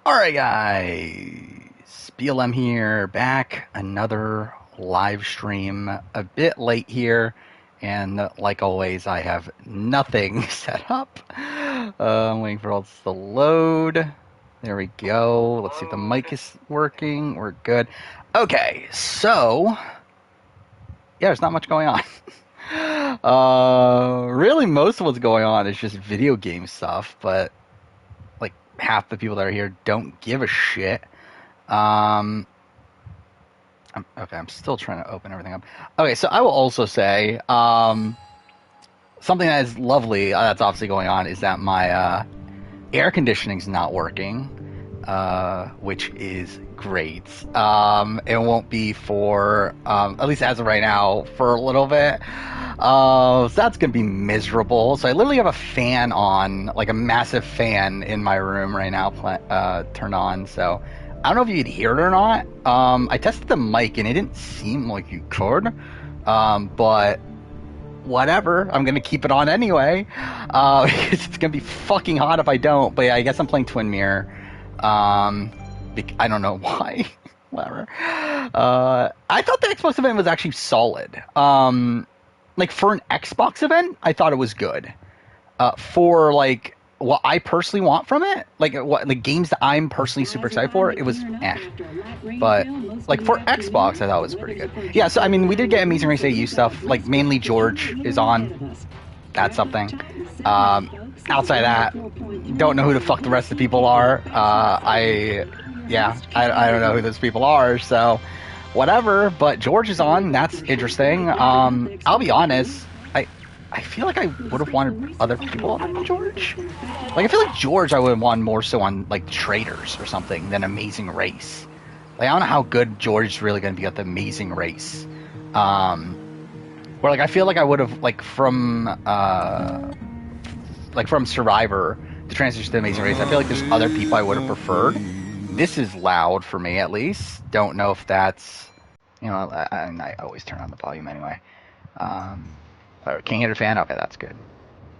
Alright guys, BLM here, back, another live stream, a bit late here, and like always I have nothing set up. I'm waiting for all this to load. There we go, let's see if the mic is working, we're good. Okay, so, yeah, there's not much going on. Really most of what's going on is just video game stuff, but half the people that are here don't give a shit. Okay, I'm still trying to open everything up. Okay, so I will also say something that is lovely that's obviously going on is that my air conditioning's not working, which is great. It won't be for, at least as of right now, for a little bit. So that's going to be miserable. So I literally have a fan on, like a massive fan in my room right now, turned on. So I don't know if you could hear it or not. I tested the mic and it didn't seem like you could. But whatever, I'm going to keep it on anyway. Because it's going to be fucking hot if I don't. But yeah, I guess I'm playing Twin Mirror. I don't know why. Whatever. I thought the Xbox event was actually solid. Like for an Xbox event, I thought it was good. For like what I personally want from it, like what the games that I'm personally super excited for, it was eh. But like for Xbox, I thought it was pretty good. Yeah, so I mean, we did get Amazing Race AU stuff. Like mainly George is on. That's something. Outside of that, don't know who the fuck the rest of the people are. I don't know who those people are, so whatever. But George is on. That's interesting. I'll be honest. I feel like I would have wanted other people other than George. Like I feel like George I would have wanted more so on like Traders or something than Amazing Race. Like I don't know how good George is really going to be at the Amazing Race. Where like I feel like I would have like from Survivor to transition to Amazing Race. I feel like there's other people I would have preferred. This is loud for me at least. Don't know if that's, you know, I always turn on the volume anyway. Can't hear the fan? Okay, that's good.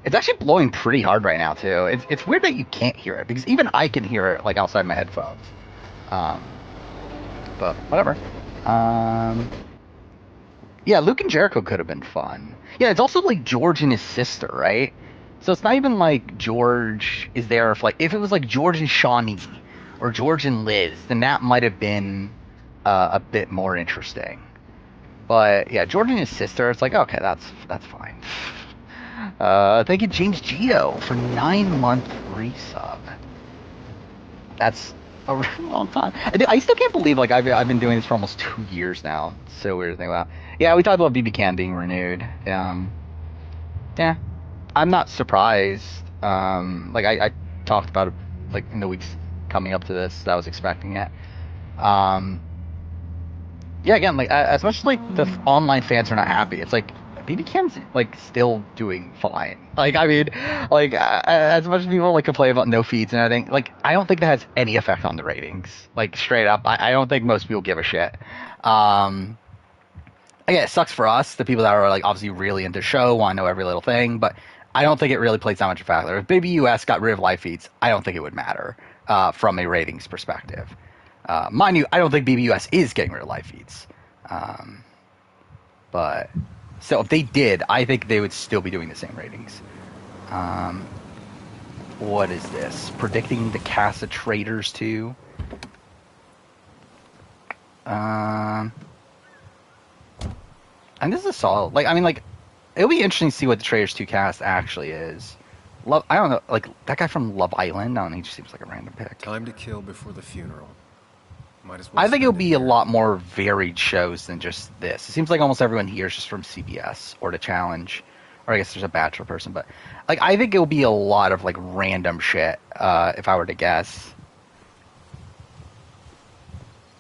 It's actually blowing pretty hard right now too. It's weird that you can't hear it because even I can hear it like outside my headphones. But whatever. Yeah, Luke and Jericho could have been fun. Yeah, it's also like George and his sister, right? So it's not even like George is there if it was like George and Shawnee or George and Liz, then that might have been a bit more interesting. But yeah, George and his sister, it's like, okay, that's fine. Thank you, James Gio, for 9-month resub. That's a really long time. I still can't believe like I've been doing this for almost 2 years now. It's so weird to think about. Yeah, we talked about BB Can being renewed. Yeah, I'm not surprised. Like I talked about it like in the weeks coming up to this that I was expecting it. Yeah, again, like as much as like the online fans are not happy, it's like BB Can's like still doing fine. Like I mean, like as much as people like complain about no feeds and everything, like I don't think that has any effect on the ratings. Like straight up, I don't think most people give a shit. Again, it sucks for us, the people that are like obviously really into the show, want to know every little thing, but I don't think it really plays that much of a factor. If Baby US got rid of live feeds, I don't think it would matter from a ratings perspective. Mind you, I don't think BBUS is getting rid of live feeds. But so if they did, I think they would still be doing the same ratings. What is this? Predicting the cast of Traders 2. And this is a solid. Like I mean, like it'll be interesting to see what the Traders 2 cast actually is. I don't know, like that guy from Love Island. I don't know, he just seems like a random pick. Time to kill before the funeral. Might as well. I think it'll be a lot more varied shows than just this. It seems like almost everyone here is just from CBS or The Challenge, or I guess there's a Bachelor person, but like I think it'll be a lot of like random shit. If I were to guess.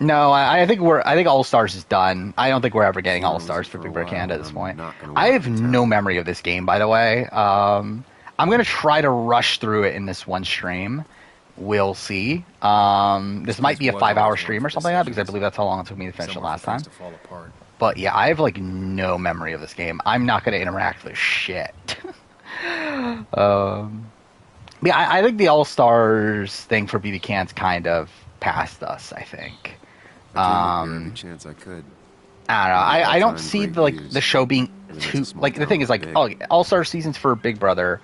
No, I think All Stars is done. I don't think we're ever getting All Stars for Big Brother Canada at this point. I have no memory of this game, by the way. I'm gonna try to rush through it in this one stream. We'll see. This might be a 5-hour stream or something like that because I believe that's how long it took me to finish it last time. But yeah, I have like no memory of this game. I'm not gonna interact with shit. Yeah, I think the All Stars thing for BB Can's kind of past us. I think. I came up here every Um, chance I could. I don't know. One of the I don't all-time see great the views. the show being Really makes a too small like the town thing is look like big. oh All Star seasons for Big Brother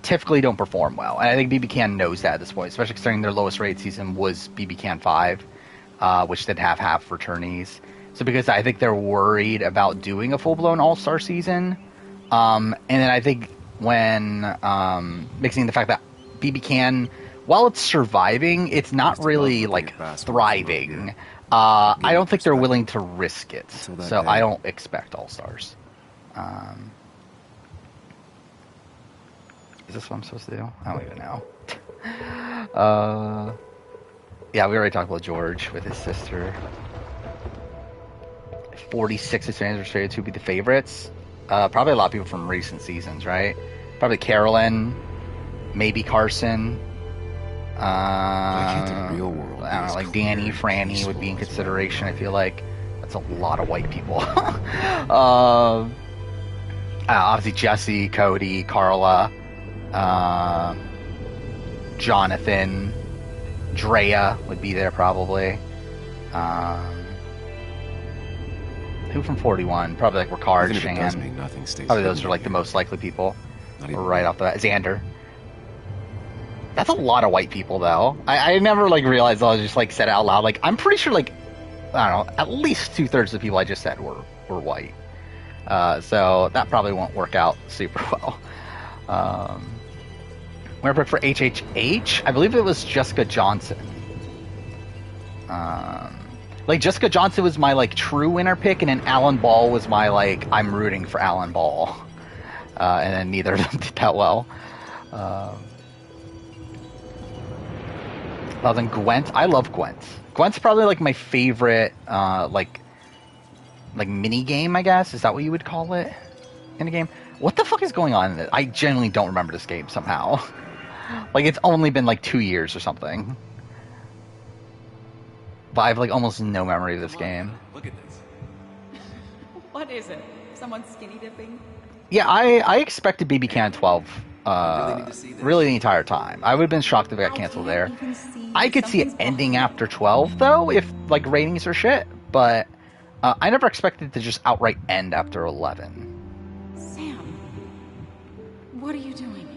typically don't perform well, and I think BB Can knows that at this point, especially considering their lowest rated season was BB Can 5, which did have half returnees. So because I think they're worried about doing a full blown All Star season, and then I think when mixing the fact that BB Can, while it's surviving, it's I not used to love really looking like at basketball from up thriving. here. It I gave me don't think they're willing perspective. to risk it, Until that so I day. don't expect All Stars. Um, is this what I'm supposed to do? I don't even know. Yeah, we already talked about George with his sister. 46 Australians were to be the favorites. Probably a lot of people from recent seasons, right? Probably Carolyn, maybe Carson. Why can't the real world I be don't know, as like clear Danny, and Franny would be in peaceful as where we consideration. I are? feel like that's a lot of white people. Obviously Jesse, Cody, Carla, uh, Jonathan, Drea would be there probably. Um, who from 41? Probably like Ricard, Even if it does Shan. mean nothing stays Probably hidden those are from like the here. most likely people. Not even Right me. off the bat. Xander. That's a lot of white people, though. I never like realized I was just like said it out loud. Like I'm pretty sure like I don't know, at least 2/3 of the people I just said were white. So that probably won't work out super well. Winner pick for HHH, I believe it was Jessica Johnson. Like Jessica Johnson was my like true winner pick, and then Alan Ball was my like I'm rooting for Alan Ball, and then neither of them did that well. Then Gwent, I love Gwent. Gwent's probably like my favorite like mini game, I guess. Is that what you would call it in a game? What the fuck is going on in it? I genuinely don't remember this game somehow. Like it's only been like 2 years or something. But I have like almost no memory of this game. Look at this. What is it? Someone skinny dipping? Yeah, I expected BB Can 12 really need to see this. really the entire time. I would have been shocked if it got canceled there. I could see it ending after 12 though, if like ratings are shit. But I never expected to just outright end after 11. Sam, what are you doing?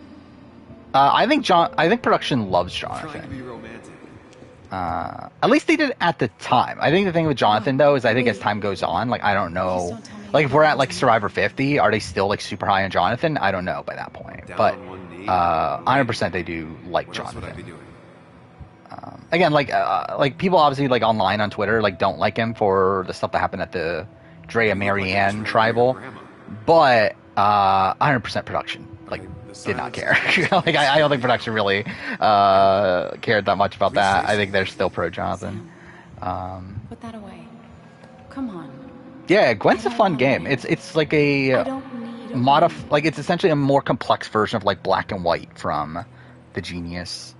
I think production loves Trying to be Jonathan. romantic. At least they did at the time. I think the thing with Jonathan though is I think as time goes on, like I don't know, like if we're at like Survivor 50, are they still like super high on Jonathan? I don't know by that point. Down But on one knee. 100% they do like What else would I be Jonathan. doing? Again, like people obviously like online on Twitter like don't like him for the stuff that happened at the Drea Marianne tribal, but 100% production like did not care. Like I don't think production really cared that much about that. I think they're still pro Jonathan. Put that away. Come on. Yeah, Gwent's a fun game. It's like I a don't need like it's essentially a more complex version of like Black and White from the Genius,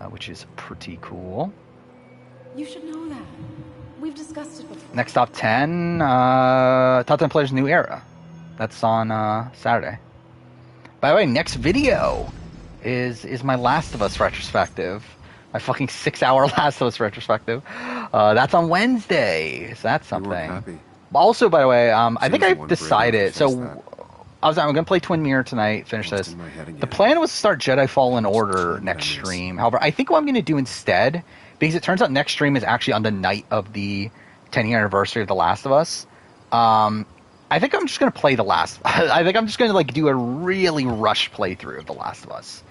which is pretty cool. You should know that. We've discussed it before. Next top 10, top 10 players new era. That's on Saturday. By the way, next video is my Last of Us retrospective. My fucking 6-hour Last of Us retrospective. That's on Wednesday. So that's You weren't something. happy. Also, by the way, I She think was the I've one brave enough to decided. face So that. I'm going to play Twin Mirror tonight. Finish Lost this. in my head again. The plan was to start Jedi Fallen Order time next did I miss? stream. However, I think what I'm going to do instead, because it turns out next stream is actually on the night of the 10-year anniversary of The Last of Us. I think I'm just going to play The Last. I think I'm just going to like do a really rushed playthrough of The Last of Us.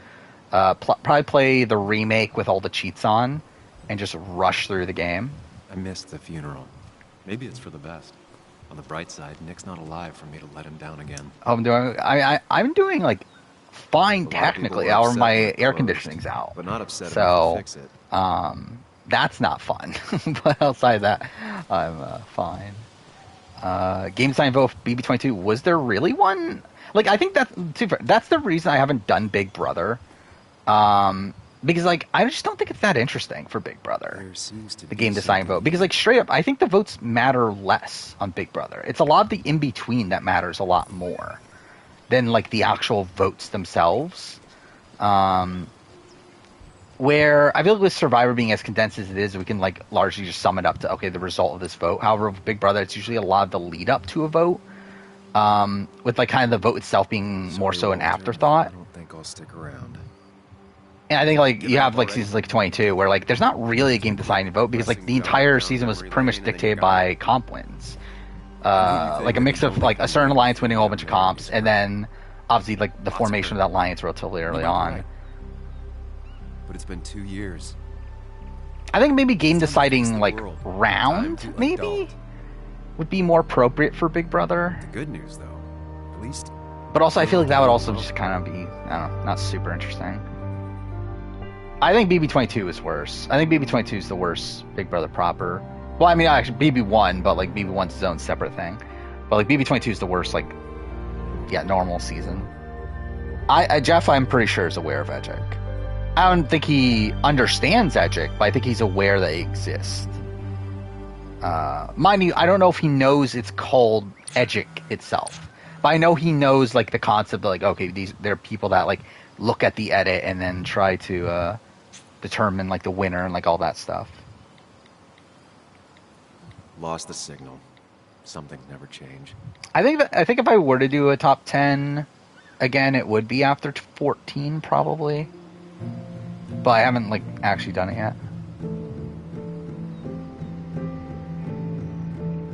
Probably play the remake with all the cheats on, and just rush through the game. I missed the funeral. Maybe it's for the best. On the bright side, Nick's not alive for me to let him down again. I'm doing like fine A lot of people technically, were or upset my when it air closed, conditioning's out. But not upset enough So to fix it. that's not fun. But outside that, I'm fine. Game design vote for BB22. Was there really one? Like I think that's the reason I haven't done Big Brother. Because like I just don't think it's that interesting for Big Brother. There seems to The be game design something vote, because like straight up I think the votes matter less on Big Brother. It's a lot of the in between that matters a lot more than like the actual votes themselves. where I feel like with Survivor being as condensed as it is, we can like largely just sum it up to okay, the result of this vote. However, with Big Brother, it's usually a lot of the lead up to a vote, with like kind of the vote itself being more so an Walter, afterthought. I don't think I'll stick around. And I think like Give you it have up like already? seasons like 22 where like there's not really a game deciding vote because like the entire season was pretty much dictated by comp wins. Like a mix of like a certain alliance winning a whole bunch of comps, and then obviously like the formation of that alliance relatively You early might be on. right. But it's been 2 years. I think maybe game It's time to fix deciding the like world. Time round to maybe adult. would be more appropriate for Big Brother. The good news, though, at least But also I feel like that would also just kind of be I don't know, not super interesting. I think BB22 is worse. I think BB22 is the worst Big Brother proper. Well, I mean actually BB1, but like BB1's its own separate thing. But like BB22 is the worst like normal season. Jeff I'm pretty sure is aware of Edgic. I don't think he understands Edgic, but I think he's aware that it exists. Mind you, I don't know if he knows it's called Edgic itself, but I know he knows like the concept of like okay, there are people that like look at the edit and then try to determine like the winner and like all that stuff. lost the signal. Some things never change. I think if I were to do a top 10 again, it would be after 14 probably, but I haven't like actually done it yet.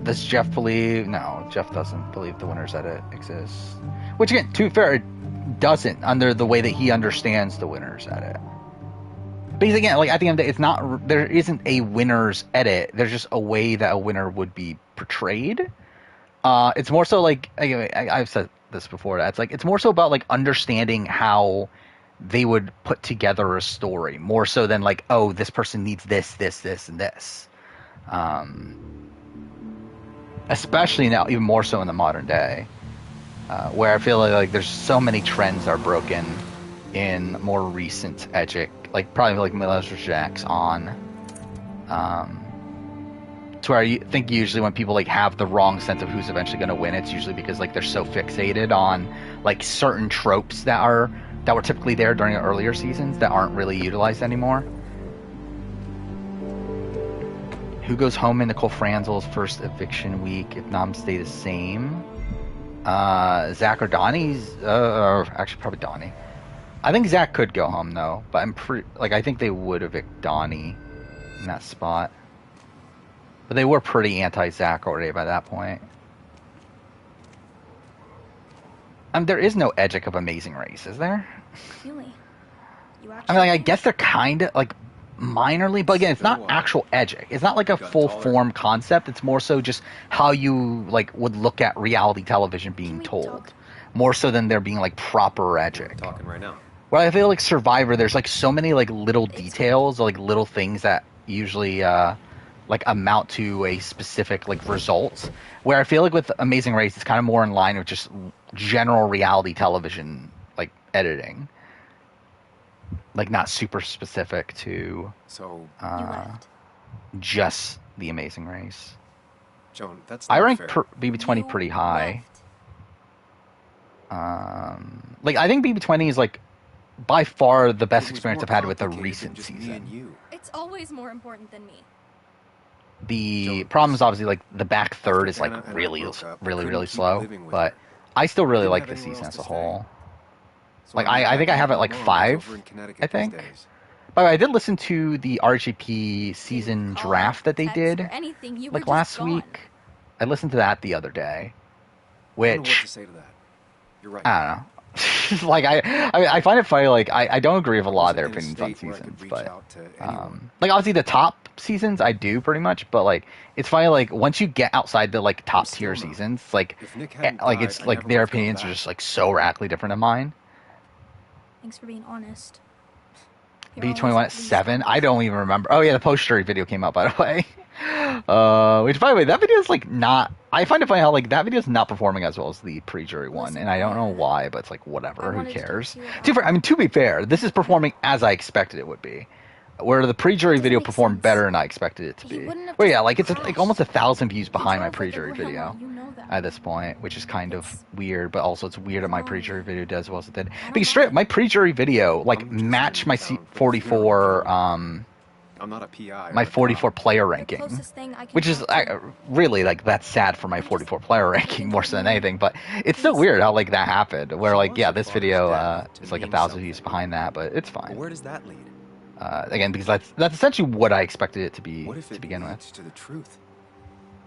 Does Jeff believe? No, Jeff doesn't believe the winner's edit exists. Which again, to be fair, it doesn't under the way that he understands the winner's edit. Because again, like at the end of the day, it's not there isn't a winner's edit. There's just a way that a winner would be portrayed. It's more so like I've said this before. It's like it's more so about like understanding how they would put together a story, more so than like oh this person needs this, and this. Especially now, even more so in the modern day, where I feel like there's so many trends are broken in more recent Edgic, like probably like Miller's Jack's on, to where you think usually when people like have the wrong sense of who's eventually going to win, it's usually because like they're so fixated on like certain tropes that were typically there during the earlier seasons that aren't really utilized anymore. Who goes home in Nicole Franzel's first eviction week if noms stay the same? Zach or Donnie's? Actually, probably Donnie. I think Zach could go home though, but I think they would evict Donnie in that spot. But they were pretty anti-Zach already by that point. There is no Edgic of Amazing Race, is there? Really? You I actually? mean, like, I guess they're kind of like minorly, but again, it's not actual Edgic. It's not like a full form concept. It's more so just how you like would look at reality television being we told, talk? more so than there being like proper Edgic. Talking right now. Where I feel like Survivor, there's like so many like little details, like little things that usually like amount to a specific like result. Where I feel like with Amazing Race, it's kind of more in line with just general reality television like editing, like not super specific to So, You left. just the Amazing Race. Joan, that's I not rank fair. BB20 You pretty high. left. Like I think BB20 is like by far the best It was experience more I've had with a complicated than recent just me season. and you. It's always more important than me. The Joan, problem is obviously like the back third is like Anna and I really, broke up, I really, couldn't really keep slow. living with But her. I still really Didn't like have the anywhere season else as a to stay. whole. So Like, I went I think back I have to it like my mom 5, over in Connecticut I these think. days. By the way, I did listen to the RGP season Call, draft that they text, did or anything, you like were last just gone. week. I listened to that the other day, I don't know what to which say to that. You're right. I don't know. Like I find it funny. Like I don't agree with a lot of their I wasn't opinions in a on state where I could seasons, reach but out to anyone. like obviously the top seasons I do pretty much, but like it's funny like once you get outside the like top tier still not. seasons, like If Nick hadn't like died, it's I like never their would've gone opinions are back. just like so radically different than mine. Thanks for being honest. You're B21 always at at least 7. I honest. don't even remember. Oh yeah, the post jury video came out by the way. Which by the way, that video is like not. I find it funny how like that video is not performing as well as the pre-jury one, Listen, and I don't know yeah. why, but it's like whatever. I Who wanted to talk cares? to you about- To be fair, this is performing as I expected it would be. where the pre-jury Doesn't video make performed sense. better than I expected it to He be. wouldn't have Well, just yeah, like it's like crashed. almost 1,000 views He behind my drove like a pre-jury video grandma, you know that. at this point, which is kind of It's weird, but also it's weird that my wrong. pre-jury video does as well as it did. I don't Because straight up, mind. my pre-jury video like I'm just matched in my town for the 44 funeral. I'm not a PI. my or a 44 cop. player The ranking, closest thing I can which is talk to. really like that's sad for my 44 player ranking think more of so than me. anything. But it's still Please. weird how like that happened. Where She like wants yeah, her this father's video death to is like mean 1,000 views something. behind that, but it's But fine. where does that lead? Again, because that's essentially what I expected it to be What if to it begin with. leads to the truth?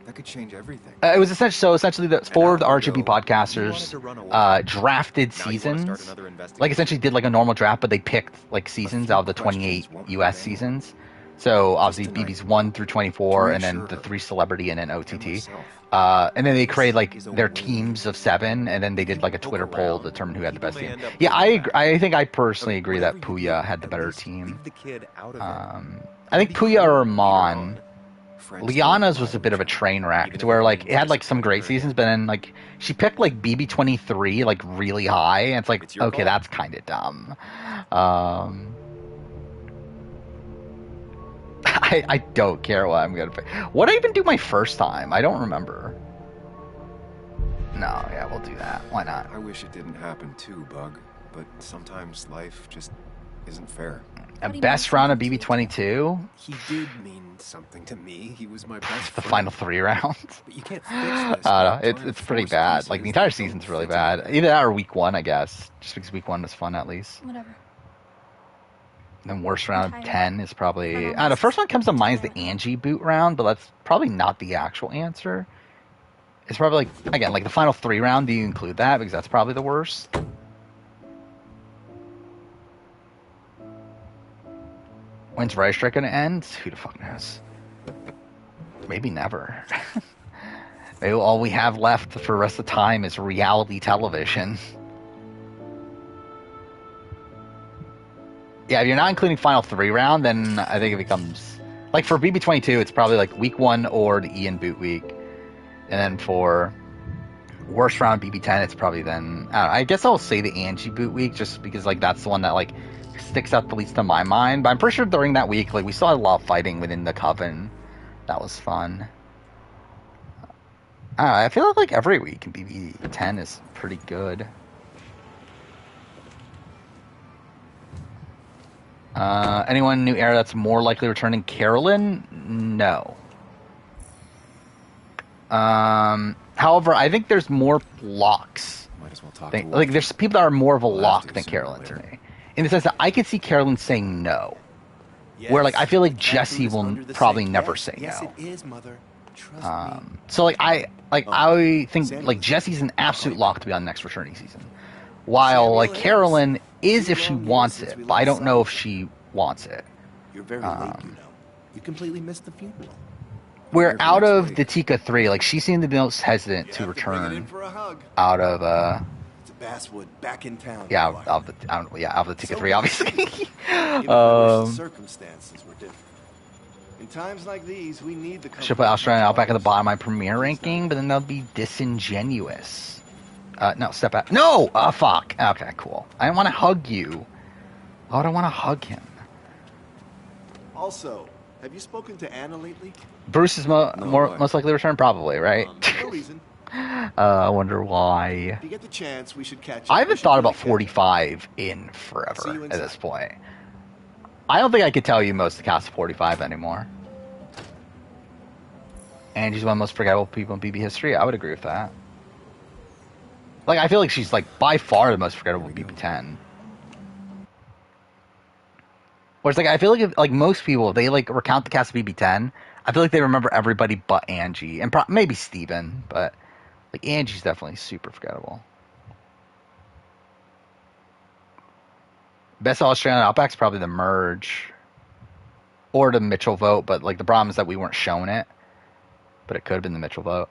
That could change everything. It was essentially the four of the hour RGB ago, you wanted podcasters to run away. drafted Now you wanna start seasons. another investigation? Like essentially did like a normal draft, but they picked like seasons few out of the 28 questions won't US hurt anyone. seasons. So obviously tonight. BB's 1 through 24, To and then reassure the her. 3 celebrity and then And OTT. myself. And then they created like is a their win. teams of 7, and then they did like a Twitter poll to around, determine who had the people best may team. end up Yeah, holding back. I think I personally agree that Whatever you Puya do, had the at better least team. leave the kid out of it. I think Become Puya or your Amon. own. Friends Liana's don't was a lie bit to of a each other. train wreck, Even to if where it like means it had like some great disappointing her. seasons, but then like she picked like BB23 like really high, and it's like It's your okay, call. that's kind of dumb. I don't care what I'm gonna pick. What did I even do my first time? I don't remember. No, yeah, we'll do that. Why not? I wish it didn't happen too, Bug. But sometimes life just isn't fair. A What do you best mean round of something to BB22, He did mean something to me. He was my best the friend. final 3 rounds. But you can't fix this. I don't by know. It's trying it's to pretty force bad. Like the pieces entire that don't season's really fit bad. together. Either that or week 1, I guess. Just because week 1 was fun at least. Whatever. Then worst round of tired. 10 is probably. I I don't don't know. know. First one comes to mind is the Tomorrow. Angie boot round, but that's probably not the actual answer. It's probably like again like the final 3 round. Do you include that because that's probably the worst? When's Rise Strike gonna end? Who the fuck knows? Maybe never. Maybe all we have left for the rest of the time is reality television. Yeah, if you're not including final 3 round, then I think it becomes like for BB22, it's probably like week 1 or the Ian boot week, and then for worst round BB10, it's probably then I don't know, I guess I'll say the Angie boot week just because like that's the one that like sticks out the least to my mind. But I'm pretty sure during that week, like we saw a lot of fighting within the coven. That was fun. I don't know, I feel like every week in BB10 is pretty good. Anyone new era that's more likely returning? Carolyn? No. However, I think there's more locks. Might as well talk Thing. to Like, there's people that are more of a We'll have lock to than sooner or Carolyn to later. me. In the sense that I could see Carolyn saying no. Where, like, I feel like Jesse will probably never say Yes, no. it is, Mother. Trust me. So, like, I think, like, Jesse's an absolute lock to be on next returning season. While, like, Carolyn is if she wants it, but I don't know if she wants it. You're very late, you know. You completely missed the funeral. Where Here for out next of week. the Tika 3, like, she seemed the most hesitant to return for a hug. out of, It's a Basswood back in town. yeah, Clark. out of the Tika 3, obviously. Even I wish the circumstances were different. In times like these, we need the Should put Australian Outback at the bottom of my premier ranking, but then that would be disingenuous. No, step back. No! Fuck. Okay, cool. I didn't want to hug you. Why would I want to hug him? Also, have you spoken to Anna lately? Bruce is why? most likely to return, probably, right? No reason. I wonder why. If you get the chance, we should catch up. I We haven't should thought really about catch up. 45 in See forever you at this inside. point. I don't think I could tell you most of the cast of 45 anymore. Angie's one of the most forgettable people in BB history. I would agree with that. Like, I feel like she's, like, by far the most forgettable BB10. Whereas, like, I feel like, if, like, most people, they, like, recount the cast of BB10, I feel like they remember everybody but Angie. And maybe Steven, but, like, Angie's definitely super forgettable. Best Australian Outback's probably the Merge. Or the Mitchell vote, but, like, the problem is that we weren't shown it. But it could have been the Mitchell vote.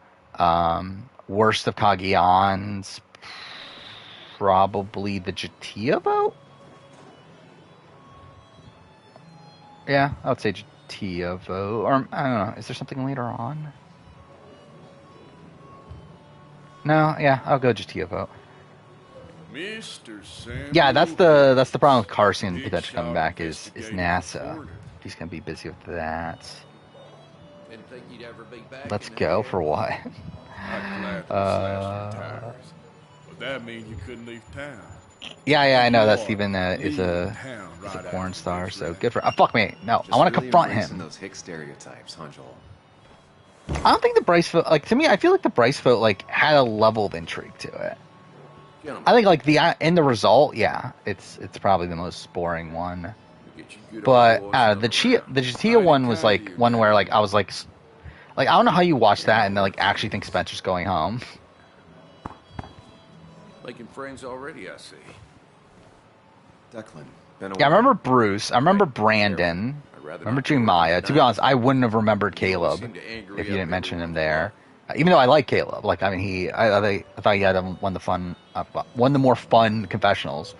Worst of Kagian's probably the Jatia vote? Yeah, I would say Jatia vote. Or, I don't know, is there something later on? No, yeah, I'll go Jatia vote. Mr. Samuel Yeah, that's the problem with Carson potentially coming back is NASA. He's gonna be busy with that. Didn't think you'd ever be back. Let's in go the for what? I'd gladly slash your tires. But that means you couldn't leave town. Yeah, I know that You Steven are is leaving a town is a right porn after star, this so wreck. good for. Fuck me. No, Just I want to really confront embracing him. those hick stereotypes, huh, Joel? I don't think the Bryce vote, like, to me, I feel like the Bryce vote, like, had a level of intrigue to it. Gentlemen, I think, like, the in the result, yeah, it's probably the most boring one. Get you good But old boys the around. Chatia Mighty one was kind like of you, one where like Captain. I was like I don't know how you watch that and then like actually think Spencer's going home. Making friends already, I see. Declan, been a Yeah, I while. remember Bruce. I remember Brandon. I'd rather Remember not do it Jeremiah. To be tonight. honest, I wouldn't have remembered You always Caleb seem to anger if you up didn't mention him everyone there. Even though I like Caleb, like I mean, I thought he had one of the more fun confessionals,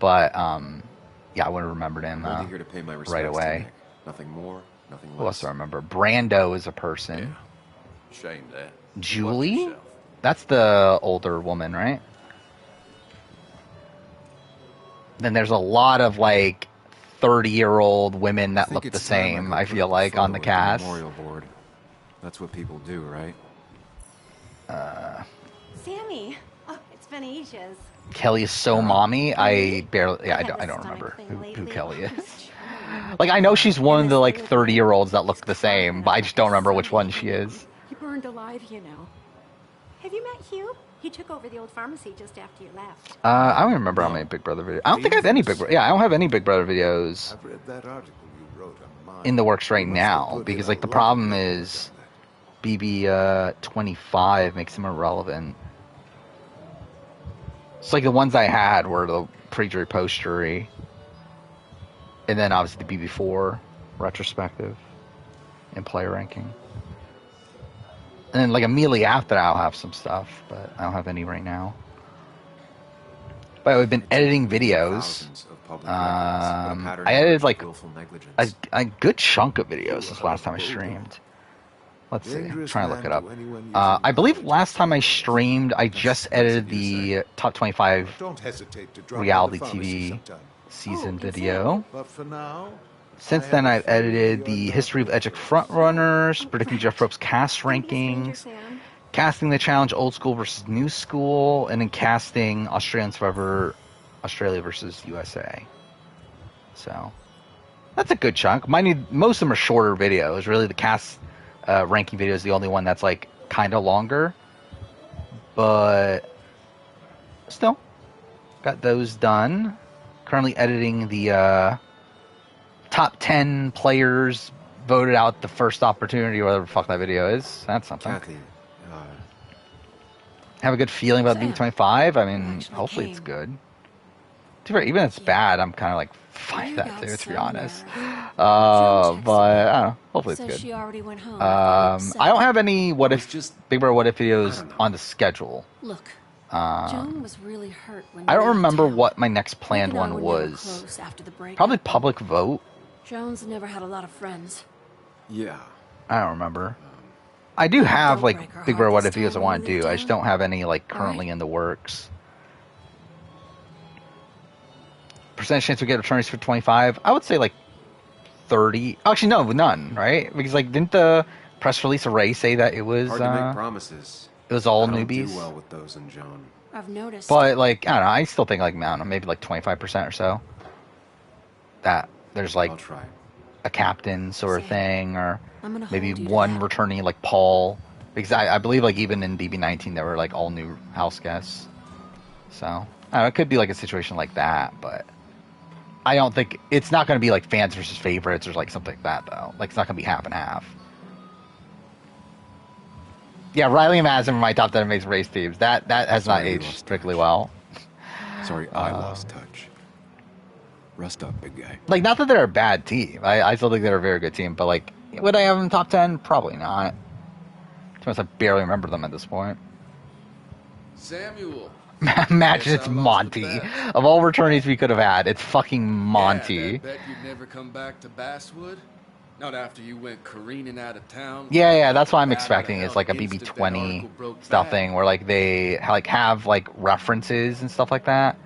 but yeah, I wouldn't have remembered him I'm only here to pay my respects right to away. Nick. Nothing more, nothing Who else less. do I remember? Brando is a person. Yeah. Shame that. Julie? Watch yourself. That's the older woman, right? Then there's a lot of like 30-year-old women I that think look the it's time I same, go I put feel up a like, on the photo at cast. memorial board. That's what people do, right? Sammy! Oh, it's been ages. Kelly is so mommy. I barely, I I've don't had this remember stomach thing who lately. Kelly is. It's charming. Like, I know she's one of the like And this thing with 30-year-olds that look Mike the is same, fine, but I just don't remember which one Sunday. she is. He burned alive, you know. Have you met Hugh? He took over the old pharmacy just after you left. I don't remember how many Big Brother videos. I don't think I have any Big Brother. Yeah, I don't have any Big Brother videos I've read that article you wrote on mine. in the works right You must have now put in because a like the lot of problem legwork is on that. BB 25 makes them irrelevant. It's like the ones I had were the pre-jury, post-jury, and then obviously the BB4 retrospective and player ranking. And then like immediately after that, I'll have some stuff, but I don't have any right now. But I've been editing videos. Thousands of public records, but a pattern I edited emerged like of willful negligence. a good chunk of videos since last time I streamed. Let's see. I'm trying to look it up. I believe last time I streamed, I just edited the top 25 Don't hesitate to drop reality by the pharmacy TV sometime. season Oh, video. But for now, Since I then, have a I've feeling edited you're the not history of ready Edgic for frontrunners, predicting Jeff Probst's cast Don't be a stranger, rankings, Sam. casting the challenge old school versus new school, and then casting Australian Survivor Australia versus USA. So that's a good chunk. Most of them are shorter videos. Really, the cast ranking video is the only one that's like kind of longer, but still got those done. Currently editing the top 10 players voted out the first opportunity, or whatever the fuck that video is. That's something. Kathy, Have a good feeling about Sam, BB25. I mean, actually hopefully it's came. good. To be fair, even if it's bad, I'm kind of like fine You with that got too, to be some honest. nerve. But I don't know. Hopefully it's Says good. she already went home. I don't have any what was if just- Big Brother what if I videos don't know. on the schedule. Look, Um, Joan was really hurt when I you don't left remember town. what my next Nick planned and I one were never was. close after the breakup. Probably public vote. Joan's never had a lot of friends. yeah. I don't remember. I do have Don't like break her Big heart Brother what this if videos I time want when to you do. I leave just town. don't have any like currently Alright. in the works. Percentage chance we get attorneys for 25? I would say like 30. Actually, no, none, right? Because like didn't the press release of Ray say that it was Hard to make promises. it was all I don't newbies? do well with those in Joan. I've noticed. But like I don't know, I still think like I don't know, maybe like 25% or so. That there's like I'll try. a captain sort of Sam, thing, or I'm gonna maybe hold you to one that. returning like Paul, because I believe like even in BB19 there were like all new house guests. So I don't know, it could be like a situation like that, but I don't think it's not going to be like fans versus favorites or like something like that though. Like it's not going to be half and half. Yeah, Riley and Madison are my top 10 amazing race teams. That has not Sorry, you aged lost particularly touch. well. Sorry, I lost touch. Rest up, big guy. Like, not that they're a bad team. I still think they're a very good team, but like, would I have them top 10? Probably not. To be honest, I barely remember them at this point. Samuel. Imagine Guess it's I lost Monty. the bet. Of all returnees we could have had, it's fucking Yeah, Monty. that bet you'd never come back to Basswood? Not after you went careening out of town? Yeah, that's what I'm Bad out of expecting. It's hell like a instant that BB20 article broke style bad. thing where like they like have like references and stuff like that.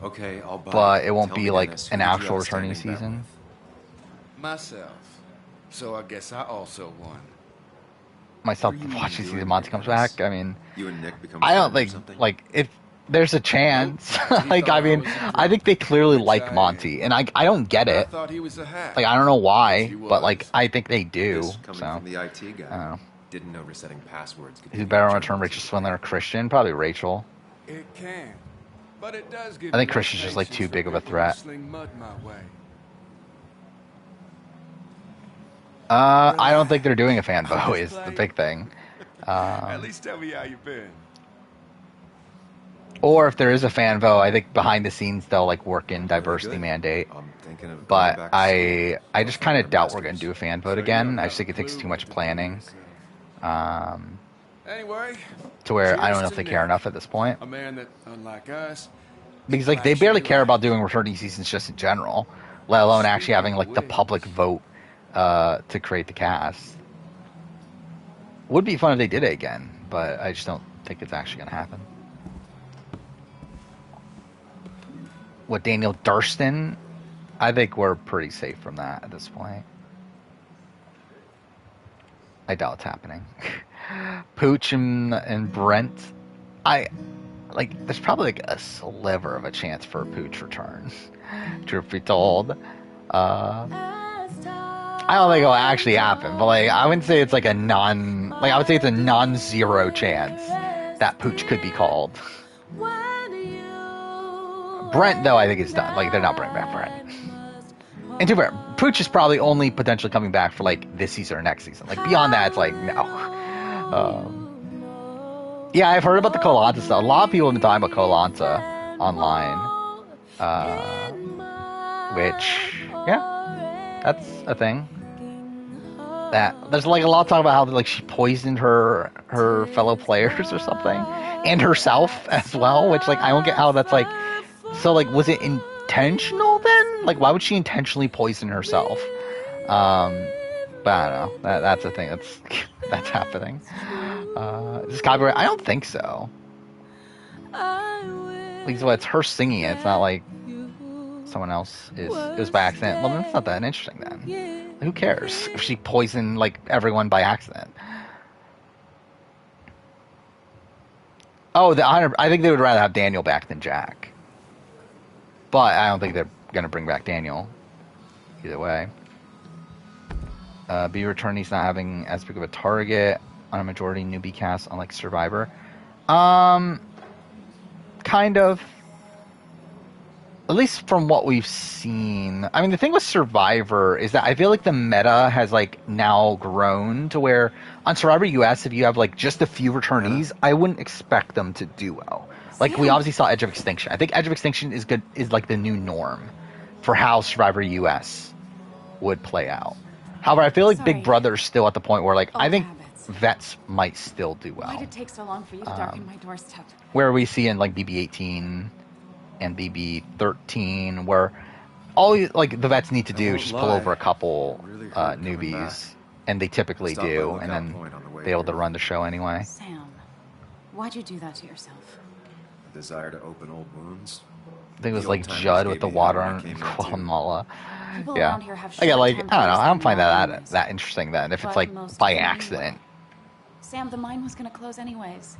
Okay, I'll buy but it won't Tell be me, like Dennis, an who did you actual have a returning standing bet season. with? Myself. So I guess I also won. Myself What do you mean, watching you season and Monty Nick, comes Dennis? back. I mean, You and Nick become I don't friends or think something? like if there's a chance. Nope. He Like I thought I mean, was a I drunk, think they clearly which like I Monty, am. and I don't get I it. thought he was a hack. Like I don't know which why, he but like was. I think they do. This coming So from the IT I guy. don't know. Didn't know resetting passwords could Who's give better you on return, journals Rachel to Swindler or play. Christian? Probably Rachel. It can. But it does give I think me Christian's just like patience too for big of a people who threat. sling mud my way. I don't think they're doing a fan I'm vote. just Is the playing. big thing. At least tell me how you been. Or if there is a fan vote, I think behind the scenes they'll like work in Really diversity good. mandate. I'm thinking of going But back to school. I just kind Get of a doubt we're going master's. to do a fan vote So you again. don't I have just think a it takes clue too what much to do with planning. yourself. Anyway, To where I cheers don't know if to they care Nick, enough at this point. a man that, unlike us, Because like they actually barely care about liked. doing returning seasons just in general, let alone actually having like the Speaking of public which. vote to create the cast. Would be fun if they did it again, but I just don't think it's actually going to happen. What, Daniel Durston? I think we're pretty safe from that at this point. I doubt it's happening. Pooch and Brent, there's probably like a sliver of a chance for a Pooch return. Truth be told, I don't think it'll actually happen. But like, I wouldn't say it's like I would say it's a non-zero chance that Pooch could be called. Brent, though, I think is done. Like, they're not bringing back Brent. And to be fair, Pooch is probably only potentially coming back for like this season or next season. Like beyond that, it's like no. Yeah, I've heard about the Koh-Lanta stuff. A lot of people have been talking about Koh-Lanta online. Which, yeah, that's a thing. That there's like a lot of talk about how like she poisoned her fellow players or something, and herself as well. Which like I don't get how that's like. So like, was it intentional then? Like, why would she intentionally poison herself? But I don't know. That's a thing that's happening. Is this copyright? I don't think so. Because it's her singing it. It's not like someone else is. It was by accident. Well, that's not that interesting then. Like, who cares if she poisoned like everyone by accident? Oh, I think they would rather have Daniel back than Jack. But I don't think they're going to bring back Daniel. Either way. B returnees not having as big of a target on a majority newbie cast, unlike Survivor. Kind of. At least from what we've seen. I mean, the thing with Survivor is that I feel like the meta has like now grown to where on Survivor US, if you have like just a few returnees, I wouldn't expect them to do well. Like we obviously saw Edge of Extinction. I think Edge of Extinction is like the new norm for how Survivor US would play out. However, I feel like Sorry. Big Brother's still at the point where like I Old think habits. vets might still do well. Why did it take so long for you to darken my doorstep? Where we see in like BB18 and BB13 where all like the vets need to do is just pull over a couple Really hurt coming newbies, back. and they typically Stop by do, Lookout and then Point on the way they're able to here. run the show anyway. Sam, why'd you do that to yourself? A desire to open old wounds. I think it was The like old-timers Judd gave with the me water hell when on I came in, too. Guatemala. People Yeah, around here have I get like I short-term don't know. I don't memories find that anyways. that interesting then if it's But like most by of them accident. Sam, the mine was going to close anyways.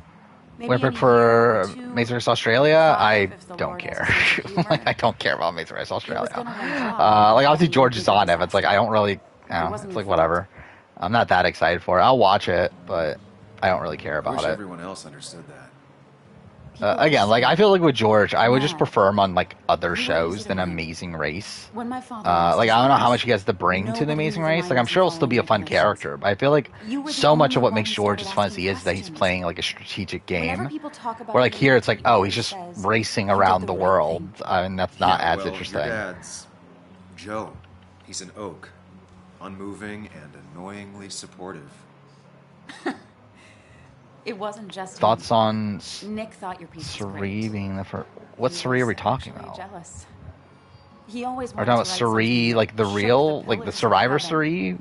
Maybe When I in pick a for year or two, Maze vs. Australia, I 5 if the don't Lord care. has a sense of humor. Like I don't care about Maze vs. It was Australia. gonna win Job, Like obviously but George he is on did it, but it's like I don't really. I don't know, wasn't it's your like fault. whatever. I'm not that excited for it. I'll watch it, but I don't really care I about wish it. everyone else understood that. Again, like I feel like with George, I would just Mad. prefer him on like other You were shows easy to than win. Amazing Race. When my father Like lost I don't know his how voice, much he has to bring to the nobody Amazing knew the Race. mine Like I'm was sure he'll still be a fun following regulations. character, but I feel like You were the so much of only what one makes who George as started fun as asking he is that he's questions. playing like a strategic Whenever game. people talk about Where like you, here it's like, oh, he's he just says, racing "You did around the the right world. thing." I mean, that's not as well, interesting. Your dad's Joe. He's an oak, unmoving and annoyingly supportive. It wasn't just him. Thoughts on Nick thought your piece was Suri great. being the first? What He Suri are we was talking actually about? Jealous. He always Are we wanted talking about to write something Suri, that like the shook real, like the pillars of Survivor heaven, Suri,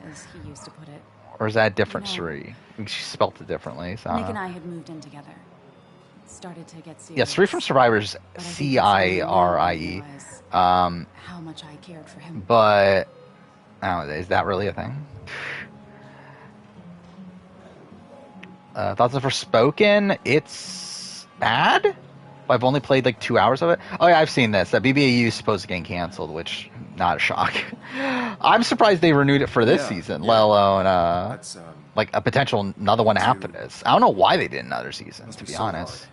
as he used to put it. or is that a different You know, Suri? I think she spelt it differently. So I Nick don't and know. I had moved in together. started to get serious. Yeah, Three from Survivors, But I think Cirie. realize how much I cared for him. But is that really a thing? Thoughts on Forspoken? It's bad. I've only played like 2 hours of it. Oh yeah, I've seen this. That BBAU is supposed to get canceled, which not a shock. I'm surprised they renewed it for this season, let alone That's, like a potential another one after this. I don't know why they did another season, to be honest.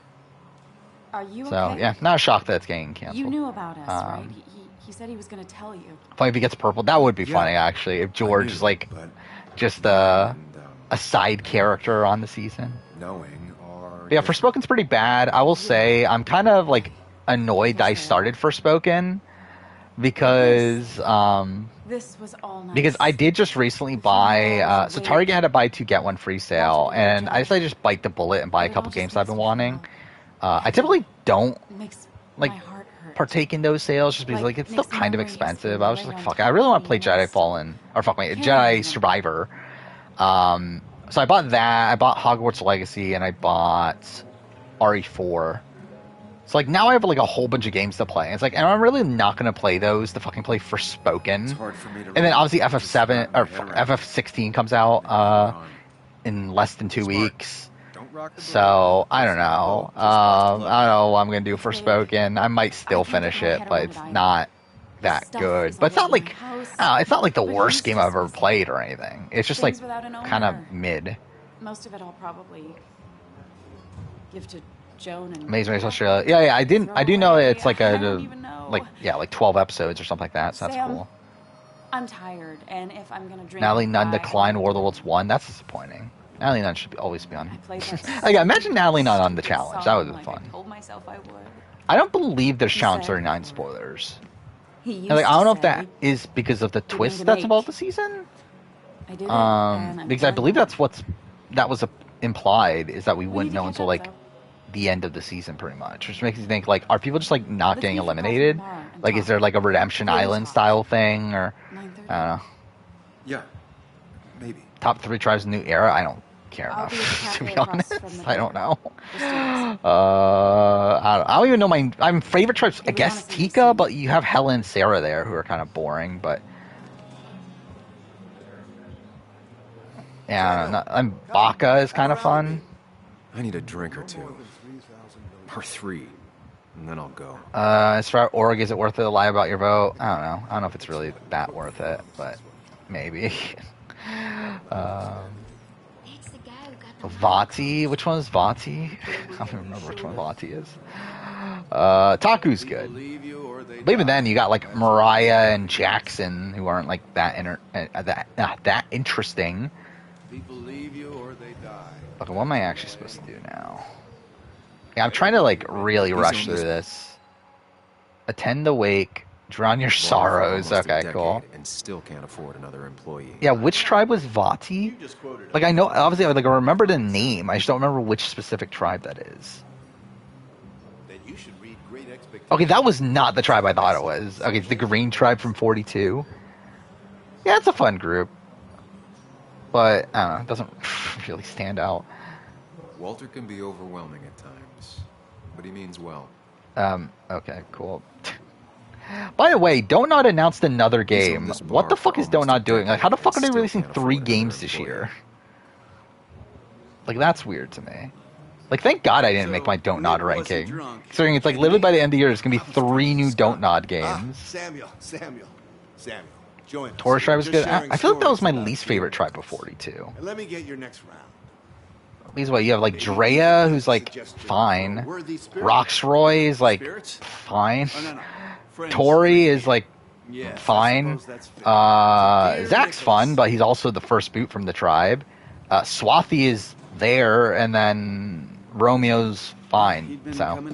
Are you So okay? yeah, not a shock that it's getting canceled. You knew about us, right? He said he was going to tell you. Funny if he gets purple. That would be funny, actually. If George is like just a side character on the season. Knowing or... But yeah, Forspoken's pretty bad. I will say I'm kind of like annoyed that I started Forspoken because This was all nice. because I did just recently buy so Target had a buy two get one free sale, and I decided to just bite the bullet and buy a couple games that I've been wanting. I typically don't like partake in those sales just because like it's still kind of expensive. I was just like, fuck it. I really want to play Jedi Survivor. So I bought that. I bought Hogwarts Legacy, and I bought RE4. So like now I have like a whole bunch of games to play. It's like, and I'm really not gonna play those to fucking play Forspoken. It's hard for me to and then obviously FF7 or FF16 comes out in less than 2 weeks. So I don't know. I don't know what I'm gonna do Forspoken. I might still finish it, but it's not that good. But it's not like it's not like the worst game I've ever played or anything. It's just like kind of mid. Most of it I'll probably give to Joan and Amazing Race Australia. Yeah, I do know that it's like like 12 episodes or something like that. So that's cool. I'm tired, and if I'm gonna drink, Natalie Nunn declined War of the Worlds 1. That's disappointing. Natalie Nunn should always be on. Imagine Natalie Nunn on the challenge. That would have been fun. I told myself I would. I don't believe there's Challenge 39 spoilers. And, like, I don't know if that is because of the twist that's involved the season. I did it, because I believe that was implied is that we wouldn't know until like the end of the season, pretty much, which makes me think like, are people just like not getting eliminated? Like, is there like a Redemption Island style thing, or I don't know? Yeah, maybe. Top 3 tribes in New Era. I don't care enough to be honest. I don't know. I don't even know my favorite tribes. I guess Tika, but you have Helen and Sarah there who are kind of boring. But yeah, I don't know. Baka is kind of fun. I need a drink or two. Or 3. And then I'll go. As far as Org, is it worth it to lie about your vote? I don't know. I don't know if it's really that worth it, but maybe. Vati, which one is Vati? I don't even remember which one Vati is. Taku's good, but even then, you got like Mariah and Jackson who aren't like that that interesting. Okay, what am I actually supposed to do now? Yeah, I'm trying to like really rush through this. Attend the wake. Drown your sorrows. Okay, cool. And still can't afford another employee. Yeah, which tribe was Vati? Like, I know, obviously, like I remember the name. I just don't remember which specific tribe that is. Okay, that was not the tribe I thought it was. Okay, it's the Green Tribe from 42. Yeah, it's a fun group, but I don't know, it doesn't really stand out. Walter can be overwhelming at times, but he means well. Okay, cool. By the way, Donut announced another game. What the fuck is Donut doing? Like, how the fuck are they releasing 3 games this year? Like, that's weird to me. Like, thank God I didn't make my Don't Nod ranking. Considering it's like, literally by the end of the year, there's gonna be 3 new Don't Nod games. Samuel. Join us. Taurus Tribe is good. I feel like that was my least favorite tribe of 42. And let me get your next round. At least what you have, like Drea, who's like fine. Roxroy is like fine. Tori is like fine. Zach's fun, but he's also the first boot from the tribe. Swathi is there, and then Romeo's fine. So,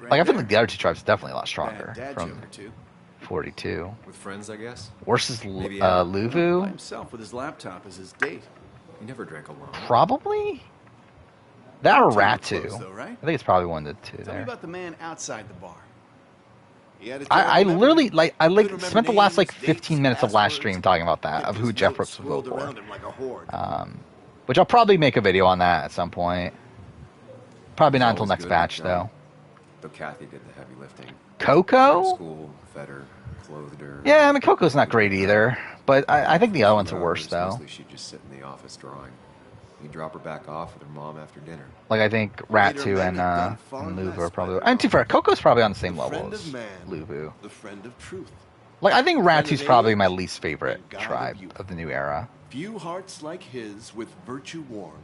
like I feel like the other 2 tribes are definitely a lot stronger from 42. With friends, I guess. Worse is Luvu. Himself with his laptop as his date. He never drank alone. Probably. That or Ratu. I think it's probably one of the 2 Tell there. me about the man outside the bar. I literally spent the last like 15 minutes of last stream talking about that, of who Jeff Brooks would vote for. Which I'll probably make a video on that at some point. Probably not It's until always next good batch, with though. Johnny. Though Kathy did the heavy lifting. Coco? School, fed her, clothed her. Yeah, I mean, Coco's not great either. But I think the other ones are worse, though. Mostly she'd just sit in the office drawing. He'd drop her back off with her mom after dinner. Like, I think Ratu and Luvu are probably... And to be fair, Coco's probably on the same level as Luvu. The friend of truth. Like, I think Ratu's probably my least favorite tribe of the new era. Few hearts like his with virtue warmed.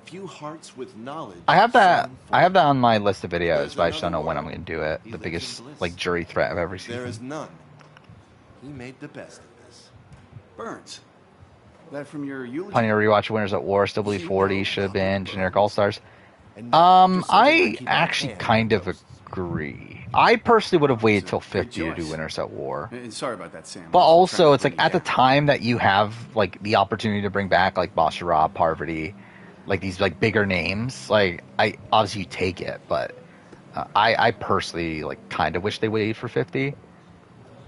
Few hearts with knowledge. I have that on my list of videos, but I just don't know when I'm going to do it. The biggest, like, jury threat I've ever seen. There is none. He made the best of this. Burns. That from your eulogy? Plenty of rewatch Winners at War. Still believe 40 should have been generic All-Stars. I actually kind of agree. I personally would have waited till 50 to do Winners at War. Sorry about that, Sam. But also, it's like at the time that you have like the opportunity to bring back like Bashara, Parvati, like these like bigger names. Like I obviously you take it, but I personally like kind of wish they waited for 50, and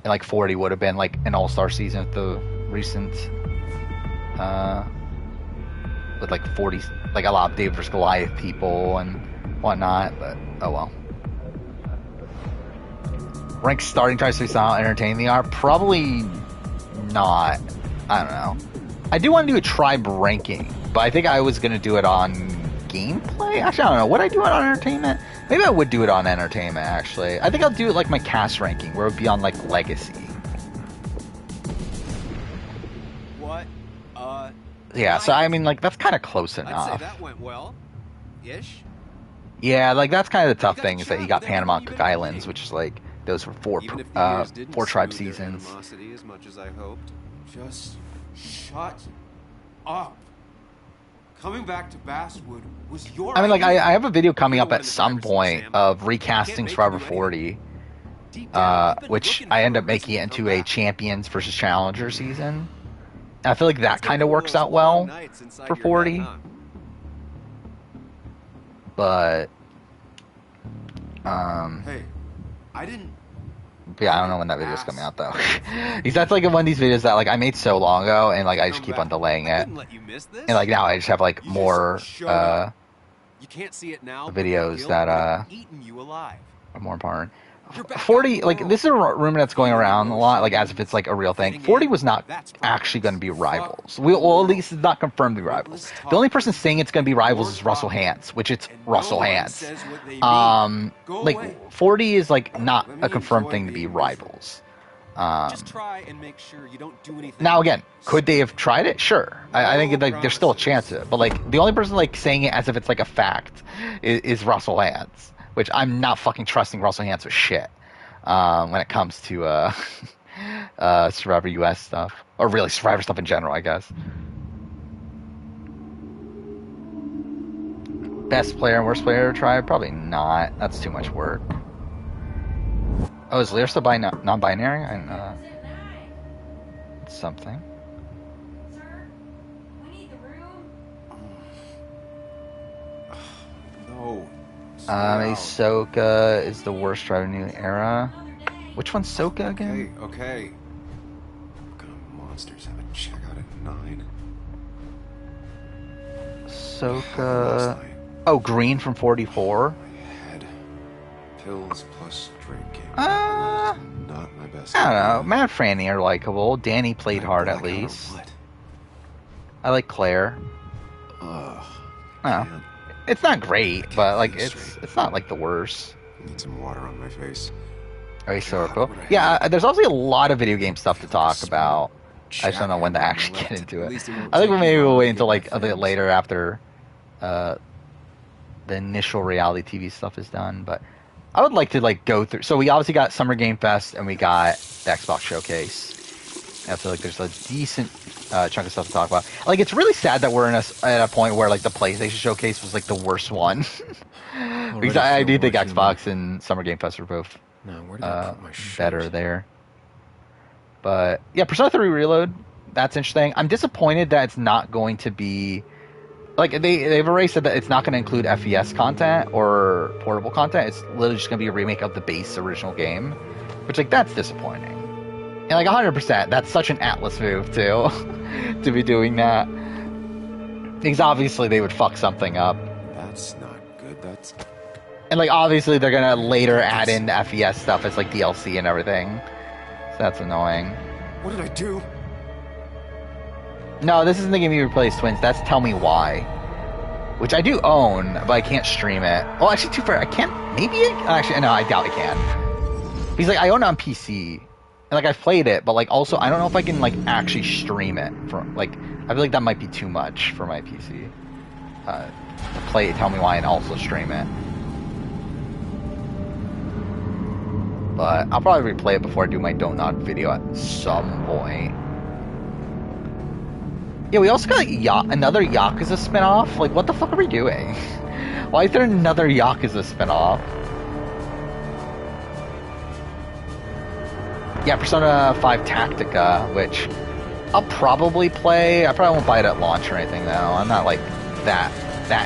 like 40 would have been like an all-star season with the recent. With like 40, like a lot of David vs. Goliath people and whatnot, but oh well. Rank starting tries to see how entertaining they are. Probably not. I don't know. I do want to do a tribe ranking, but I think I was going to do it on gameplay. Actually, I don't know. Would I do it on entertainment? Maybe I would do it on entertainment, actually. I think I'll do it like my cast ranking, where it would be on like legacy. What? Yeah, so I mean, like, that's kind of close enough. I'd say that went well. Ish. Yeah, like, that's kind of the tough thing, is that you got Panama and Cook Islands, which is like, those were four tribe seasons. As much as I hoped. Just shut up. Coming back to Basswood was your I mean, like, idea. I have a video coming up at some point of recasting Survivor 40, which I end up making it into a Champions versus Challenger season. And I feel like that kind of works out well for 40. But, Hey, I didn't. yeah, I don't know when that video's coming out, though. Because that's, like, one of these videos that, like, I made so long ago, and, like, I just keep on delaying it. And, like, now I just have, like, more, You can't see it now, videos that, are eating you alive. more important. 40, like, this is a rumor that's going around a lot, like, as if it's, like, a real thing. 40 was not actually going to be rivals. Well, at least it's not confirmed to be rivals. The only person saying it's going to be rivals is Russell Hantz, which it's Russell Hantz. Like, 40 is, like, not a confirmed thing to be rivals. Just try and make sure you don't do anything. Now, again, could they have tried it? Sure. I think, like, there's still a chance of it. But, like, the only person, like, saying it as if it's, like, a fact is Russell Hantz. Which I'm not fucking trusting Russell Hantz with shit when it comes to Survivor US stuff. Or really Survivor stuff in general, I guess. Best player and worst player tribe? Probably not. That's too much work. Oh, is Lear still non-binary? I didn't know that. It's something. No. Ahsoka is the worst tribe in the new era. Which one's Soka again? Okay. What kind of monsters have a checkout at 9? Soka. Oh, Green from 44. My head. Pills plus drinking. Not my best. I don't know. Matt and Franny are likable. Danny played hard at least. I like Claire. Oh. It's not great, but like it's not like the worst. Need some water on my face. Very cool. Yeah, there's also a lot of video game stuff to talk about. I just don't know when to actually get into it. I think maybe we'll wait until like a bit later after the initial reality TV stuff is done. But I would like to like go through. So we obviously got Summer Game Fest and we got the Xbox Showcase. I feel like there's a decent chunk of stuff to talk about. Like, it's really sad that we're at a point where like the PlayStation Showcase was like the worst one. Because I do think Xbox and Summer Game Fest were both better there. But yeah, Persona 3 Reload, that's interesting. I'm disappointed that it's not going to be like they've already said that it's not going to include FES content or portable content. It's literally just going to be a remake of the base original game, which like that's disappointing. And like 100%, that's such an Atlas move too, to be doing that. Because obviously they would fuck something up. That's not good. That's And like obviously they're gonna later add in the FES stuff as like DLC and everything. So that's annoying. What did I do? No, this isn't the game you replace Twins. That's Tell Me Why, which I do own, but I can't stream it. Oh, actually, too far. I can't. Maybe. Actually, no, I doubt I can. He's like, I own it on PC, and like I've played it, but like also I don't know if I can like actually stream it from like. I feel like that might be too much for my PC. To play Tell Me Why and also stream it. But I'll probably replay it before I do my Don't Nod video at some point. Yeah, we also got like, another Yakuza spinoff. Like, what the fuck are we doing? Why is there another Yakuza spinoff? Yeah, Persona 5 Tactica, which I'll probably play. I probably won't buy it at launch or anything, though. I'm not, like, that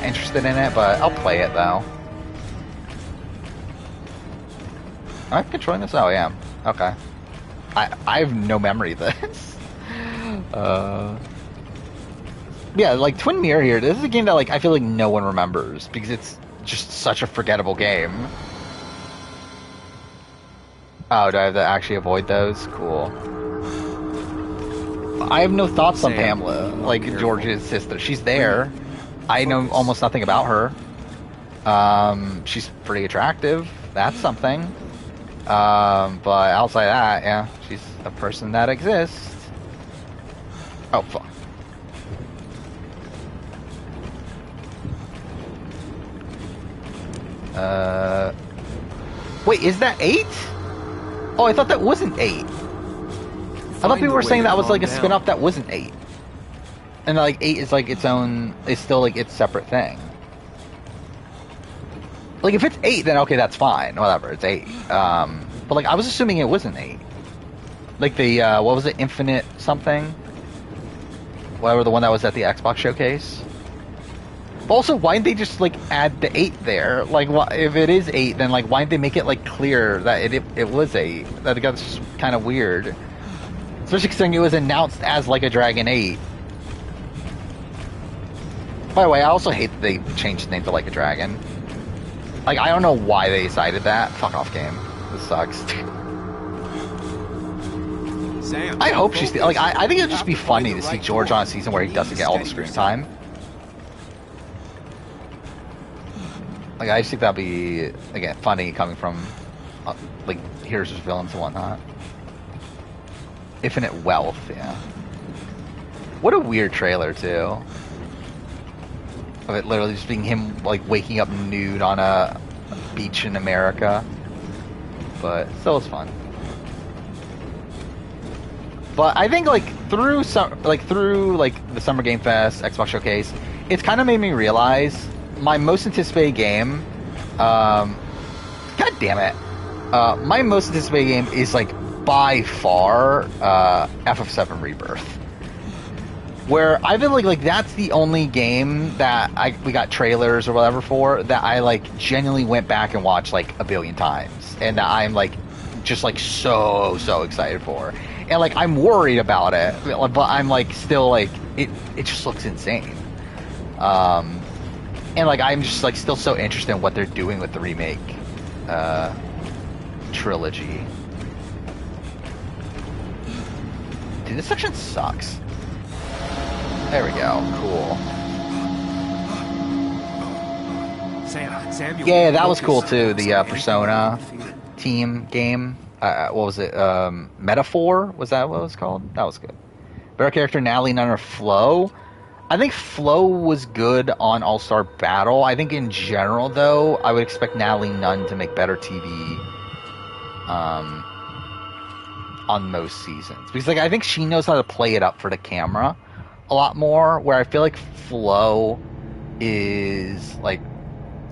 interested in it, but I'll play it, though. Am I controlling this? Oh, I am. Okay. I have no memory of this. Yeah, like Twin Mirror here, this is a game that like I feel like no one remembers because it's just such a forgettable game. Oh, do I have to actually avoid those? Cool. I have no thoughts on Pamela, like George's sister. She's there. I know almost nothing about her. She's pretty attractive. That's something. But outside that, yeah, she's a person that exists. Oh, fuck. Wait, is that 8? Oh, I thought that wasn't 8. I thought people were saying that was like a spin-off that wasn't 8. And like 8 is like its own, it's still like its separate thing. Like if it's 8, then okay, that's fine. Whatever, it's 8. But like I was assuming it wasn't 8. Like the what was it, Infinite something? Whatever, the one that was at the Xbox showcase. But also, why didn't they just like add the 8 there? Like, if it is 8, then like why didn't they make it like clear that it was 8? That's just kind of weird. Especially considering it was announced as like a Dragon 8. By the way, I also hate that they changed the name to Like a Dragon. Like, I don't know why they decided that. Fuck off, game. This sucks. Sam, I hope she's... Like, I think it would just be funny to see George on a season where he doesn't get all the screen time. Like, I just think that'd be, again, funny coming from, like, heroes versus villains and whatnot. Infinite Wealth, yeah. What a weird trailer, too. Of it literally just being him, like, waking up nude on a beach in America. But still, it's fun. But I think, like, through the Summer Game Fest, Xbox Showcase, it's kind of made me realize my most anticipated game, God damn it, my most anticipated game is, like, by far, FF7 Rebirth. Where I feel like that's the only game that we got trailers or whatever for that I like genuinely went back and watched like a billion times, and that I'm like just like so excited for, and like I'm worried about it, but I'm like still like it just looks insane, and like I'm just like still so interested in what they're doing with the remake trilogy. Dude, this section sucks. There we go. Cool. Sam, yeah, that was cool too. The Persona team game. What was it? Metaphor? Was that what it was called? That was good. Better character, Natalie Nunn or Flo? I think Flo was good on All-Star Battle. I think in general, though, I would expect Natalie Nunn to make better TV on most seasons. Because like I think she knows how to play it up for the camera a lot more, where I feel like Flo is like,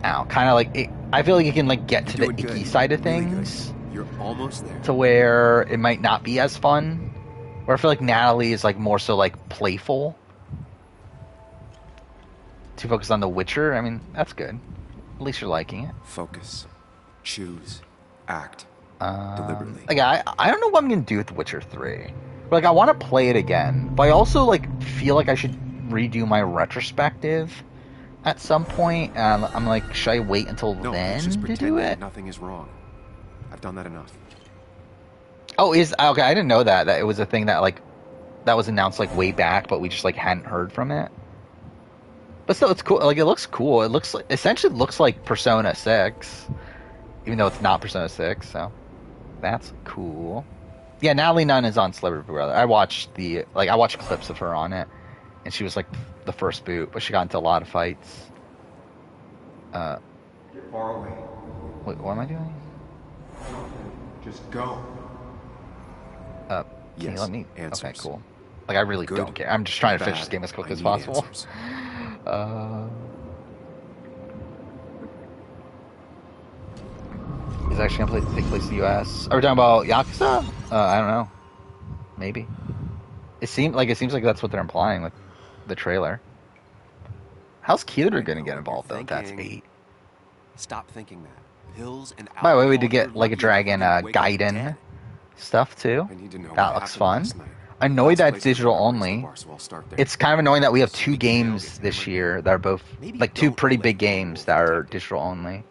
I don't know, kind of like it, I feel like it can like get to the icky side of things. You're almost there. To where it might not be as fun. Where I feel like Natalie is like more so like playful. Too focused on The Witcher. I mean, that's good. At least you're liking it. Focus. Choose. Act. Deliberately. Like I don't know what I'm gonna do with The Witcher 3. Like, I want to play it again, but I also, like, feel like I should redo my retrospective at some point. And I'm like, should I wait until No, then just to pretend do that it? nothing is wrong. I've done that enough. Oh, okay? I didn't know that it was a thing that like that was announced like way back, but we just like hadn't heard from it. But still, it's cool. Like it looks cool. It looks essentially looks like Persona 6, even though it's not Persona 6. So that's cool. Yeah, Natalie Nunn is on Celebrity Big Brother. I watched clips of her on it, and she was like the first boot, but she got into a lot of fights. You're far away. Wait, what am I doing? Just go. Can you Yes, let me? answers. Okay, cool. Like I really Good, don't care. I'm just trying to finish bad, this game as quick I as need possible. answers. Is it actually gonna take place in the U.S.? Are we talking about Yakuza? I don't know. Maybe. It seems like that's what they're implying with the trailer. How's Kyoto gonna get involved though? If that's 8. Stop thinking that. Pills and By the way, we alcohol, did get you're like a lucky Dragon if you wake up Gaiden dead. stuff too. I need to know That what looks happened fun. last night. Annoyed Last that place it's I digital remember is the only. bar, so I'll start there. It's kind of annoying that we have 2 Speaking of, games gets this hammered. year that are both Maybe like 2 don't pretty let big the games rules that are protect you. digital only.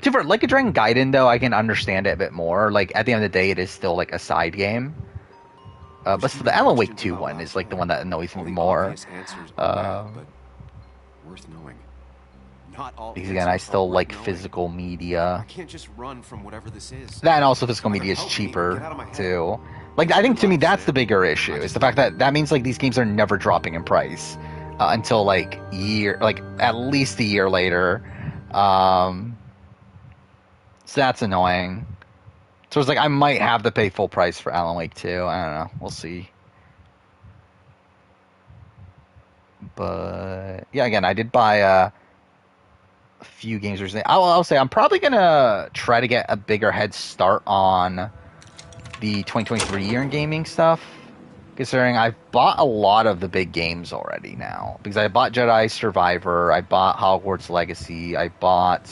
For like a Dragon Gaiden though, I can understand it a bit more. Like at the end of the day, it is still like a side game. But still, the Alan Wake 2 one is like the one that annoys me All the more. obvious answers are bad, but worth knowing. Not all Because again, I answers still are worth like knowing. physical I media. can't just run from whatever this is. That and also physical Either media is help me or cheaper get out of my head. too. Like I think to me that's the bigger issue. Is the fact that means like these games are never dropping in price until like at least a year later. So that's annoying. So it's like I might have to pay full price for Alan Wake 2. I don't know. We'll see. But yeah, again, I did buy a few games recently. I'll say I'm probably gonna try to get a bigger head start on the 2023 year in gaming stuff, considering I've bought a lot of the big games already now. Because I bought Jedi Survivor, I bought Hogwarts Legacy, I bought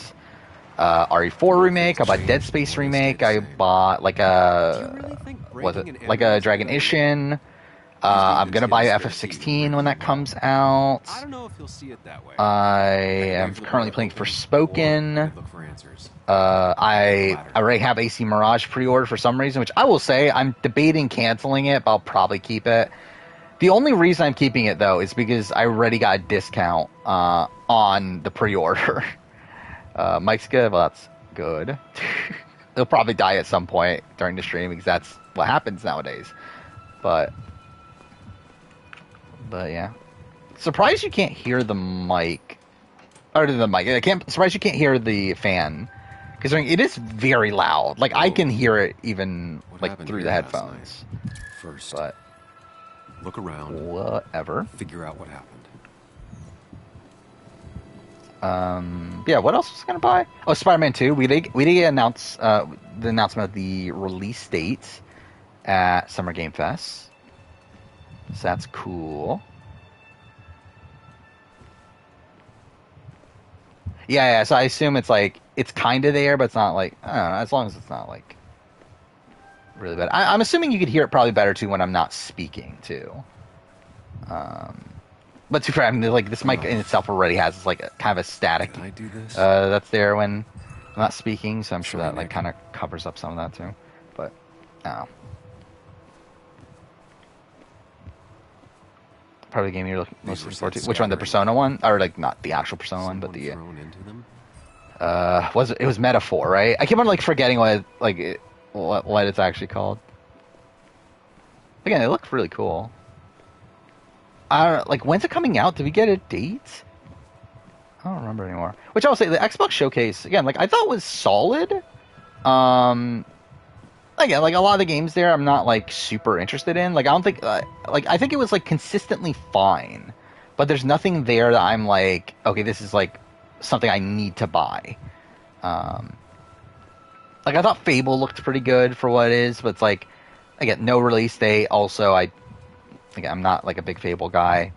RE4 remake, I bought Dead Space remake, I bought like a Dragon Ishin. I'm gonna buy FF16 when that comes out. I don't know if you'll see it that way. I am currently playing Forspoken. Look for answers. I already have AC Mirage pre-ordered for some reason, which I will say I'm debating canceling it, but I'll probably keep it. The only reason I'm keeping it though is because I already got a discount on the pre-order. Mike's good. Well, that's good. He'll probably die at some point during the stream because that's what happens nowadays. But yeah, surprised you can't hear the mic. Or the mic. Surprised you can't hear the fan. Because it is very loud. Like, I can hear it even, like, through the headphones. First, But, look around. whatever. Figure out what happened. Yeah, what else was I going to buy? Oh, Spider-Man 2. We did announce the announcement of the release date at Summer Game Fest. So that's cool. Yeah, so I assume it's like, it's kind of there, but it's not like, I don't know, as long as it's not like really bad. I'm assuming you could hear it probably better too when I'm not speaking too. But to be fair, I mean, like this mic in itself already has like a kind of a static. Can I do this? That's there when I'm not speaking, so I'm sure Sorry, that like Nick. kind of covers up some of that too. But I don't know. Probably the game you're most looking forward to. Which one? The Persona one, or like not the actual Persona one, but the Thrown into them? it was Metaphor, right? I keep on like forgetting what it's actually called. Again, it looked really cool. I don't know, like when's it coming out? Did we get a date? I don't remember anymore. Which I will say, the Xbox Showcase again, like I thought was solid. Again, like a lot of the games there, I'm not like super interested in. Like I don't think, I think it was like consistently fine, but there's nothing there that I'm like, okay, this is like something I need to buy. Like I thought Fable looked pretty good for what it is, but it's like, again, no release date. Also, I'm not like a big Fable guy.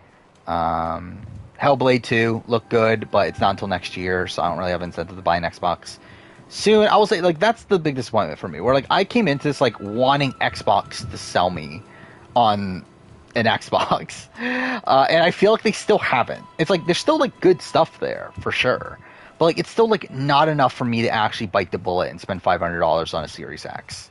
Hellblade 2 looked good, but it's not until next year, so I don't really have incentive to buy an Xbox soon. I will say, like, that's the big disappointment for me, where like I came into this like wanting Xbox to sell me on an Xbox, and I feel like they still haven't. It's like there's still like good stuff there for sure, but like it's still like not enough for me to actually bite the bullet and spend $500 on a Series X.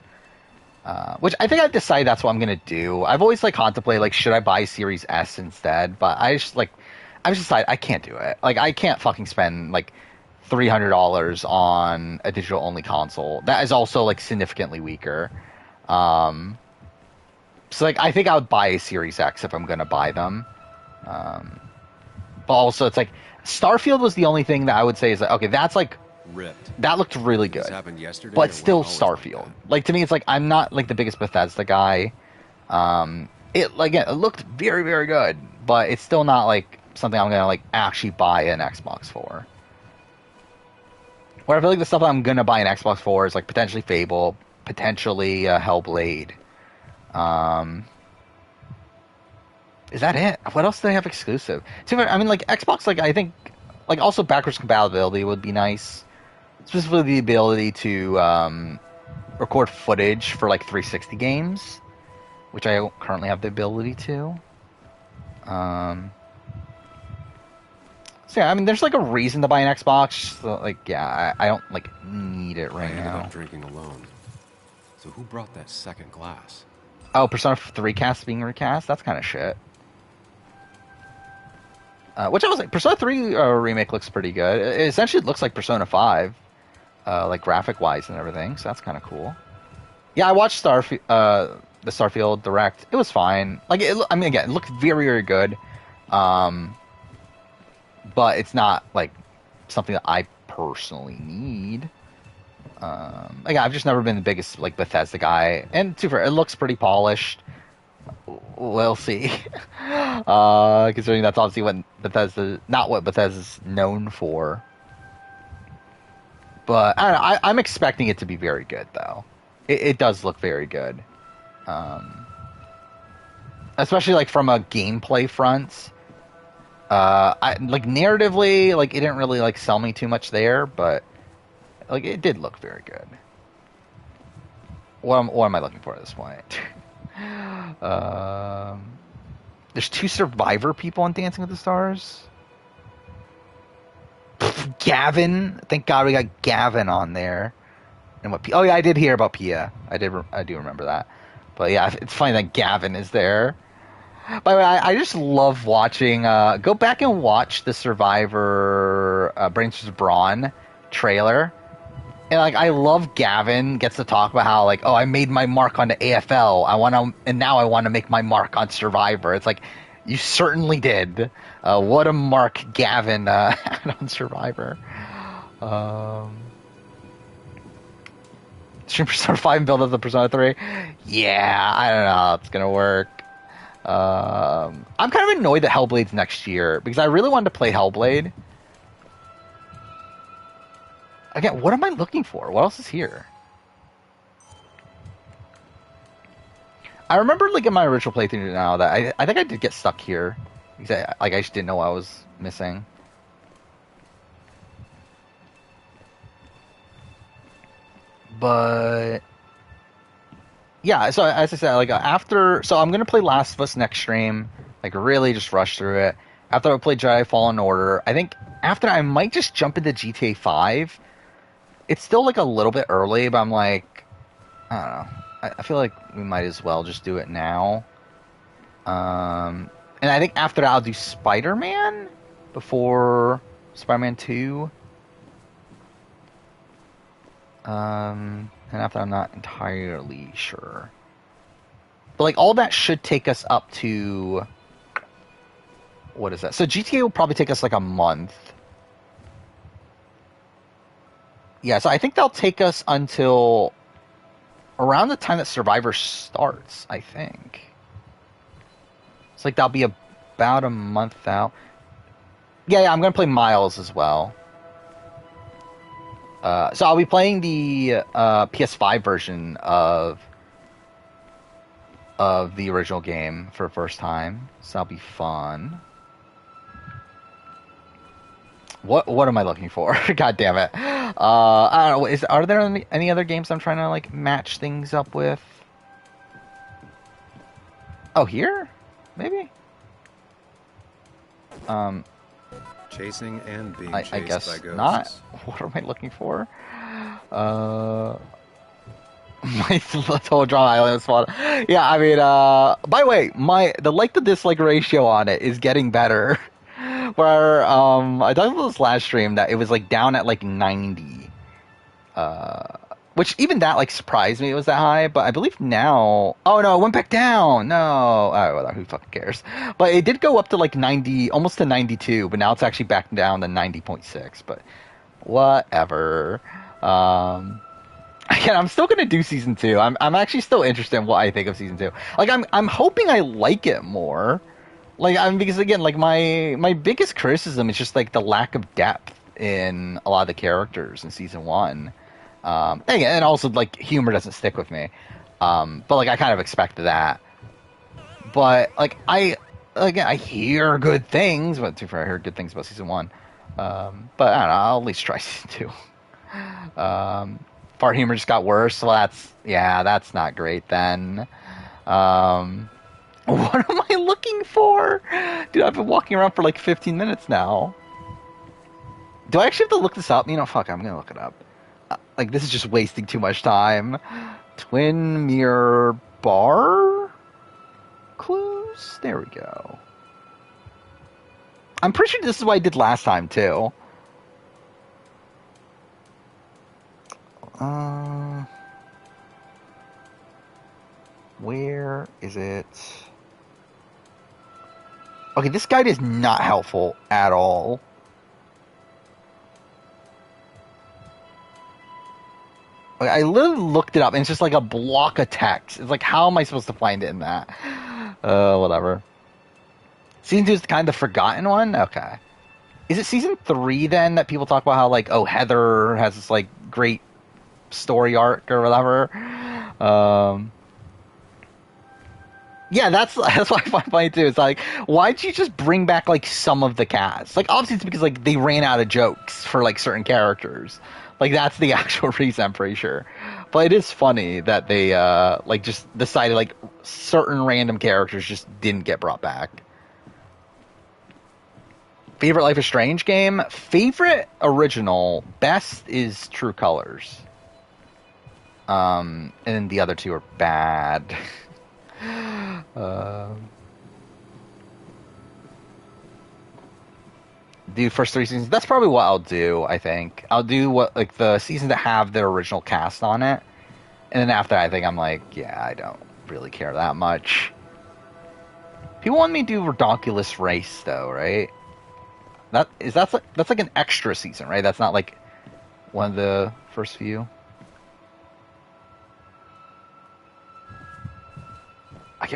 Which I think I've decided that's what I'm gonna do. I've always like contemplated like should I buy Series S instead, but I've just decided I can't do it. Like I can't fucking spend like $300 on a digital only console. That is also like significantly weaker. So like I think I would buy a Series X if I'm gonna buy them. But also it's like Starfield was the only thing that I would say is like, okay, that's like Ripped. that looked really good. This happened yesterday, But or still was it always Starfield. like that? Like to me it's like I'm not like the biggest Bethesda guy. It looked very, very good, but it's still not like something I'm gonna like actually buy an Xbox for. Where I feel like the stuff I'm gonna buy an Xbox for is like potentially Fable, potentially Hellblade. Is that it? What else do they have exclusive? I mean, like Xbox, like I think, like also backwards compatibility would be nice. Specifically, the ability to record footage for like 360 games, which I don't currently have the ability to. So yeah, I mean, there's like a reason to buy an Xbox. So, like, yeah, I don't like need it I right ended now. up drinking alone. So who brought that second glass? Oh, Persona 3 cast being recast? That's kind of shit. Which I was like, Persona 3 remake looks pretty good. It essentially looks like Persona 5, like graphic-wise and everything, so that's kind of cool. Yeah, I watched the Starfield Direct. It was fine. Like, I mean, again, it looked very, very good. But it's not, like, something that I personally need. Again, I've just never been the biggest, like, Bethesda guy. And, to be fair, it looks pretty polished. We'll see. Considering that's obviously not what Bethesda's known for. But I don't know, I'm expecting it to be very good, though. It does look very good. Especially like from a gameplay front. Like narratively, like it didn't really like sell me too much there, but like it did look very good. What am I looking for at this point? There's 2 Survivor people on Dancing with the Stars. Gavin, thank God we got Gavin on there. And what? Oh yeah, I did hear about Pia. I do remember that. But yeah, it's funny that Gavin is there. By the way, I just love watching. Go back and watch the Survivor Brains vs. Brawn trailer. And like I love Gavin gets to talk about how like, oh, I made my mark on the AFL. And now I want to make my mark on Survivor. It's like you certainly did. What a mark Gavin had on Survivor. Stream Persona 5 and build up the Persona 3. Yeah, I don't know how it's gonna work. I'm kind of annoyed that Hellblade's next year because I really wanted to play Hellblade. Again, what am I looking for? What else is here? I remember, like, in my original playthrough now that I think I did get stuck here. Because I just didn't know what I was missing. But... yeah, so as I said, like, so I'm going to play Last of Us next stream. Like, really just rush through it. After I play Jedi Fallen Order, I think after I might just jump into GTA 5. It's still like a little bit early, but I'm like, I don't know. I feel like we might as well just do it now. And I think after that I'll do Spider-Man before Spider-Man 2. And after I'm not entirely sure. But like all that should take us up to, what is that? So GTA will probably take us like a month. Yeah, so I think they'll take us until around the time that Survivor starts, I think. It's like that'll be about a month out. Yeah, I'm going to play Miles as well. So I'll be playing the PS5 version of the original game for the first time. So that'll be fun. What am I looking for? God damn it. I don't know. Are there any other games I'm trying to like match things up with? Oh, here? maybe. Chasing and being chased I guess by ghosts. not. What am I looking for? My total draw island spot. Yeah, I mean, by the way, the like to dislike ratio on it is getting better. Where I talked about this last stream that it was like down at like 90. Which even that like surprised me it was that high, but I believe now, oh no, it went back down. No, well, who fucking cares? But it did go up to like 90, almost to 92, but now it's actually back down to 90.6. But whatever. Again, I'm still gonna do season 2. I'm actually still interested in what I think of season 2. Like I'm hoping I like it more. Like because again, like my biggest criticism is just like the lack of depth in a lot of the characters in season 1. And also like humor doesn't stick with me. But like I kind of expected that. But like I hear good things. But too far, I heard good things about season 1. But I don't know. I'll at least try season 2. Fart humor just got worse. Well, that's not great then. What am I looking for? Dude, I've been walking around for like 15 minutes now. Do I actually have to look this up? You know, fuck, I'm gonna look it up. Like, this is just wasting too much time. Twin mirror bar clues? There we go. I'm pretty sure this is what I did last time, too. Where is it? Okay, this guide is not helpful at all. Okay, I literally looked it up, and it's just like a block of text. It's like, how am I supposed to find it in that? Whatever. Season 2 is kind of the forgotten one? Okay. Is it season 3, then, that people talk about how, like, oh, Heather has this, like, great story arc or whatever? Yeah, that's what I find funny too. It's like, why'd you just bring back like some of the cast? Like, obviously it's because like they ran out of jokes for like certain characters. Like that's the actual reason, I'm pretty sure. But it is funny that they like just decided like certain random characters just didn't get brought back. Favorite Life is Strange game? Favorite original, best is True Colors. And then the other two are bad. Do first 3 seasons. That's probably what I'll do. I think I'll do what like the seasons that have their original cast on it, and then after I think I'm like, yeah, I don't really care that much. People want me to do Redonkulous Race though, right? That's like an extra season, right? That's not like one of the first few.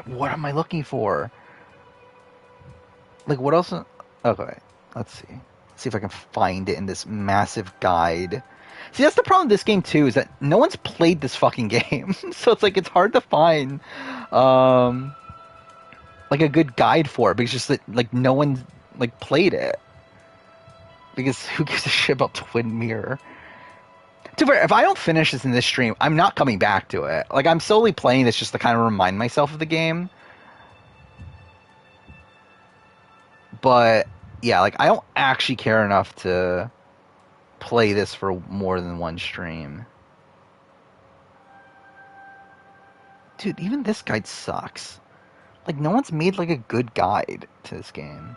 What am I looking for? Like, what else? Okay, let's see. Let's see if I can find it in this massive guide. See, that's the problem with this game, too, is that no one's played this fucking game. So it's like, it's hard to find, like, a good guide for it, because just that, like, no one, like, played it. Because who gives a shit about Twin Mirror? To be fair, if I don't finish this in this stream, I'm not coming back to it. Like, I'm solely playing this just to kind of remind myself of the game. But, yeah, like, I don't actually care enough to play this for more than one stream. Dude, even this guide sucks. Like, no one's made, like, a good guide to this game.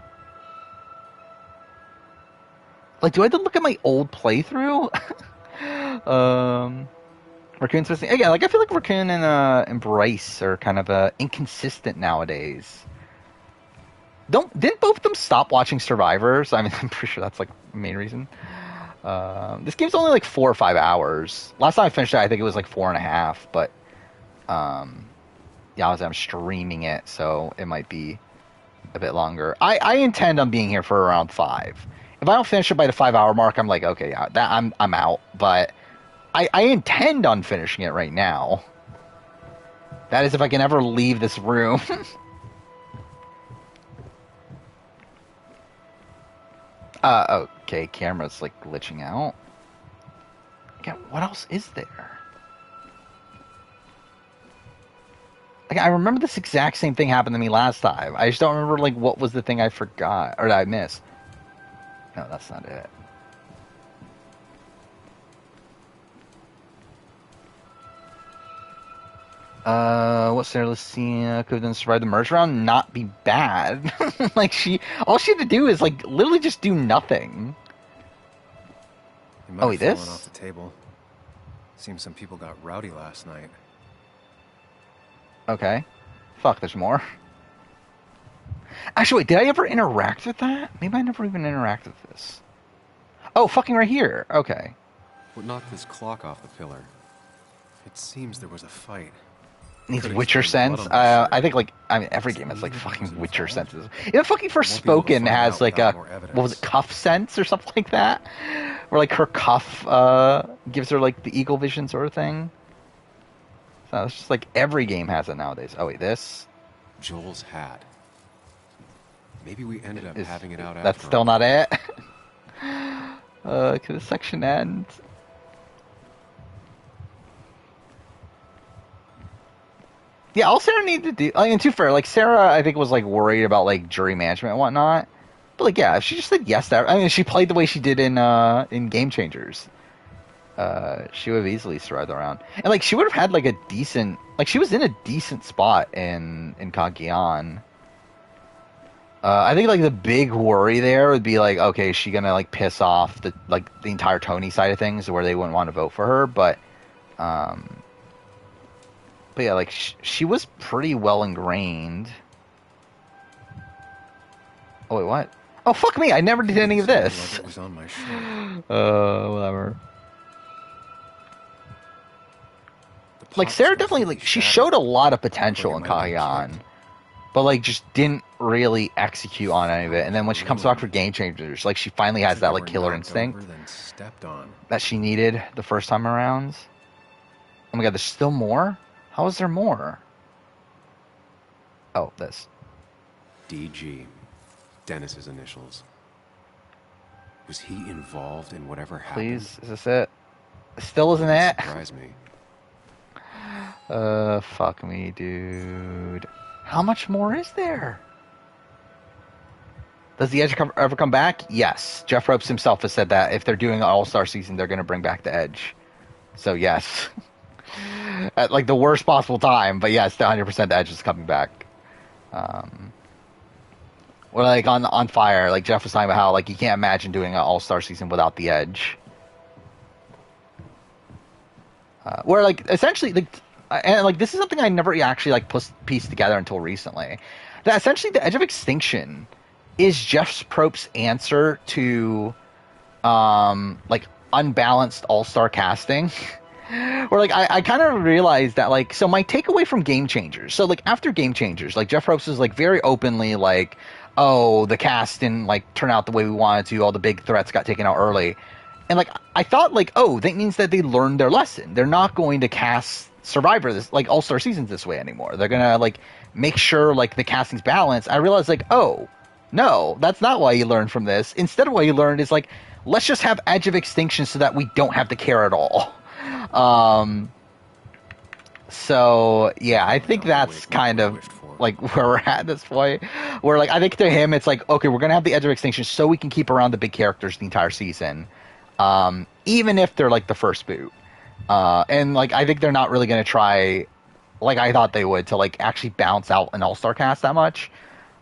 Like, do I have to look at my old playthrough? Raccoon's missing again. Like I feel like Raccoon and Bryce are kind of inconsistent nowadays. Didn't both of them stop watching Survivors? I mean, I'm pretty sure that's like the main reason. This game's only like 4 or 5 hours. Last time I finished it, I think it was like 4.5. But yeah, I'm streaming it, so it might be a bit longer. I intend on being here for around 5. If I don't finish it by the 5-hour mark, I'm like, okay, yeah, I'm out. But I intend on finishing it right now. That is if I can ever leave this room. Okay, camera's like glitching out. Okay, what else is there? Like, I remember this exact same thing happened to me last time. I just don't remember, like, what was the thing I forgot or that I missed. No, that's not it. What Sarah Lucia could have done to survive the merge round? Not be bad. Like, all she had to do is, like, literally just do nothing. It might have fallen this? off the table. Seems some people got rowdy last night. Okay. Fuck, there's more. Actually, wait, did I ever interact with that? Maybe I never even interacted with this. Oh, fucking right here. Okay. What knocked this clock off the pillar? It seems there was a fight. Needs Could've Witcher explained sense. blood on the shirt. I think, like, every game has, like, fucking Witcher senses. Even fucking Forspoken has, like, a, what was it, cuff sense or something like that? Where, like, her cuff, gives her, like, the eagle vision sort of thing. So it's just, like, every game has it nowadays. Oh, wait, this? Joel's hat. Maybe we ended up having it out after That's still not it? Could this section end? Yeah, all Sarah needed to do, I mean, to be fair, like, Sarah, I think, was, like, worried about, like, jury management and whatnot. But, like, yeah, if she just said yes to I mean, she played the way she did in Game Changers. She would have easily survived the round. And, like, she would have had, like, a decent, like, she was in a decent spot in Kagian. I think, like, the big worry there would be, like, okay, is she gonna, like, piss off the entire Tony side of things where they wouldn't want to vote for her, but yeah, like, she was pretty well ingrained. Oh, wait, what? Oh, fuck me, I never did any of this. It was on my shirt. Whatever. Like, Sarah definitely, like, she showed a lot of potential in Kahian, but, like, just didn't really execute on any of it. And then when she comes back for Game Changers, like, she finally has that, like, killer instinct that she needed the first time around. Oh my god, there's still more? How is there more? Oh, this. DG. Dennis's initials. Was he involved in whatever happened? Please, is this it? Still isn't it? Surprise me. Fuck me, dude. How much more is there? Does the Edge ever come back? Yes. Jeff Ropes himself has said that if they're doing an All-Star season, they're going to bring back the Edge. So, yes. At, like, the worst possible time, but yes, 100% the Edge is coming back. Or, like, on Fire, like, Jeff was talking about how, like, you can't imagine doing an All-Star season without the Edge. Where, like, essentially, like, and, like, this is something I never actually, like, pieced together until recently. That essentially the Edge of Extinction is Jeff Probst's answer to, like, unbalanced all-star casting. Or, like, I kind of realized that, like, so my takeaway from Game Changers, so, like, after Game Changers, like, Jeff Probst is, like, very openly, like, oh, the cast didn't, like, turn out the way we wanted to, all the big threats got taken out early. And, like, I thought, like, oh, that means that they learned their lesson. They're not going to cast Survivor, like, All-Star seasons this way anymore. They're gonna, like, make sure, like, the casting's balanced. I realized, like, oh, no, that's not why you learned from this. Instead, what you learned is, like, let's just have Edge of Extinction so that we don't have to care at all. So, yeah, I think that's kind of, like, where we're at this point. Where, like, I think to him, it's like, okay, we're gonna have the Edge of Extinction so we can keep around the big characters the entire season. Even if they're, like, the first boot. And, like, I think they're not really going to try, like I thought they would, to, like, actually bounce out an all-star cast that much.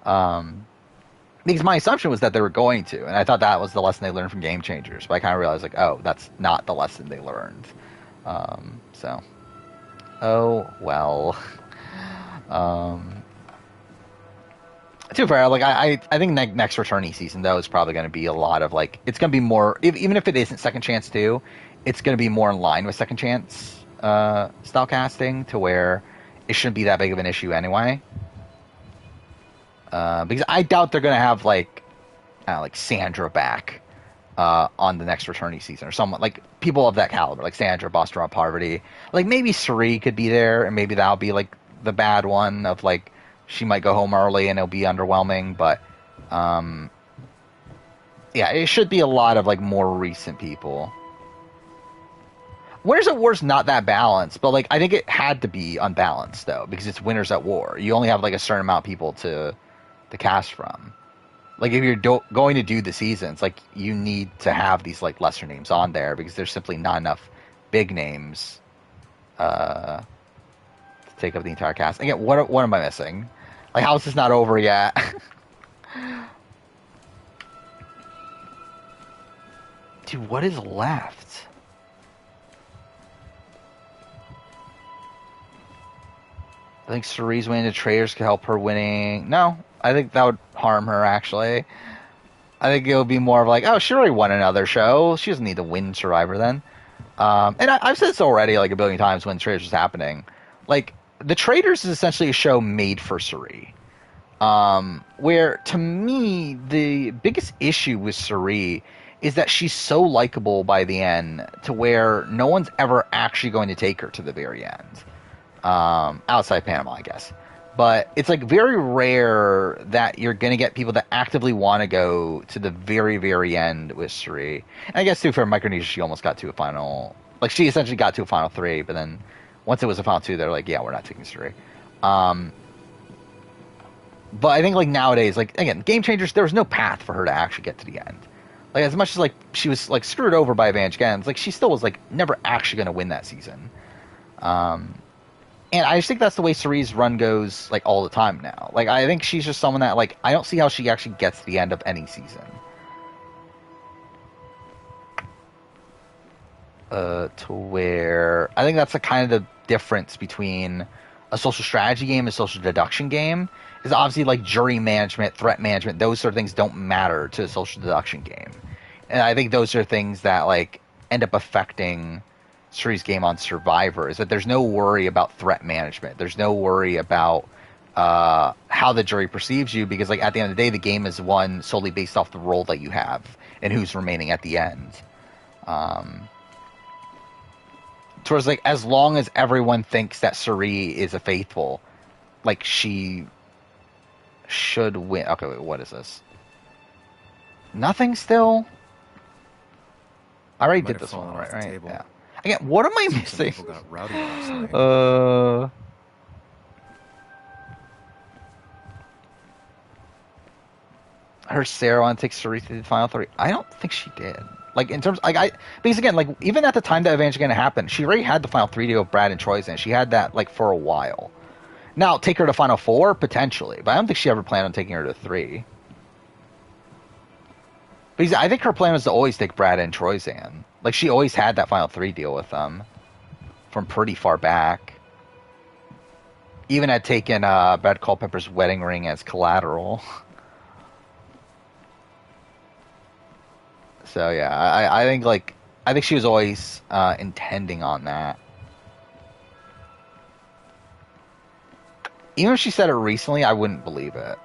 Because my assumption was that they were going to, and I thought that was the lesson they learned from Game Changers. But I kind of realized, like, oh, that's not the lesson they learned. So, oh, well. To be fair, like, I think next Returnee season, though, is probably going to be a lot of, like, it's going to be more, even if it isn't Second Chance 2, it's going to be more in line with Second Chance style casting, to where it shouldn't be that big of an issue anyway. Because I doubt they're going to have, like Sandra back on the next Returnee season, or someone, like, people of that caliber, like Sandra, Boston Rob Parvati. Like, maybe Suri could be there, and maybe that'll be, like, the bad one of, like, she might go home early and it'll be underwhelming, but yeah, it should be a lot of, like, more recent people. Winners at War is not that balanced, but like I think it had to be unbalanced though because it's Winners at War. You only have like a certain amount of people to cast from. Like if you're going to do the seasons, like you need to have these like lesser names on there because there's simply not enough big names to take up the entire cast. Again, what am I missing? Like how is this not over yet? Dude, what is left? I think Cerie's winning the traders could help her winning. No, I think that would harm her, actually. I think it would be more of like, oh, she already won another show. She doesn't need to win Survivor then. And I've said this already like a billion times when Traders was happening. Like, the Traders is essentially a show made for Cerie. Where, to me, the biggest issue with Cerie is that she's so likable by the end to where no one's ever actually going to take her to the very end. Outside Panama, I guess. But it's like very rare that you're going to get people that actively want to go to the very, very end with Cerie. And I guess too for Micronesia, she almost got to a final. Like she essentially got to a final 3, but then once it was a final 2, they're like, yeah, we're not taking Cerie. But I think like nowadays, like again, Game Changers, there was no path for her to actually get to the end. Like as much as like she was like screwed over by Advantage Gens, like she still was like never actually going to win that season. And I just think that's the way Cerie's run goes, like, all the time now. Like, I think she's just someone that, like, I don't see how she actually gets to the end of any season. To where... I think that's the kind of the difference between a social strategy game and a social deduction game. Is obviously, like, jury management, threat management, those sort of things don't matter to a social deduction game. And I think those are things that, like, end up affecting... Cerie's game on Survivor is that there's no worry about threat management. There's no worry about how the jury perceives you because, like, at the end of the day, the game is won solely based off the role that you have and who's remaining at the end. Towards like, as long as everyone thinks that Cerie is a faithful, like she should win. Okay, wait, what is this? Nothing still. I already did this one, right? Table. Yeah. Again, what am I missing? People got rowdy last night. Her Sarah want to take Cerie to the final 3. I don't think she did. Like in terms, like because again, like even at the time that Advantage going to happen, she already had the final 3 deal with Brad and Troy's in. She had that like for a while. Now take her to final 4 potentially, but I don't think she ever planned on taking her to 3. Because I think her plan was to always take Brad and Troyzan. Like, she always had that final 3 deal with them. From pretty far back. Even had taken Brad Culpepper's wedding ring as collateral. So, yeah. I think, like... I think she was always intending on that. Even if she said it recently, I wouldn't believe it.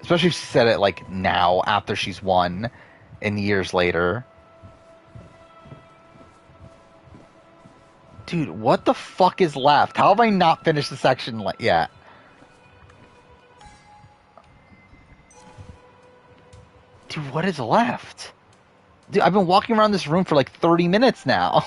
Especially if she said it, like, now, after she's won, and years later. Dude, what the fuck is left? How have I not finished the section yet? Dude, what is left? Dude, I've been walking around this room for, like, 30 minutes now.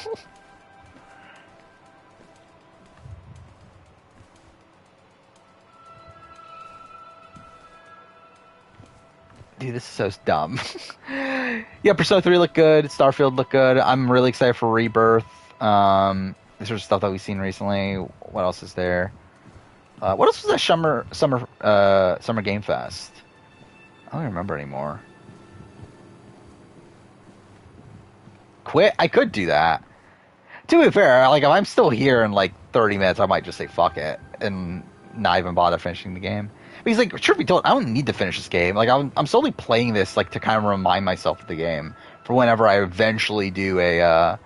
Dude, this is so dumb. Yeah, Persona 3 looked good. Starfield looked good. I'm really excited for Rebirth. This sort of stuff that we've seen recently. What else is there? What else was that Summer Game Fest? I don't remember anymore. Quit? I could do that. To be fair, like if I'm still here in like 30 minutes, I might just say fuck it and not even bother finishing the game. Because, like, truth be told, I don't need to finish this game. Like, I'm solely playing this, like, to kind of remind myself of the game for whenever I eventually do a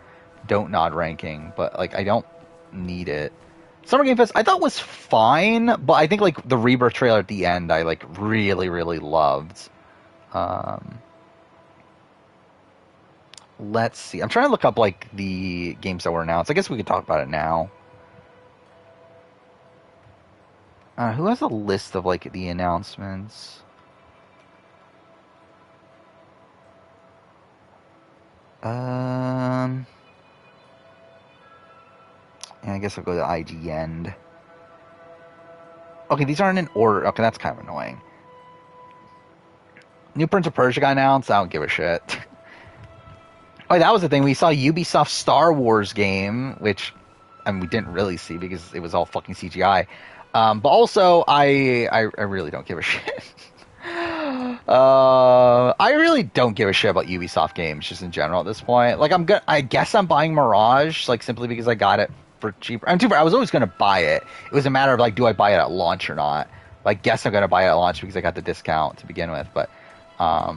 Don't Nod ranking. But, like, I don't need it. Summer Game Fest, I thought was fine, but I think, like, the Rebirth trailer at the end, I, like, really, really loved. Let's see. I'm trying to look up, like, the games that were announced. I guess we could talk about it now. Who has a list of, like, the announcements? And I guess I'll go to IG end. Okay, these aren't in order. Okay, that's kind of annoying. New Prince of Persia got announced. I don't give a shit. Oh, that was the thing. We saw Ubisoft Star Wars game, which we didn't really see because it was all fucking CGI. But also, I really don't give a shit. I really don't give a shit about Ubisoft games just in general at this point. Like, I guess I'm buying Mirage, like, simply because I got it for cheaper. I was always going to buy it. It was a matter of, like, do I buy it at launch or not? I guess I'm going to buy it at launch because I got the discount to begin with. But I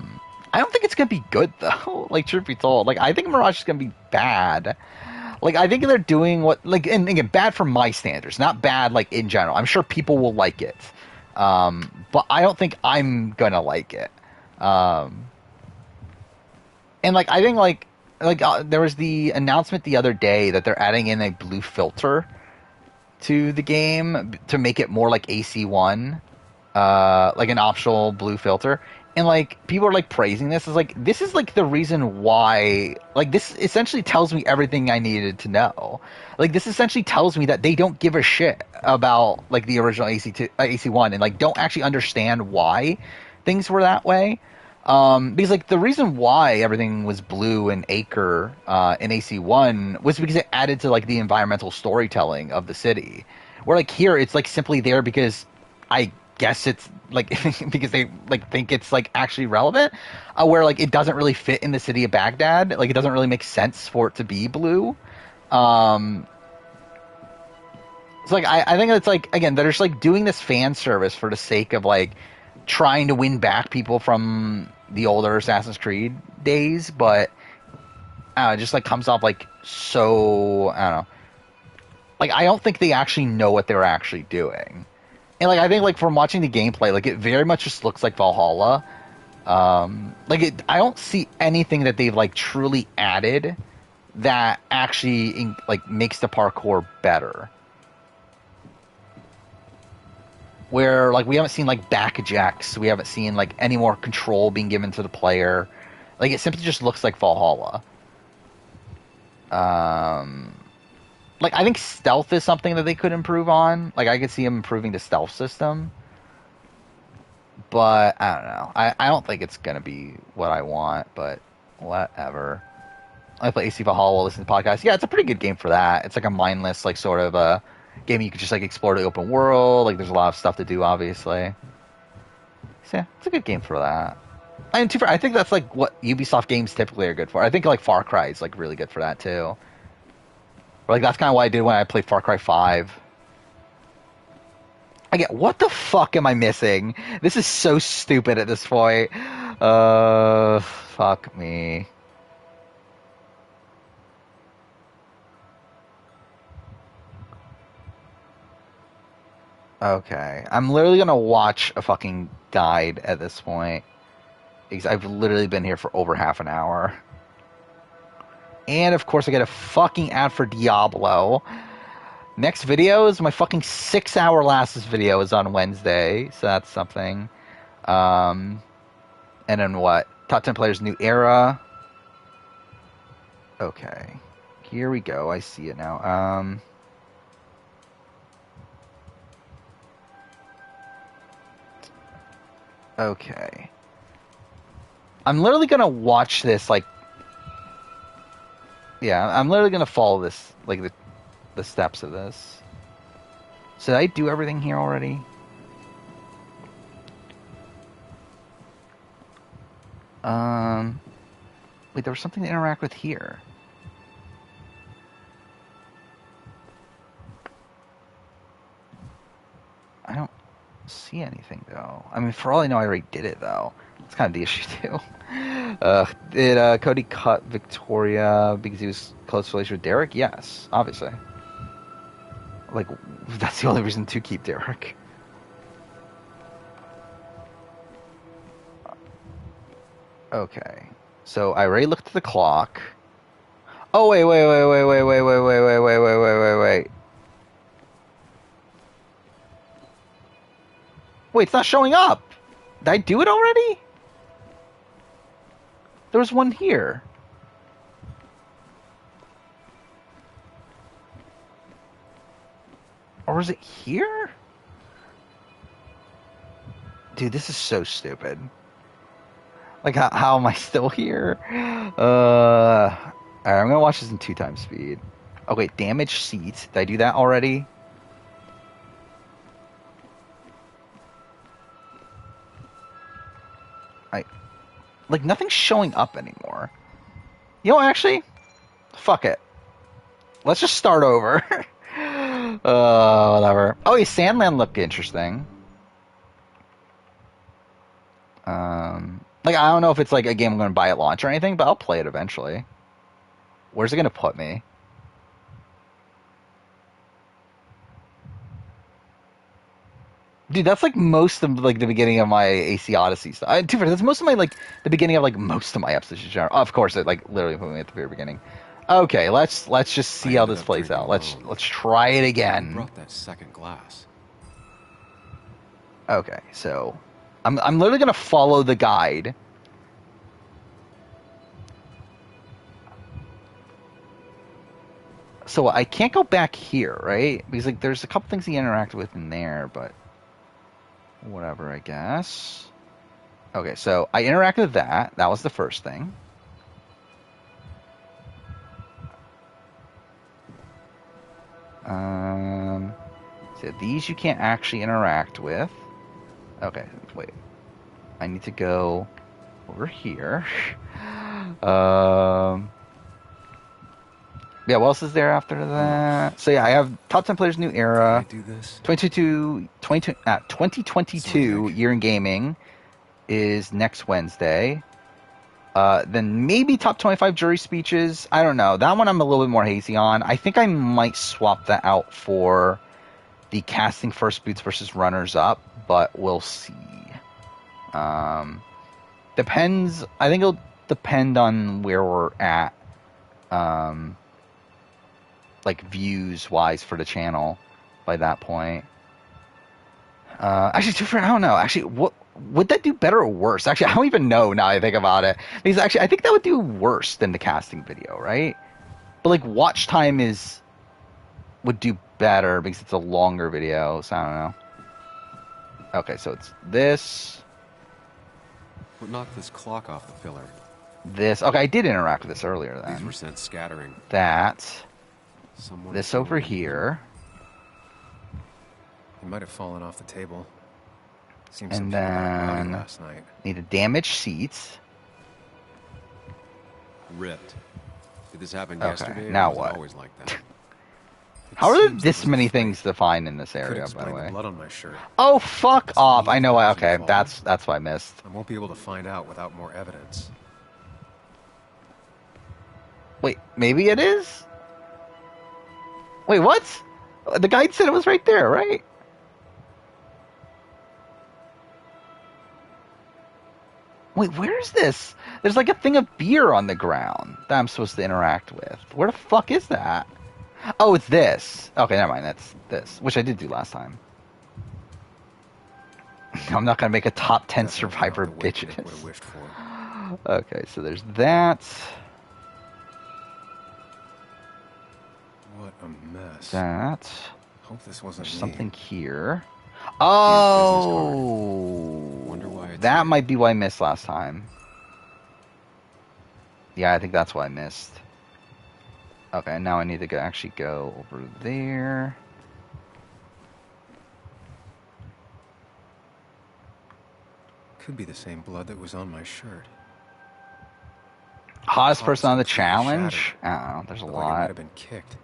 don't think it's going to be good, though. Like, truth be told. Like, I think Mirage is going to be bad. Like, I think they're doing what... Like, and again, bad from my standards. Not bad, like, in general. I'm sure people will like it. But I don't think I'm going to like it. And, like, I think, like there was the announcement the other day that they're adding in a blue filter to the game to make it more like AC1. Like, an optional blue filter. And, like, people are, like, praising this. It's like, this is, like, the reason why... Like, this essentially tells me everything I needed to know. Like, this essentially tells me that they don't give a shit about, like, the original AC1 and, like, don't actually understand why things were that way. Because, like, the reason why everything was blue and Acre in AC1 was because it added to, like, the environmental storytelling of the city. Where, like, here, it's, like, simply there because I guess it's like because they like think it's like actually relevant, where like it doesn't really fit in the city of Baghdad. Like, it doesn't really make sense for it to be blue. So like I think it's like, again, they're just like doing this fan service for the sake of like trying to win back people from the older Assassin's Creed days, but I don't know, it just like comes off like so, I don't know. Like, I don't think they actually know what they're actually doing. And, like, I think, like, from watching the gameplay, like, it very much just looks like Valhalla. I don't see anything that they've, like, truly added that actually, like, makes the parkour better. Where, like, we haven't seen, like, back ejects. We haven't seen, like, any more control being given to the player. Like, it simply just looks like Valhalla. Like, I think stealth is something that they could improve on. Like, I could see them improving the stealth system. But, I don't know. I don't think it's going to be what I want, but whatever. I play AC Valhalla while listening to podcasts. Yeah, it's a pretty good game for that. It's like a mindless, like, sort of a game you could just, like, explore the open world. Like, there's a lot of stuff to do, obviously. So, yeah, it's a good game for that. And I think that's, like, what Ubisoft games typically are good for. I think, like, Far Cry is, like, really good for that, too. Like, that's kind of what I did when I played Far Cry 5. What the fuck am I missing? This is so stupid at this point. Fuck me. Okay. I'm literally gonna watch a fucking guide at this point. Because I've literally been here for over half an hour. And, of course, I get a fucking ad for Diablo. Next video is my fucking 6-hour lastest video is on Wednesday. So that's something. And then what? Top 10 players, new era. Okay. Here we go. I see it now. Okay. I'm literally going to watch this, like... Yeah, I'm literally going to follow this, like, the steps of this. So did I do everything here already? Wait, there was something to interact with here. I don't see anything, though. I mean, for all I know, I already did it, though. That's kind of the issue, too. Did Cody cut Victoria because he was close relation with Derek? Yes, obviously. Like, that's the only reason to keep Derek. Okay. So I already looked at the clock. Oh, wait. Wait, it's not showing up. Did I do it already? There was one here. was it here? Dude, this is so stupid. Like, how am I still here? Alright, I'm gonna watch this in 2x speed. Okay, damaged seats. Did I do that already? Like, nothing's showing up anymore. You know, actually, fuck it. Let's just start over. Whatever. Oh, yeah, Sandland looked interesting. Like, I don't know if it's like a game I'm going to buy at launch or anything, but I'll play it eventually. Where's it going to put me? Dude, that's like most of like the beginning of my AC Odyssey stuff. That's most of my like the beginning of like most of my episodes in general. Of course, it like literally put me at the very beginning. Okay, let's just see how this plays out. Let's try it again. I brought that second glass. Okay, so I'm literally gonna follow the guide. So I can't go back here, right? Because like there's a couple things he interacted with in there, but whatever, I guess. Okay, so I interacted with that. That was the first thing. So these you can't actually interact with. Okay, wait. I need to go over here. Yeah, what else is there after that? So yeah, I have top 10 players new era. Can I do this? 2022 year in gaming is next Wednesday. Then maybe top 25 jury speeches. I don't know. That one I'm a little bit more hazy on. I think I might swap that out for the casting first boots versus runners up, but we'll see. Depends. I think it'll depend on where we're at. Like views wise for the channel by that point. Actually, I don't know. Actually, what would that do better or worse? Actually, I don't even know now I think about it. Because actually, I think that would do worse than the casting video, right? But like watch time would do better because it's a longer video. So I don't know. Okay, so it's this. What knocked this clock off the pillar? This. Okay, I did interact with this earlier then. These were sent scattering. That. Someone This over here. He might have fallen off the table. Seems And some people got rowdy then last night. need to damage seats. Ripped. Did this happen Okay, yesterday? Or now was it what? always like that? How are there seems this there was many a fight. things to find in this Could area, by explain the the way? blood on my shirt. Oh, fuck off. I know why. Okay, involved. that's what I missed. I won't be able to find out without more evidence. Wait, maybe it is? Wait, what? The guide said it was right there, right? Wait, where is this? There's like a thing of beer on the ground that I'm supposed to interact with. Where the fuck is that? Oh, it's this. Okay, never mind. That's this, which I did do last time. I'm not gonna make a top 10 Definitely Survivor not the way Nick bitches. would have wished for. Okay, so there's that. What a mess. That. Hope this wasn't There's me. something here. business Oh, Wonder why it's that here. might be what I missed last time. Yeah, I think that's what I missed. Okay, now I need to actually go over there. Could be the same blood that was on my shirt. Hottest person on the Pops challenge? shattered. I don't know, there's a Looked like it might lot. have been kicked.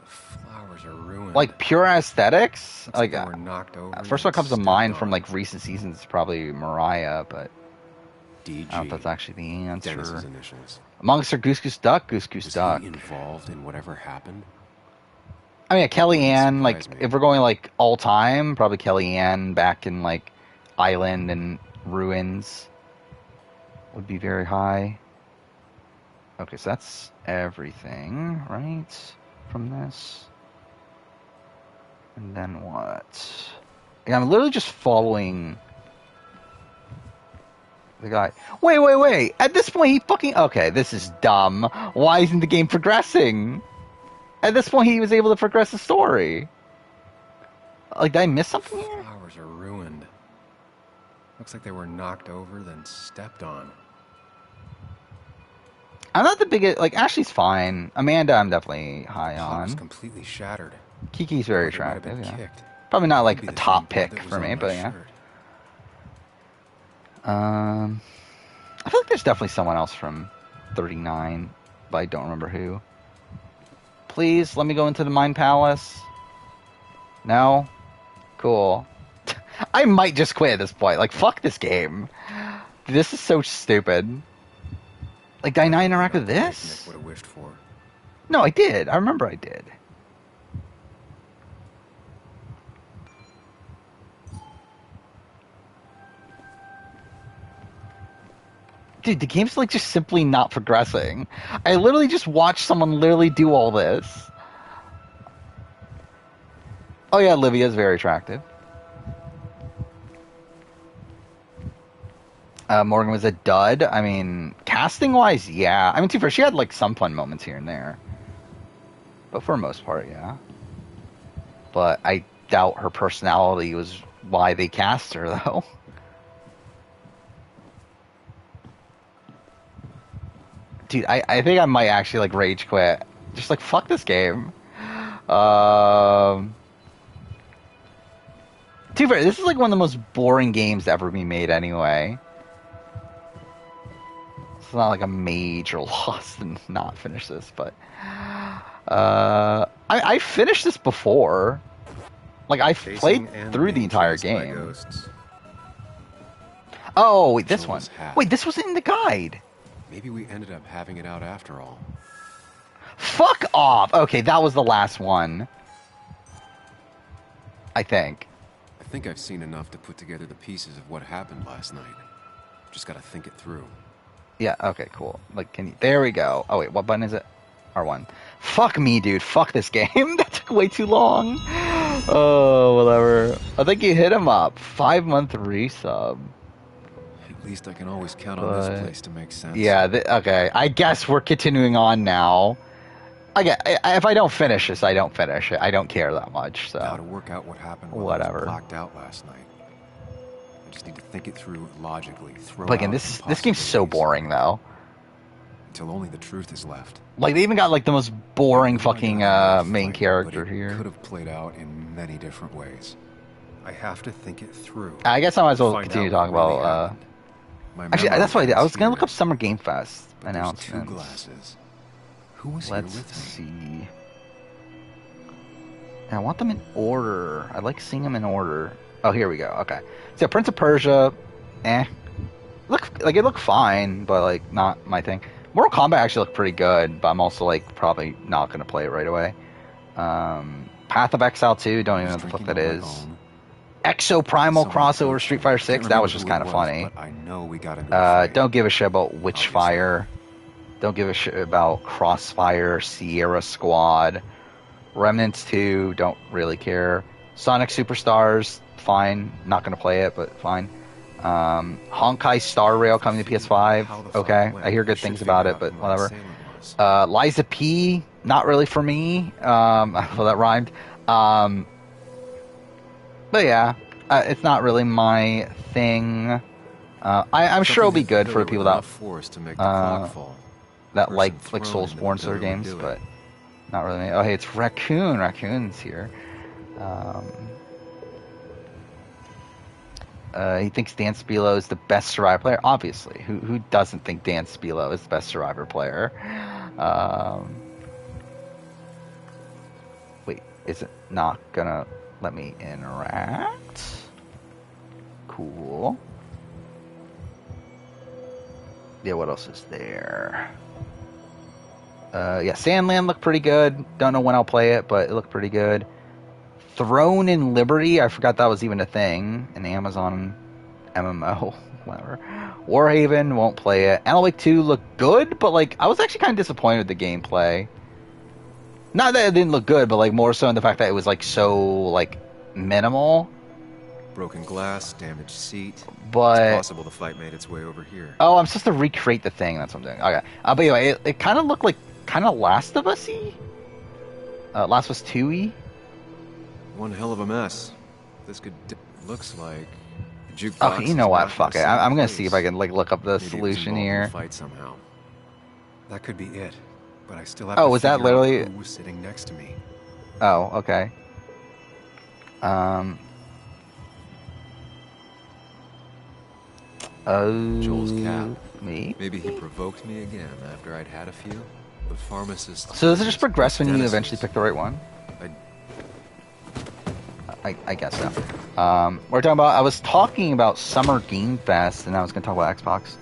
The flowers are ruined. Like pure aesthetics? Looks Like, they were knocked over first one and comes to stepped mind from on. like recent seasons is probably Mariah, but DG. I don't know if that's actually the Dennis's answer. initials. Amongst her Goose Goose Duck, Goose Goose Was Duck. he involved in whatever happened? I mean, Kellyanne, like, surprise me. if we're going, like, all time, probably Kellyanne back in, like, Island and Ruins would be very high. Okay, so that's everything, right? From this. And then what? Yeah, I'm literally just following the guy. Wait. At this point, he fucking... Okay, this is dumb. Why isn't the game progressing? At this point, he was able to progress the story. Like, did I miss something here? Flowers are ruined. Looks like they were knocked over, then stepped on. I'm not the biggest... Like, Ashley's fine. Amanda, I'm definitely high Pot was on. completely shattered. Kiki's very Like it might have been attractive, yeah. kicked. Probably not, like, Maybe a the top same blood pick that was for on me, my but yeah. shirt. I feel like there's definitely someone else from 39, but I don't remember who. Please, let me go into the Mind Palace. No? Cool. I might just quit at this point. Like, fuck this game. This is so stupid. Like, did I not interact with this? Nick would have wished for. No, I did. I remember I did. Dude, the game's like just simply not progressing. I literally just watched someone literally do all this. Oh yeah, Livia's very attractive. Morgan was a dud. I mean, casting-wise, yeah. I mean, to be fair, she had like some fun moments here and there. But for the most part, yeah. But I doubt her personality was why they cast her, though. Dude, I think I might actually, like, rage quit. Just, like, fuck this game. To be fair, this is, like, one of the most boring games to ever be made anyway. It's not, like, a major loss to not finish this, but... I finished this before. Like, I played through the entire game. Oh, wait, this one. Wait, this was in the guide. Maybe we ended up having it out after all. Fuck off! Okay, that was the last one. I think. I think I've seen enough to put together the pieces of what happened last night. Just gotta think it through. Yeah, okay, cool. Like, can you... There we go. Oh, wait, what button is it? R1. Fuck me, dude. Fuck this game. That took way too long. Oh, whatever. I think you hit him up. 5-month resub. At least I can always count on this place to make sense. Yeah, okay. I guess we're continuing on now. If I don't finish this, I don't finish it. I don't care that much, so... Now to work out what happened when whatever. I was blacked out last night. I just need to think it through logically. But again, this game's so boring, though. Until only the truth is left. Like, they even got, like, the most boring fucking main character here. Could have played out in many different ways. I have to think it through. I guess I might as well continue talking about... Actually, that's what I did. I was going to look up Summer Game Fest announcements. Two glasses. Who was Let's here with see. And I want them in order. I like seeing them in order. Oh, here we go. Okay. So, Prince of Persia, it looked fine, but, like, not my thing. Mortal Kombat actually looked pretty good, but I'm also, like, probably not going to play it right away. Path of Exile 2, don't even know what the fuck that is. Exo Primal crossover Street Fighter 6, that was just kind of funny. I know we got don't give a shit about Witchfire. Don't give a shit about Crossfire, Sierra Squad. Remnants 2, don't really care. Sonic Superstars, fine. Not going to play it, but fine. Honkai Star Rail coming to PS5. Okay, I hear good things about it, but whatever. Liza P, not really for me. Well, that rhymed. But yeah, it's not really my thing. I'm sure it'll be good for the people that like Soulsborne sort of games, but not really me. Oh, hey, it's Raccoon. Raccoon's here. He thinks Dan Spilo is the best Survivor player. Obviously, who doesn't think Dan Spilo is the best Survivor player? Wait, is it not gonna let me interact? Cool. Yeah, what else is there? Yeah, Sandland looked pretty good. Don't know when I'll play it, but it looked pretty good. Throne in Liberty, I forgot that was even a thing. An Amazon MMO, whatever. Warhaven, won't play it. Alan Wake 2 looked good, but like I was actually kind of disappointed with the gameplay. Not that it didn't look good, but like more so in the fact that it was like so like minimal. Broken glass, damaged seat. But it's possible the fight made its way over here. Oh, I'm supposed to recreate the thing. That's what I'm doing. Okay. But anyway, it kind of looked like kind of Last of Us-y. Last of Us 2-y. One hell of a mess. This could... Looks like... the Oh, jukebox you know is what? back in Fuck the it. same I'm gonna place. see if I can like look up the Maybe it was solution involved in the here. fight somehow. That could be it. But I still have Oh, to was that figure out literally- who was sitting next to me. Oh, okay. Oh, Joel's cap. me. Maybe he provoked me again after I'd had a few. The pharmacist... So does it just progress when you Dennis's. eventually pick the right one? I guess so. We're talking about. I was talking about Summer Game Fest, and I was going to talk about Xbox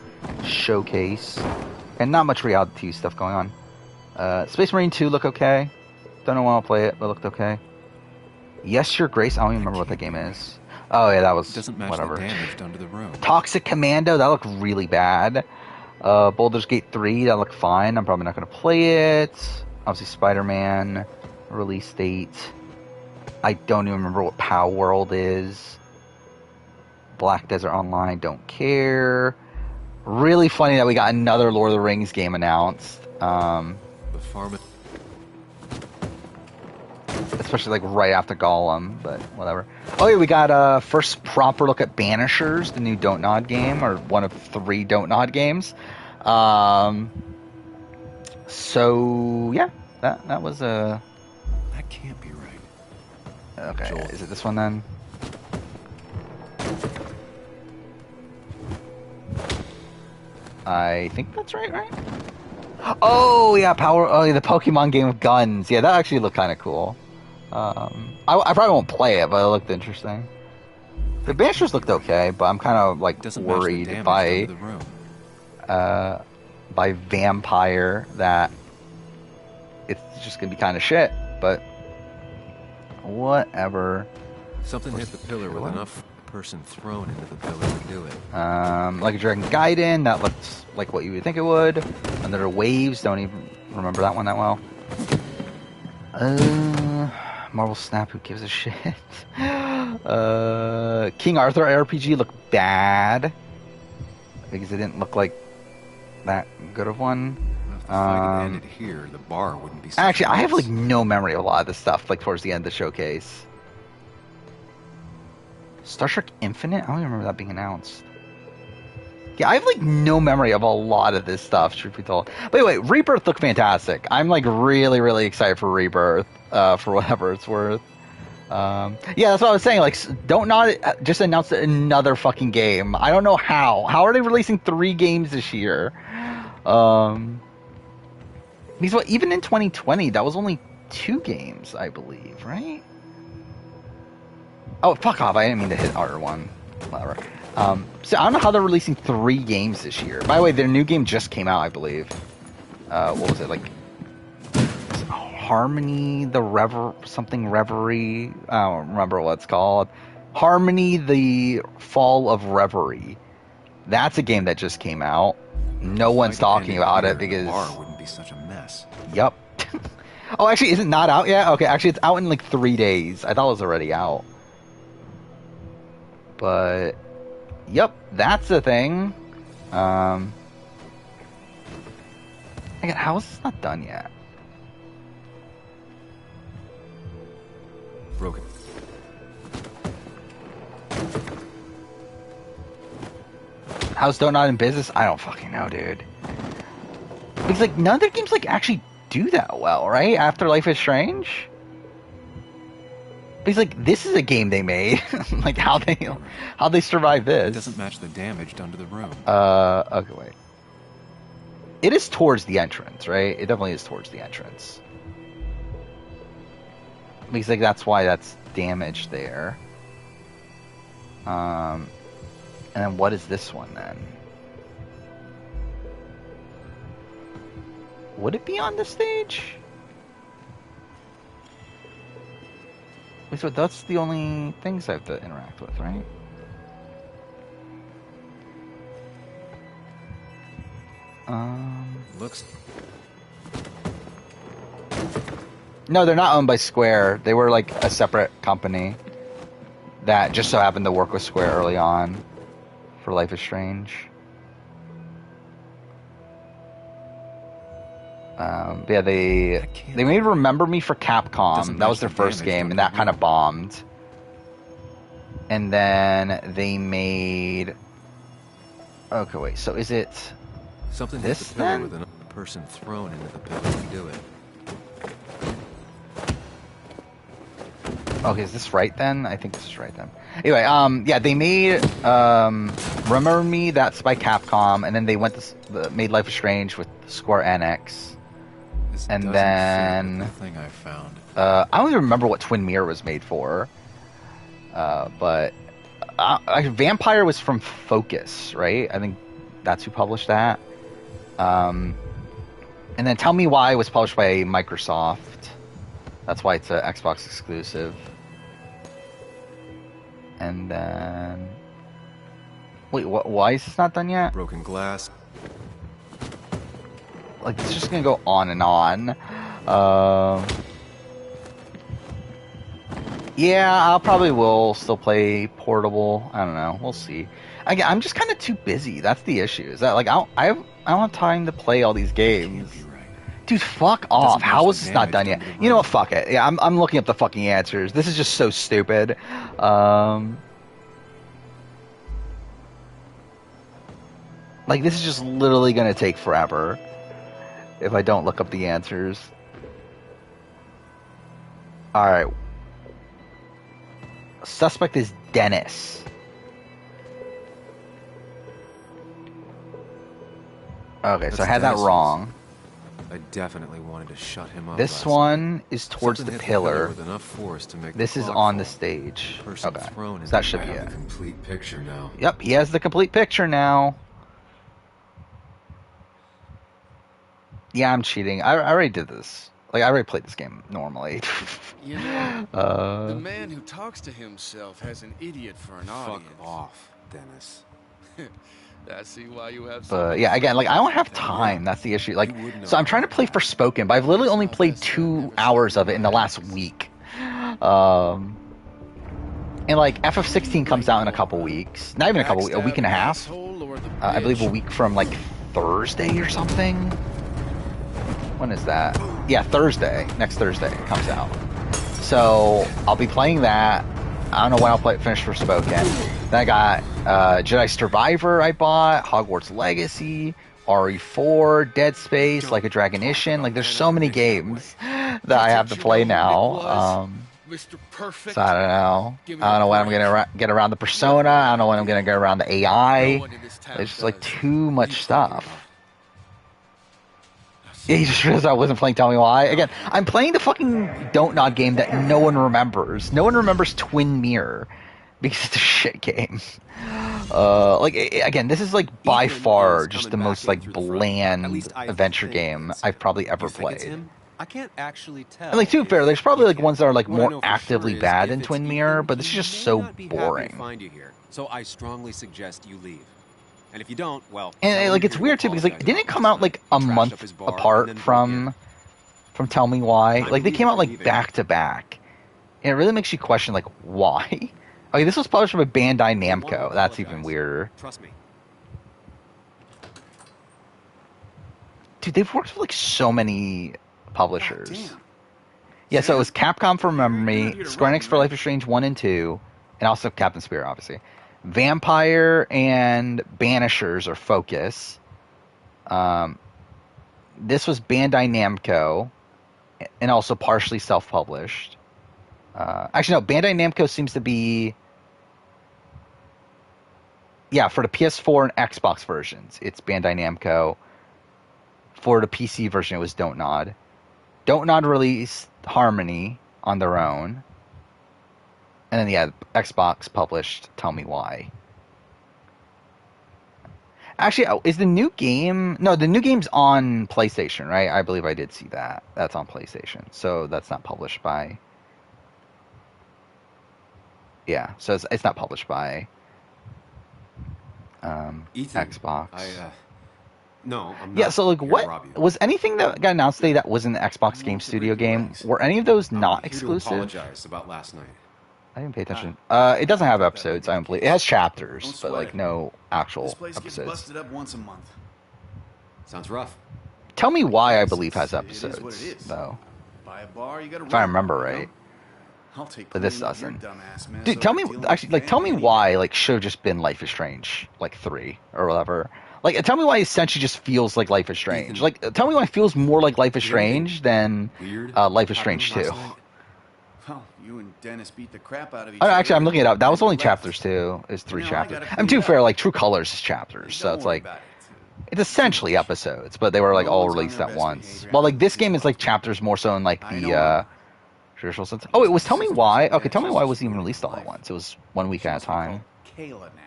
Showcase, and not much reality stuff going on. Space Marine 2 look okay. Don't know when I'll play it, but it looked okay. Yes, Your Grace. I don't even remember what that game is. Oh yeah, that was Doesn't match whatever. the damage done to the room. Toxic Commando. That looked really bad. Baldur's Gate 3. That looked fine. I'm probably not going to play it. Obviously, Spider-Man release date. I don't even remember what POW World is. Black Desert Online, don't care. Really funny that we got another Lord of the Rings game announced. The pharma... Especially like right after Gollum, but whatever. Oh yeah, we got first proper look at Banishers, the new Don't Nod game, or one of 3 Don't Nod games. So yeah, that was a... That can't be right. Okay, Joel. is it this one then? I think that's right? Oh yeah, the Pokemon game of guns. Yeah, that actually looked kind of cool. I probably won't play it, but it looked interesting. The Banishers looked okay, but I'm kind of like Doesn't match the worried damage by done to the room. by Vampire that it's just gonna be kind of shit. But whatever. Something hit the pillar with enough person thrown into the pillar to do it. Like a Dragon Gaiden, that looks like what you would think it would. And there are waves, don't even remember that one that well. Marvel Snap, who gives a shit? King Arthur RPG looked bad because it didn't look like that good of one. If the fight had ended here, the bar wouldn't be... Actually, I have like no memory of a lot of this stuff like towards the end of the showcase. Star Trek Infinite? I don't even remember that being announced. Yeah, I have like no memory of a lot of this stuff, truth be told. But anyway, Rebirth looked fantastic. I'm like really, really excited for Rebirth, for whatever it's worth. Yeah, that's what I was saying. Like, Don't Nod just announced another fucking game. I don't know how. How are they releasing 3 games this year? Because what, even in 2020, that was only 2 games, I believe, right? Oh, fuck off. I didn't mean to hit R1. Whatever. So I don't know how they're releasing 3 games this year. By the way, their new game just came out, I believe. What was it? Like, Harmony, something Reverie. I don't remember what it's called. Harmony, the Fall of Reverie. That's a game that just came out. No one's talking about it because... The bar wouldn't be such a mess. Yep. Oh, actually, is it not out yet? Okay, actually, it's out in like 3 days. I thought it was already out. But, yep, that's the thing. Again, how is this not done yet? Broken. How's Don't Not in business? I don't fucking know, dude. Because like none of their games like actually do that well, right? After Life is Strange. Because like this is a game they made. Like how they survive this? It doesn't match the damage done to the room. Okay, wait. It is towards the entrance, right? It definitely is towards the entrance. Because like that's why that's damaged there. And then what is this one then? Would it be on the stage? Wait, so that's the only things I have to interact with, right? Looks... No, they're not owned by Square. They were like a separate company that just so happened to work with Square early on for Life is Strange. Yeah, they made Remember Me for Capcom. That was their first game, and that kind of bombed. And then they made... Okay, wait, so is it Something hit this the pillar then? with another person thrown into the pillar to do it. Okay, is this right then? I think this is right then. Anyway, yeah, they made Remember Me, that's by Capcom, and then they went to made Life is Strange with Square Enix. This And doesn't then fit with the thing I found. I don't even remember what Twin Mirror was made for. But Vampire was from Focus, right? I think that's who published that. And then Tell Me Why was published by Microsoft. That's why it's an Xbox exclusive. And then... Wait, why is this not done yet? Broken glass. Like, it's just gonna go on and on. Yeah, I'll probably will still play Portable. I don't know. We'll see. Again, I'm just kind of too busy. That's the issue. Is that, like, I don't have time to play all these games. Dude, fuck off. How is this not done yet? You know what? Fuck it. Yeah, I'm looking up the fucking answers. This is just so stupid. Like, this is just literally going to take forever if I don't look up the answers. Alright. Suspect is Dennis. Okay, so I had that wrong. I definitely wanted to shut him up. This one is towards the pillar. With enough force to make This is on the stage. Okay, so that should be it. Complete picture now. Yep, he has the complete picture now. Yeah, I'm cheating. I already did this. Like, I already played this game normally. You know, the man who talks to himself has an idiot for an audience. Fuck off, Dennis. I see why you have. But yeah, again, like, I don't have time. That's the issue. Like, so I'm trying to play Forspoken, but I've literally only played 2 hours of it in the last week. And like, FF16 comes out in a couple weeks. Not even a couple weeks, a week and a half. I believe a week from like Thursday or something. When is that? Yeah, Thursday. Next Thursday it comes out. So I'll be playing that. I don't know when I'll finish Forspoken. Then I got Jedi Survivor I bought, Hogwarts Legacy, RE4, Dead Space, Like a Dragonician. Like, there's so many games that I have to play now. So I don't know. I don't know when I'm gonna get around the Persona. I don't know when I'm gonna get around the AI. There's just like too much stuff. Yeah, you just realized I wasn't playing Tell Me Why. Again, I'm playing the fucking Don't Nod game that no one remembers. No one remembers Twin Mirror because it's a shit game. Like, again, this is like by far just the most like bland adventure game I've probably ever played. I can't actually tell. And like, to be fair, there's probably like ones that are like more actively bad than Twin Mirror, but this is just so boring. Find you here, so I strongly suggest you leave. And if you don't, well, and like, it's weird too because like, didn't it come out like a month apart from Tell Me Why? Like, they came out like back to back, and it really makes you question like, why? Okay, this was published by Bandai Namco. That's even weirder. Trust me. Dude, they've worked with like so many publishers. Yeah, so it was Capcom for Remember Me, Square Enix for Life is Strange 1 and 2, and also Captain Spirit, obviously. Vampire and Banishers are Focus. This was Bandai Namco, and also partially self-published. Actually, no, Bandai Namco seems to be... Yeah, for the PS4 and Xbox versions, it's Bandai Namco. For the PC version, it was Don't Nod. Don't Nod released Harmony on their own. And then, yeah, Xbox published Tell Me Why. Actually, is the new game... No, the new game's on PlayStation, right? I believe I did see that. That's on PlayStation. So that's not published by... Yeah, so it's not published by Ethan, Xbox. No, I'm not. Yeah, so like, what was anything that got announced today that was in the Xbox Game Studio game? Were any of those not exclusive? I apologize about last night. I didn't pay attention. It doesn't have episodes. I don't believe it has chapters, but like no actual episodes. Busted up once a month. Sounds rough. Tell Me Why, I believe, has episodes though. By a bar, you gotta If I remember right. I'll take but this cleaning up your doesn't. dumbass mess Dude, over tell me dealing actually, with like, tell me family. why like should have just been Life is Strange like 3 or whatever. Like, tell me why essentially just feels like Life is Strange. Ethan, Like, tell me why it feels more like Life is did anything Strange than weird Life is happen Strange last 2. night? Well, you and Dennis beat the crap out of each Oh, other. actually, I'm looking it up. That was and only you chapters left. 2. Is 3 Now I chapters. gotta I'm clean too it fair. up. Like, True Colors is chapters, so Don't it's worry like about it. it's essentially episodes, but they were like No all one's on released their at best once. behavior Well, like after this this game is is like chapters more so in like I the know. traditional sense. Oh, it was Tell Me Sister's Why. so Okay, bad, Tell Me she's Why just wasn't even ruining released her all at life. once. It was 1 week She at a must be time. called Kayla now.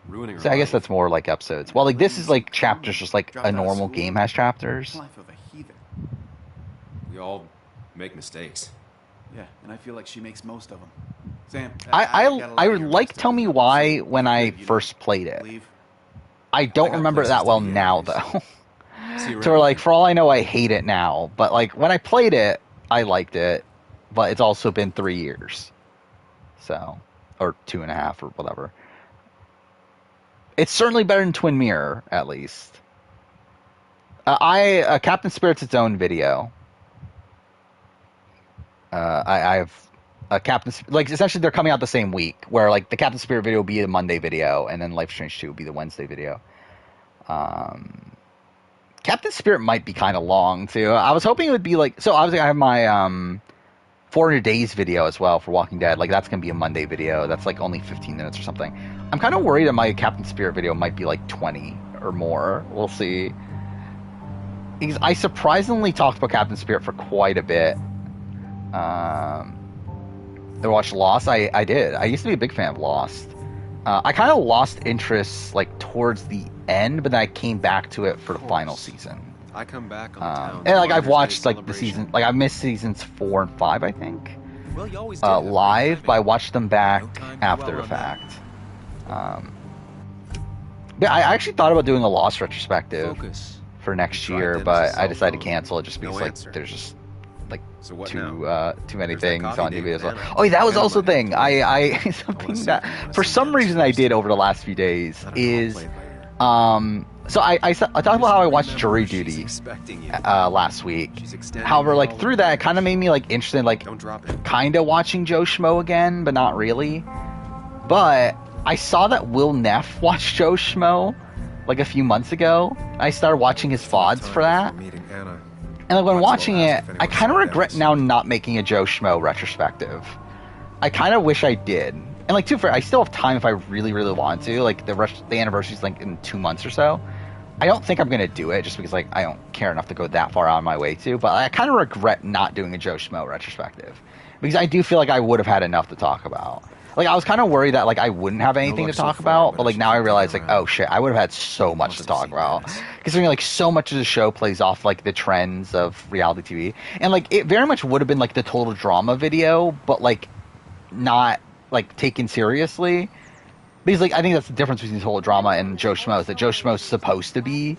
Ruining her So I guess life. that's more like episodes. Well, like this is like chapters, just like Dropped a out of normal school. game has chapters. Life of a heathen. We all make mistakes. Yeah, and I feel like she makes most of them. Sam, I gotta let I you would hear like most Tell of Me it. Why So, when I if you first played it. leave. I don't got remember it places that to well be now anyways. though. See you So around. like for all I know, I hate it now. But like when I played it, I liked it. But it's also been 3 years, so or 2.5 or whatever. It's certainly better than Twin Mirror, at least. Captain Spirit's its own video. I have a Captain like essentially they're coming out the same week, where like the Captain Spirit video will be the Monday video, and then Life is Strange 2 will be the Wednesday video. Captain Spirit might be kind of long too. I was hoping it would be like so. Obviously, I have my 400 Days video as well for Walking Dead. Like that's gonna be a Monday video. That's like only 15 minutes or something. I'm kind of worried that my Captain Spirit video might be like 20 or more. We'll see. Because I surprisingly talked about Captain Spirit for quite a bit. I watched Lost. I did. I used to be a big fan of Lost. I kind of lost interest like towards the end, but then I came back to it for the final season. I come back on the town. And like I've watched like the season, like I've missed seasons 4 and 5, I think, Well, you always did have live, great but I timing. watched them back No time to after dwell the on that. fact. Yeah, I actually thought about doing a Lost retrospective Focus. for next Tried year, Dennis's but I cell decided to phone. cancel it just No because like answer. there's just like So what too now? many There's that things coffee on date TV with as well. Anna. Oh, yeah, that was Anna also a might have thing. to I I something wanna that see if you wanna for see some Dennis reason I first. did over the last few days I don't know, I'll is play it by ear. so I talked about how I watched Jury She's Duty expecting you. last week. She's extending However, it like all through over that, it again. kind of made me like interested, in, like Don't drop it. kind of watching Joe Schmo again, but not really. But I saw that Will Neff watched Joe Schmo like a few months ago. I started watching his VODs for that. Meeting Anna. And like when Might as well watching it, ask if I anyone's kind of seen regret Dennis. now not making a Joe Schmo retrospective. I kind of wish I did. And like, too fair, I still have time if I really, really want to. Like the anniversary's like in 2 months or so. I don't think I'm gonna do it just because like I don't care enough to go that far out of my way to. But I kind of regret not doing a Joe Schmo retrospective because I do feel like I would have had enough to talk about. Like I was kind of worried that like I wouldn't have anything to luck so talk far, about, but but like it's now I just realize like, getting around. oh shit, I would have had so much to Must have talk seen about. Dennis. Considering like so much of the show plays off like the trends of reality TV, and like it very much would have been like the total drama video, but like not like taken seriously. Because like I think that's the difference between total drama and Joe Schmo is that Joe Schmo is supposed to be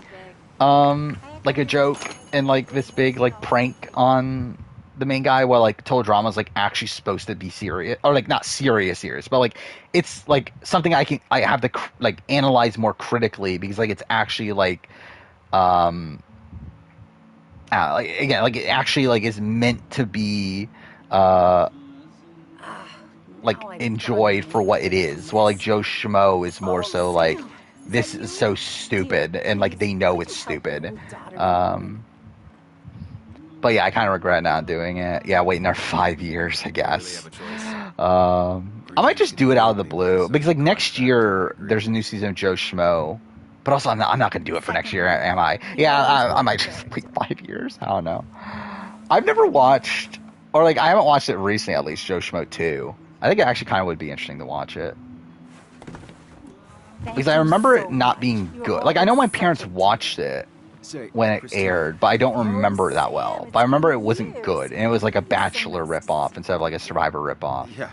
like a joke and like this big like prank on the main guy, while like total drama is like actually supposed to be serious, or like not serious, but like it's like something I have to like analyze more critically because like it's actually like like, again, like it actually like is meant to be like enjoyed for what it is, while like Joe Schmo is more so like this is so stupid and like they know it's stupid. But yeah, I kind of regret not doing it. Yeah, waiting there 5 years, I guess. I might just do it out of the blue because like next year there's a new season of Joe Schmo. But also, I'm not gonna do it for next year, am I? Yeah, I might just wait 5 years. I don't know. I've never watched, or like I haven't watched it recently. At least Joe Schmo 2. I think it actually kind of would be interesting to watch it because I remember it not being good. Like I know my parents watched it when it aired, but I don't remember it that well. But I remember it wasn't good, and it was like a Bachelor ripoff instead of like a Survivor ripoff. Yeah,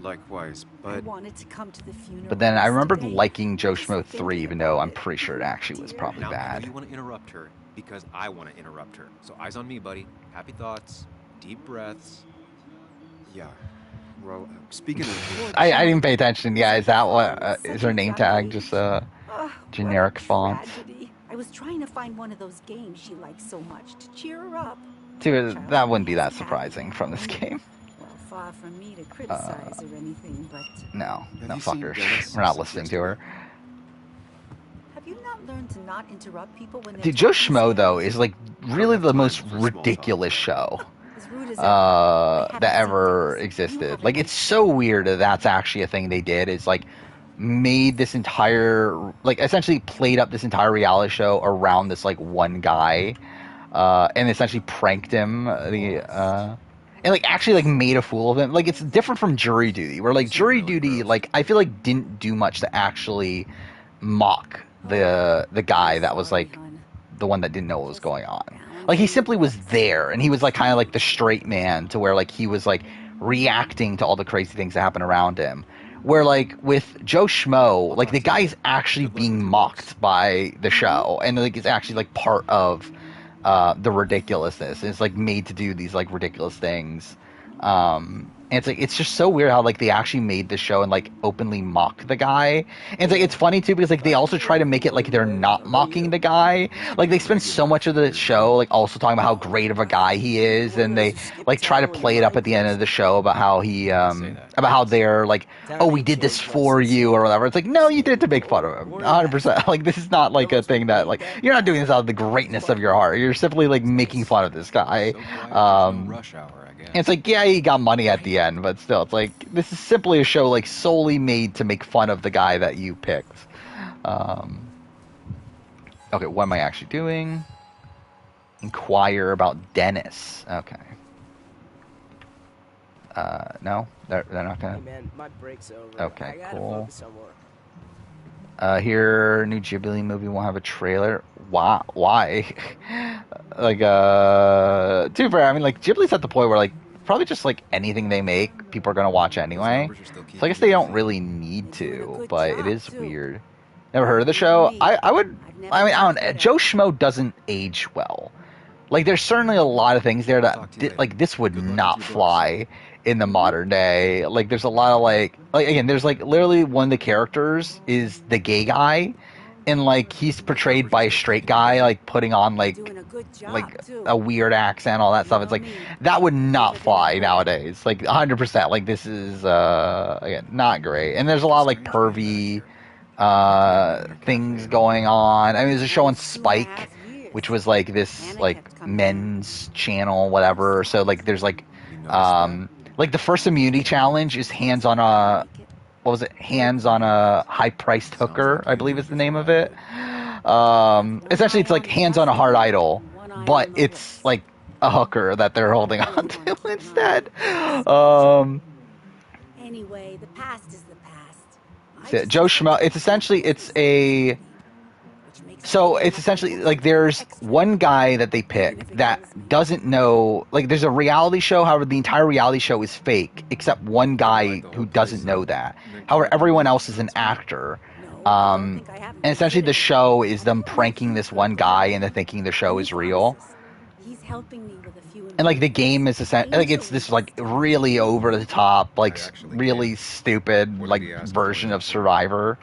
likewise. But wanted to come to the funeral. But then I remember yesterday. liking Joe Schmo Just 3, even though I'm pretty sure it actually was probably now I know bad. you want to interrupt her because I want to interrupt her. So eyes on me, buddy. Happy thoughts, deep breaths. Yeah. Well, speaking of... I didn't pay attention. Yeah, is that what is her name tag? Just generic font. Tragedy. I was trying to find one of those games she likes so much to cheer her up. Dude, that wouldn't be that surprising from this game. Well, far from me to criticize or anything, but No, you seen fuckers. Dennis We're not since listening to her. have you not learned to not interrupt people when they're Dude, Joe talking, Schmo Sam? though is like really the most ridiculous show that ever existed. Like, it's so weird that that's actually a thing they did. It's like made this entire, like, essentially played up this entire reality show around this like one guy, and essentially pranked him. And like actually like made a fool of him. Like, it's different from Jury Duty, where like Jury Duty, like, I feel like didn't do much to actually mock the guy that was like the one that didn't know what was going on. Like, he simply was there, and he was like kind of like the straight man, to where like he was like reacting to all the crazy things that happen around him. Where like with Joe Schmo, like the guy is actually being mocked by the show, and like it's actually like part of the ridiculousness. And it's like made to do these like ridiculous things. And it's like, it's just so weird how like they actually made the show and like openly mock the guy. And it's like, it's funny too, because like they also try to make it like they're not mocking the guy. Like, they spend so much of the show like also talking about how great of a guy he is, and they like try to play it up at the end of the show about how he about how they're like, oh, we did this for you or whatever. It's like, no, you did it to make fun of him, 100%. Like, this is not like a thing that like, you're not doing this out of the greatness of your heart. You're simply like making fun of this guy. Rush hour, I guess. And it's like, yeah, he got money at the end, but still, it's like, this is simply a show like solely made to make fun of the guy that you picked. Okay, what am I actually doing? Inquire about Dennis. Okay. No, they're not gonna. Hey man, my break's over. Okay, I gotta cool. focus on work. Here, new Ghibli movie won't have a trailer. Why? Like, to be fair, I mean, like, Ghibli's at the point where, like, probably just, like, anything they make, people are gonna watch anyway. So I guess they don't really need to, but it is weird. Never heard of the show? I mean, I don't know. Joe Schmo doesn't age well. Like, there's certainly a lot of things there that, like, this would not fly in the modern day. Like, there's a lot of, like, again, there's, like, literally one of the characters is the gay guy, and, like, he's portrayed by a straight guy, like, putting on, like a weird accent, all that stuff. It's like, that would not fly nowadays. Like, 100%. Like, this is, again, not great. And there's a lot of, like, pervy things going on. I mean, there's a show on Spike, which was, like, this, like, men's channel, whatever. So, like, there's, like, the first immunity challenge is hands on a high-priced hooker, I believe is the name of it. Essentially, it's like hands on a hard idol, but it's like a hooker that they're holding on to instead. Anyway, the past is the past. Joe Schmo. It's essentially like there's one guy that they pick that doesn't know, like, there's a reality show, however the entire reality show is fake except one guy who doesn't know that. However, everyone else is an actor. And essentially the show is them pranking this one guy into thinking the show is real. He's helping me with a few. And like the game is essentially like, it's this like really over the top, like really stupid like version of Survivor.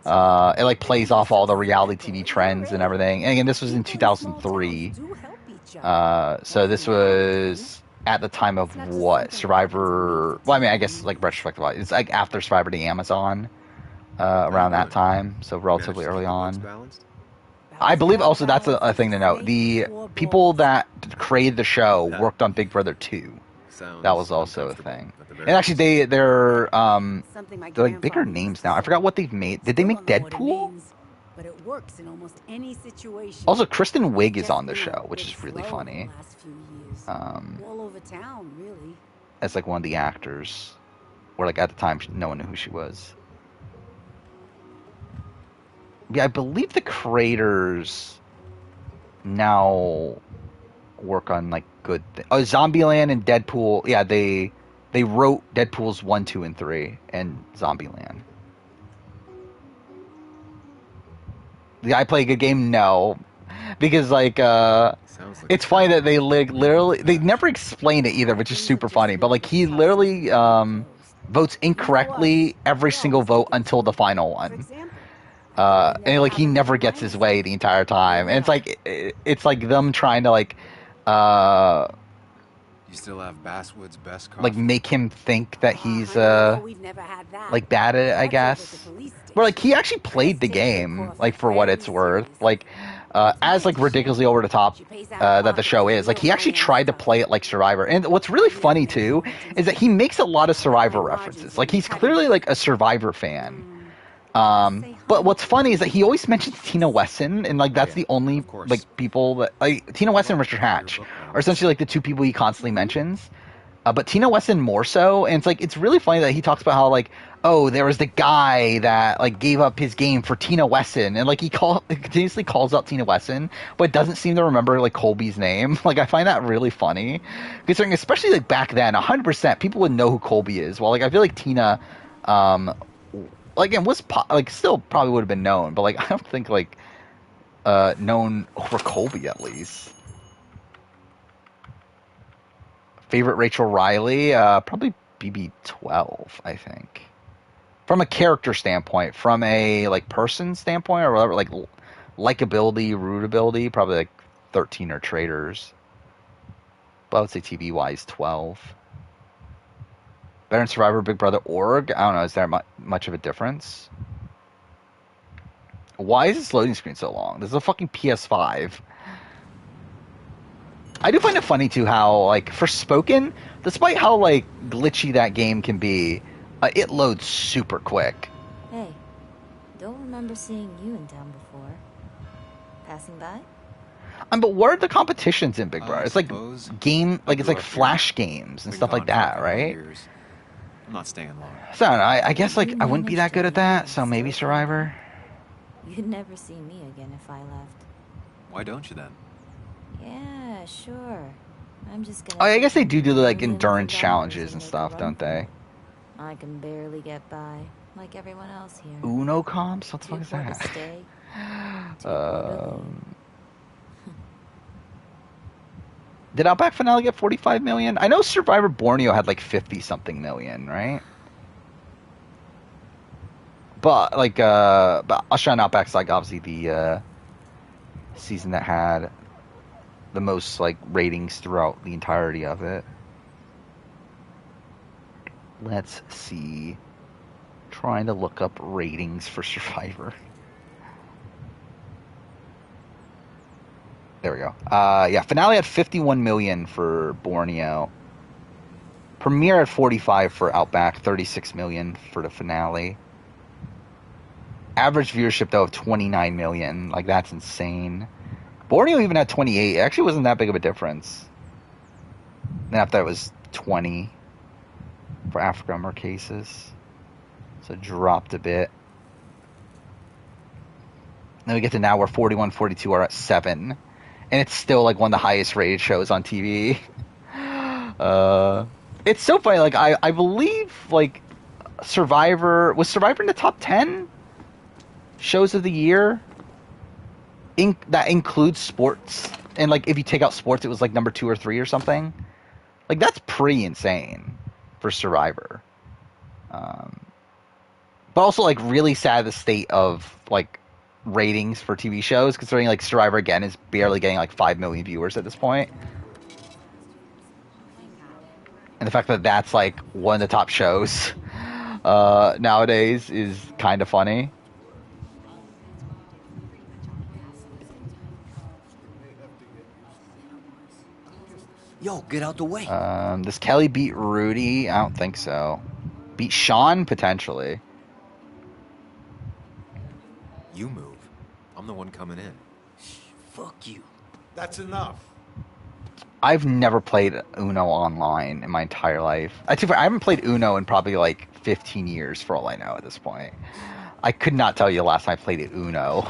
It like plays off all the reality TV trends and everything. And again, this was in 2003. So this was at the time of what? Survivor. Well, I mean, I guess like retrospective. It's like after Survivor to Amazon, around that time. So relatively early on. I believe also that's a thing to note. The people that created the show worked on Big Brother 2. That was also a thing. And actually, they're like bigger names now. I forgot what they've made. Did they make Deadpool? But it works in almost any situation. Also, Kristen Wiig is on the show, which is really funny. All over town, really. As like one of the actors, or like at the time, no one knew who she was. Yeah, I believe the creators now work on like good Zombieland and Deadpool. Yeah, they wrote Deadpool's 1, 2, and 3 and Zombieland. Did I play a good game? No, because like it's funny that they literally they never explain it either, which is super funny. But like he literally votes incorrectly every single vote until the final one. And like he never gets his way the entire time, and it's like them trying to like You still have Basswood's best coffee? like make him think that he's We've never had that. like bad at it, I That's over at the guess. police station. Where like he actually played the Let's take your game, course like for what very it's worth, seriously. like as like ridiculously over the top that the show is. Like he actually tried to play it like Survivor. And what's really funny too is that he makes a lot of Survivor references. Like he's clearly like a Survivor fan. But what's funny is that he always mentions Tina Wesson, and like that's the only like people that like Tina Wesson and Richard Hatch are essentially like the two people he constantly mentions. But Tina Wesson more so, and it's really funny that he talks about how like, oh, there was the guy that like gave up his game for Tina Wesson, and like he continuously calls out Tina Wesson, but doesn't seem to remember like Colby's name. Like I find that really funny, considering especially like back then, 100% people would know who Colby is. Well, like I feel like Tina, like and was like still probably would have been known, but like I don't think like known over Colby at least. Favorite Rachel Riley? Probably BB12, I think. From a character standpoint, from a like person standpoint, or whatever, like likability, rootability, probably like 13 or Traitors. But I would say TV wise 12. Better than Survivor, Big Brother, Org? I don't know. Is there much of a difference? Why is this loading screen so long? This is a fucking PS5. I do find it funny too how like for Spoken, despite how like glitchy that game can be, it loads super quick. Hey, don't remember seeing you in town before. Passing by? But what are the competitions in Big Brother? It's like game, like it's like flash games and stuff like that, right? I'm not staying long. So I don't know. I guess like I wouldn't be that good at that, so maybe Survivor. You'd never see me again if I left. Why don't you then? Yeah, sure. I'm just gonna. Oh, I guess they do like endurance challenges and stuff, don't they? I can barely get by, like everyone else here. Uno comps? What the fuck is that? Did Outback Finale get 45 million? I know Survivor Borneo had like 50 something million, right? But like but Australian Outback's like obviously the season that had the most like ratings throughout the entirety of it. Let's see. Trying to look up ratings for Survivor. There we go. Yeah, finale had 51 million for Borneo. Premiere at 45 for Outback, 36 million for the finale. Average viewership though of 29 million. Like that's insane. Borneo even had 28. It actually wasn't that big of a difference. Then after that was 20 for Africa more cases. So it dropped a bit. Then we get to now where 41, 42 are at 7. And it's still like one of the highest rated shows on TV. It's so funny. Like I believe like Survivor was Survivor in the top 10 shows of the year. That includes sports, and like if you take out sports, it was like number 2 or 3 or something. Like that's pretty insane for Survivor. But also like really sad the state of like ratings for TV shows, considering like Survivor again is barely getting like 5 million viewers at this point. And the fact that that's like one of the top shows nowadays is kind of funny. Yo, get out the way. Does Kelly beat Rudy? I don't think so. Beat Sean? Potentially. You move. I'm the one coming in. Fuck you. That's enough. I've never played Uno online in my entire life. I haven't played Uno in probably like 15 years for all I know at this point. I could not tell you the last time I played Uno.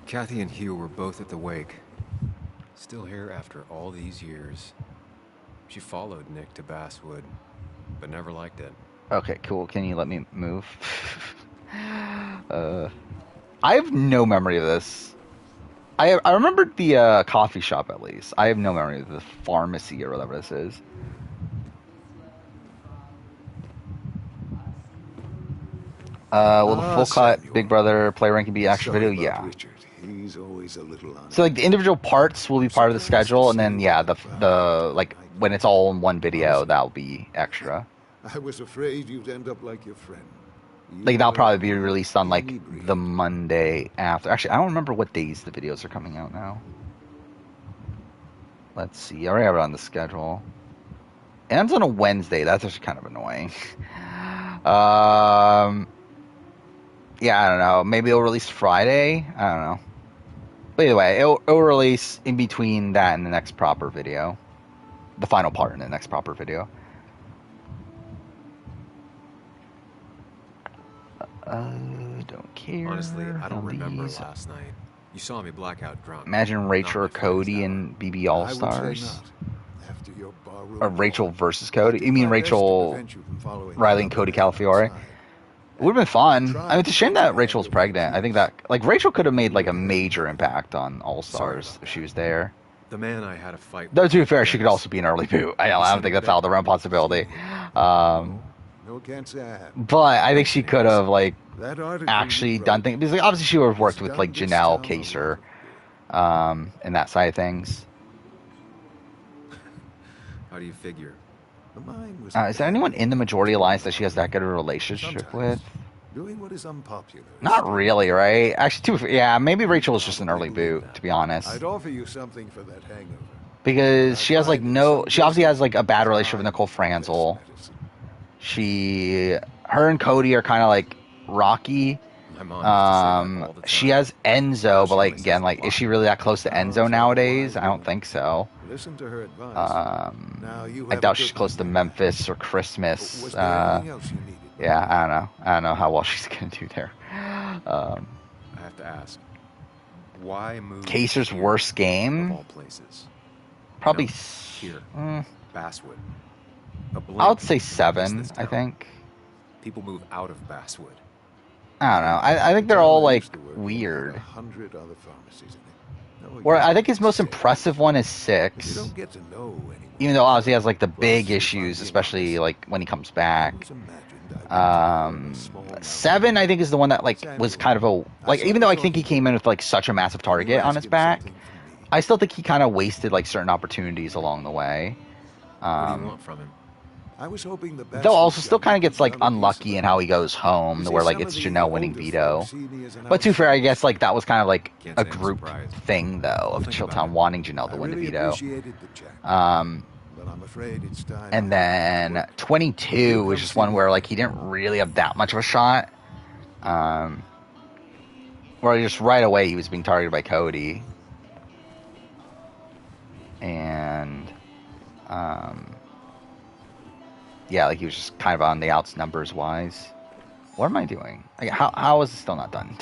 Kathy and Hugh were both at the wake. Still here after all these years. She followed Nick to Basswood, but never liked it. Okay, cool. Can you let me move? I have no memory of this. I remembered the coffee shop at least. I have no memory of the pharmacy or whatever this is. Will the full cut Big Brother play ranking be action video? Yeah. Richard. He He's always a little on. So like the individual parts will be part of the schedule, and then yeah, the like when it's all in one video, that'll be extra. I was afraid you'd end up like your friend. Like that'll probably be released on like the Monday after. Actually, I don't remember what days the videos are coming out now. Let's see. I already have it on the schedule. It ends on a Wednesday. That's actually kind of annoying. Yeah, I don't know. Maybe it'll release Friday. I don't know. But either way, it'll release in between that and the next proper video. The final part in the next proper video. Don't care. Honestly, I don't remember last night. You saw me blackout drunk. Imagine Rachel or Cody and BB All Stars. Or Rachel versus Cody. You mean Rachel, Riley, and Cody Calafiore? It would have been fun. I mean, it's a shame that Rachel's pregnant. I think that like Rachel could have made like a major impact on All Stars if she was there. The man I had a fight with. Though to be fair, she could also be an early boot. I don't think that's out of the realm possibility. But I think she could have like actually done things because like, obviously she would have worked with like Janelle Kaser, and that side of things. How do you figure? Is there anyone in the Majority Alliance that she has that good of a relationship with? Doing what is unpopular. Not really, right? Actually, yeah, maybe Rachel is just an early boot, to be honest. I'd offer you something for that hangover. Because she has like she obviously has like a bad relationship with Nicole Franzel. Her and Cody are kind of like rocky. She has Enzo, but like again, like is she really that close to Enzo nowadays? I don't think so. Listen to her advice. I doubt she's close to Memphis or Christmas. Yeah, I don't know how well she's gonna do there. I have to ask, why move? Kaser's worst game? Of all places. Probably here. Basswood. I would say 7. I think. People move out of Basswood. I don't know. I think they're all like weird. 100 other pharmacies in it. Or I think his most impressive one is 6. You don't get to know anyone. Even though obviously he has like the big issues, especially like when he comes back. 7 I think is the one that like was kind of a like even though I think he came in with like such a massive target on his back, I still think he kind of wasted like certain opportunities along the way. What do you want from him? I was hoping the best. Though also still kind of gets like unlucky in how he goes home, where like it's Janelle winning veto. But to be fair, I guess like that was kind of like a group thing though of Chilltown wanting Janelle to win the veto. And then 22 was just one where like he didn't really have that much of a shot. Where just right away he was being targeted by Cody. And yeah, like he was just kind of on the outs numbers wise. What am I doing? Like, how is it still not done?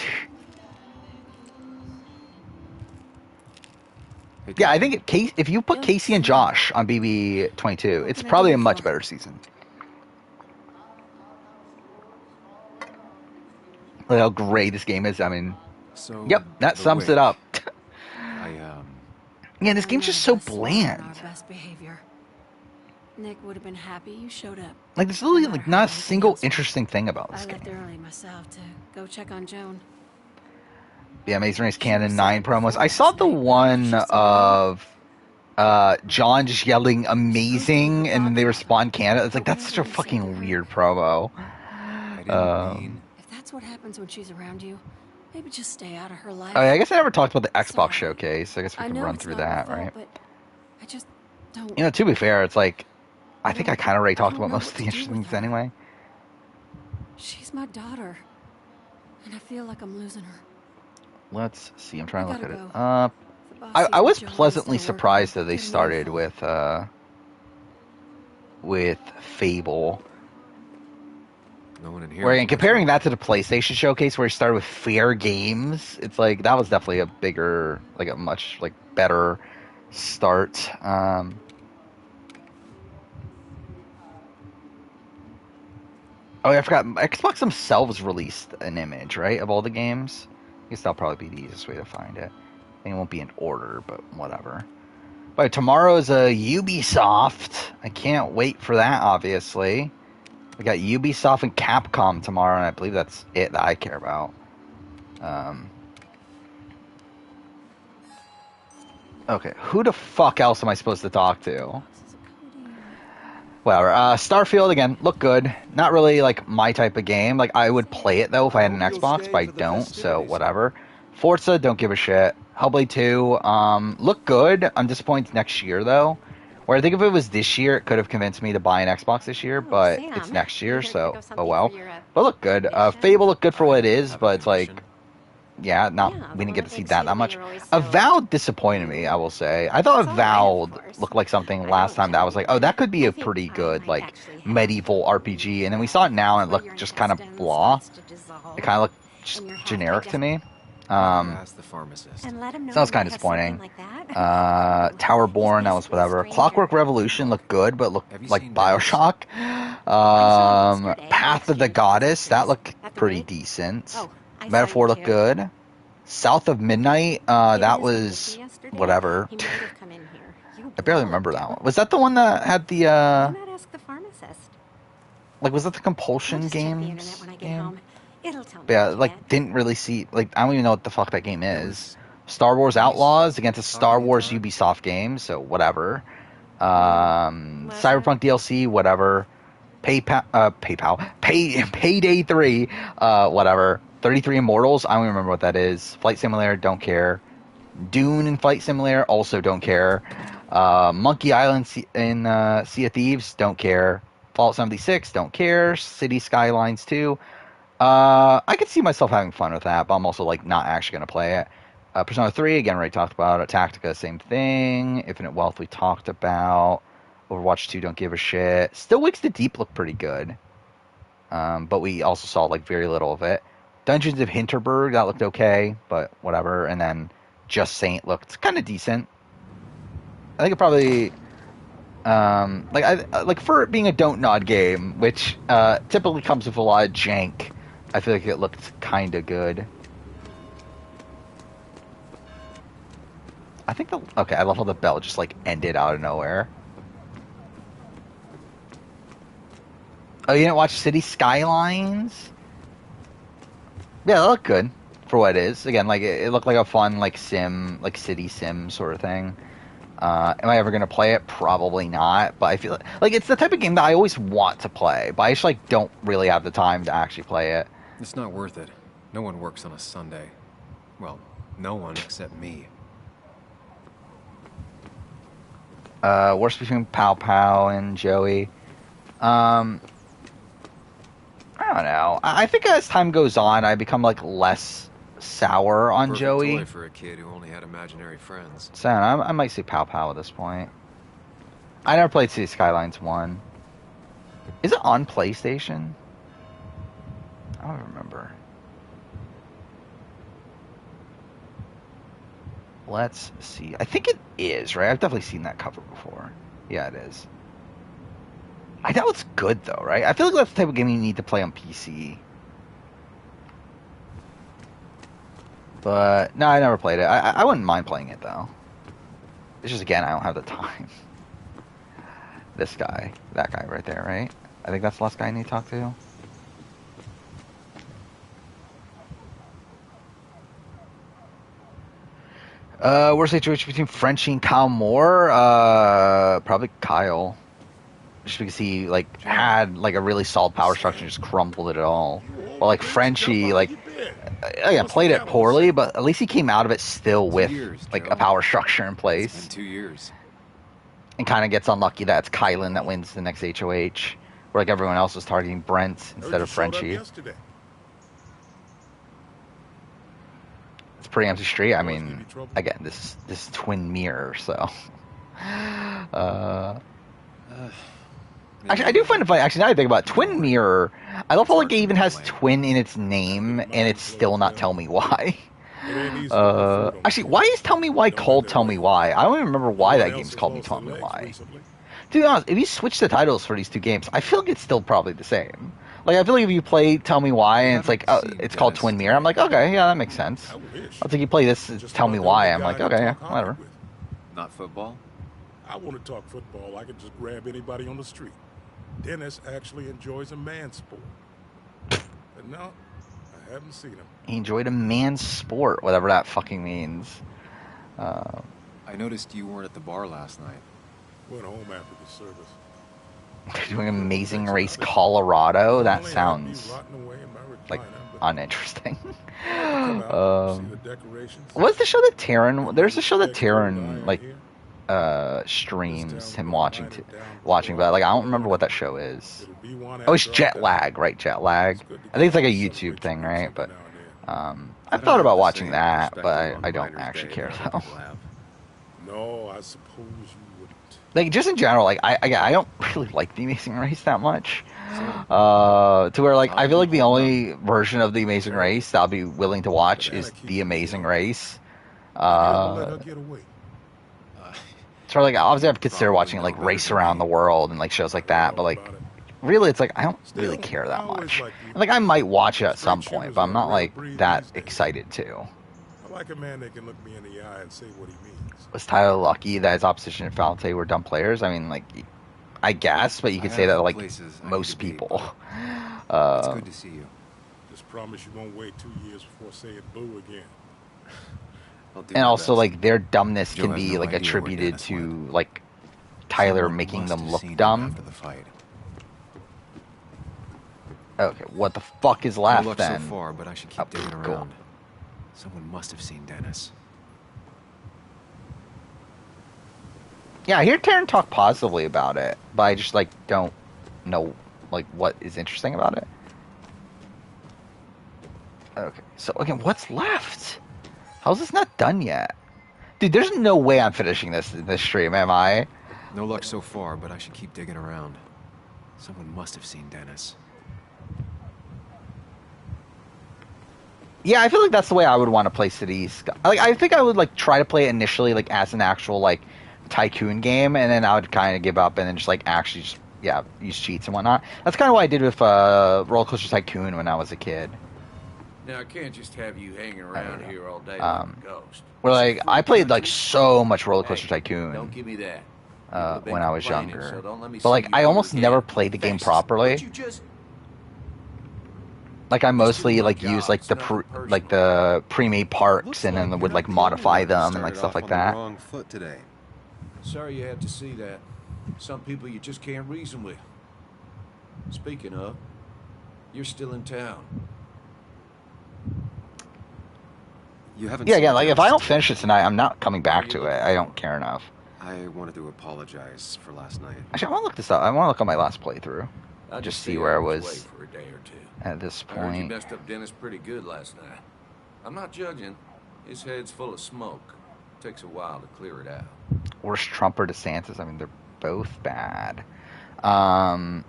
Yeah, I think if you put Casey and Josh on BB22, it's probably a much better season. Look how great this game is. I mean, yep, that sums it up. Yeah, this game's just so bland. Best behavior. Nick would have been happy you showed up. Like, there's literally like not a single interesting thing about this I game. left early myself to go check on Joan. Yeah, Amazing Race Canon 9 promos. I saw the one of John just yelling amazing and then they respond Canada. It's like, that's such a fucking weird promo. If that's what happens when she's around you, maybe just stay out of her life. I guess I never talked about the Xbox showcase. I guess we can run through that, right? But I just don't. You know, to be fair, it's like, I think I kind of already talked about most of the interesting things anyway. She's my daughter, and I feel like I'm losing her. Let's see. I'm trying to look at it. I was pleasantly surprised that they started with Fable. No one in here. Where comparing that to the PlayStation showcase, where he started with Fair Games, it's like that was definitely a bigger, like a much like better start. Oh, yeah, I forgot. Xbox themselves released an image, right, of all the games. I guess that'll probably be the easiest way to find it. I think it won't be in order, but whatever. But tomorrow is a Ubisoft. I can't wait for that, obviously. We got Ubisoft and Capcom tomorrow, and I believe that's it that I care about. Okay, who the fuck else am I supposed to talk to? Whatever. Starfield, again, look good. Not really, like, my type of game. Like, I would play it, though, if I had an Xbox, but I don't, so whatever. Forza, don't give a shit. Hellblade 2, look good. I'm disappointed next year, though. Where I think if it was this year, it could have convinced me to buy an Xbox this year, but Sam, it's next year, so, pick up oh well. something for your, But look good. Fable looked good for what it is, but it's like... Yeah, we didn't get to see that much. Avowed disappointed me, I will say. I thought Avowed looked like something last time that I was like, oh, that could be a pretty good, like, medieval RPG. And then we saw it now and it looked just kind of blah. It kind of looked just generic to me. So that was kind of disappointing. Towerborn, that was whatever. Clockwork Revolution looked good, but looked like Bioshock. Path of the Goddess, that looked pretty decent. Metaphor looked good. South of Midnight, that was whatever. I barely remember that one. Was that the one that had the like, was that the Compulsion games? Yeah, like, didn't really see, like, I don't even know what the fuck that game is. Star Wars Outlaws against a Star Wars Ubisoft game, so whatever. Cyberpunk DLC, whatever. Payday 3, whatever. 33 Immortals, I don't even remember what that is. Flight Simulator, don't care. Dune and Flight Simulator, also don't care. Monkey Island in Sea of Thieves, don't care. Fallout 76, don't care. City Skylines 2. I could see myself having fun with that, but I'm also, like, not actually going to play it. Persona 3, again, already talked about it. Tactica, same thing. Infinite Wealth, we talked about. Overwatch 2, don't give a shit. Still Wakes the Deep looked pretty good. But we also saw, like, very little of it. Dungeons of Hinterberg, that looked okay, but whatever. And then Just Saint looked kind of decent. I think it probably... like for it being a don't nod game, which typically comes with a lot of jank, I feel like it looked kind of good. I think okay, I love how the bell just like ended out of nowhere. Oh, you didn't watch City Skylines? Yeah, that looked good for what it is. Again, like it looked like a fun like sim, like city sim sort of thing. Am I ever going to play it? Probably not, but I feel like it's the type of game that I always want to play, but I just like don't really have the time to actually play it. It's not worth it. No one works on a Sunday. Well, no one except me. Worst between Pow Pow and Joey. I don't know. I think as time goes on, I become like less sour on Perfect Joey. Toy for a kid who only had imaginary friends. So I might say Pow Pow at this point. I never played City Skylines 1. Is it on PlayStation? I don't remember. Let's see. I think it is, right? I've definitely seen that cover before. Yeah, it is. I know it's good, though, right? I feel like that's the type of game you need to play on PC. But, no, I never played it. I wouldn't mind playing it, though. It's just, again, I don't have the time. This guy. That guy right there, right? I think that's the last guy I need to talk to. Worst situation between Frenchie and Kyle Moore? Probably Kyle. Just because he, like, had, like, a really solid power structure and just crumbled it all. Well, like, Frenchie, like, again, played it poorly, but at least he came out of it still with, like, a power structure in place. It's been 2 years. And kind of gets unlucky that it's Kylan that wins the next HOH. Where, like, everyone else was targeting Brent instead of Frenchie. It's pretty empty street. I mean, again, this is Twin Mirror, so... Actually, I do find it funny. Actually, now I think about it, Twin Mirror, I love how like it even has twin in its name, and it's still not Tell Me Why. Actually, why is Tell Me Why called Tell Me Why? I don't even remember why that game's called Tell Me Why. To be honest, if you switch the titles for these two games, I feel like it's still probably the same. Like, I feel like if you play Tell Me Why, and it's like, oh, it's called Twin Mirror, I'm like, okay, yeah, that makes sense. I think you play this, Tell Me Why, I'm like, okay, yeah, whatever. Not football? I want to talk football. I can just grab anybody on the street. Dennis actually enjoys a man sport. But no, I haven't seen him. He enjoyed a man's sport, whatever that fucking means. I I noticed you weren't at the bar last night. Went home after the service. Doing Amazing Race Colorado? That sounds like uninteresting. What's the show that Taryn? There's a show that Taryn like streams him watching, but like I don't remember what that show is. Oh, it's Jet Lag, right? Jet Lag. I think it's like a YouTube thing, right? But I've thought about watching that, but I don't actually care though. No, I suppose you wouldn't. Like just in general, like I don't really like The Amazing Race that much. To where like I feel like the only version of The Amazing Race that I'll be willing to watch is The Amazing Race. So like obviously I've considered watching like Race Around the World and like shows like that, but like really it's like I don't really care that much. And, like I might watch it at some point, but I'm not like that excited to. I like a man that can look me in the eye and say what he means. Was Tyler lucky that his opposition and Falte were dumb players? I mean, like, I guess, but you could say that like most people. It's good to see you. Just promise you won't wait 2 years before saying boo again. And also, like, their dumbness can be like attributed to like Tyler making them look dumb. Okay, what the fuck is left No luck then? so far, but I should keep digging around. Someone must have seen Dennis. Yeah, I hear Taryn talk positively about it, but I just like don't know like what is interesting about it. Okay, so again, what's left? How's this not done yet? Dude, there's no way I'm finishing this stream, am I? No luck so far, but I should keep digging around. Someone must have seen Dennis. Yeah, I feel like that's the way I would want to play Cities. Like, I think I would like try to play it initially like as an actual like tycoon game, and then I would kind of give up and then just like actually just use cheats and whatnot. That's kind of what I did with Roller Coaster Tycoon when I was a kid. Now I can't just have you hanging around here all day like a ghost. Where like I played like so much Roller Coaster Tycoon. Don't give me that. When I was younger, so don't let me but like see you I almost again. never played the game properly. Like I mostly like use like the pre-made parks and then would like modify them and like stuff like that. Wrong foot today. Sorry you had to see that. Some people you just can't reason with. Speaking of, you're still in town. You haven't. Yeah, again, like if I don't finish it tonight, I'm not coming back to it. I don't care enough. I wanted to apologize for last night. Actually, I want to look this up. I want to look at my last playthrough. I'll Just stay see where I out of his was way for a day or two. at this I heard you point. messed up Dennis pretty good last night. I'm not judging. His head's full of smoke. Takes a while to clear it out. Worst Trump or DeSantis? I mean, they're both bad. That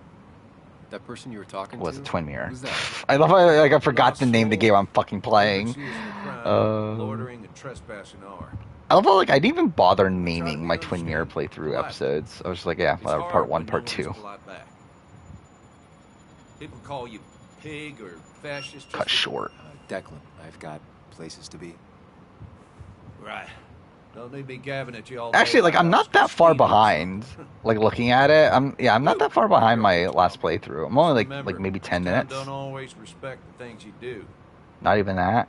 person you were talking Was to? it Twin Mirror? Who's that? I love how like I forgot the name of the game I'm fucking playing. Loitering and trespassing are. I love how like I didn't even bother naming my Twin Mirror playthrough episodes. I was just like, yeah, whatever, part 1, part 2. People call you pig or fascist. Cut short. Declan, I've got places to be. Right. Don't need me gabbing at you all Actually, day like I'm not that far behind. Like looking at it, I'm not that far behind my last playthrough. I'm only like maybe 10 minutes. Don't always respect the things you do. Not even that.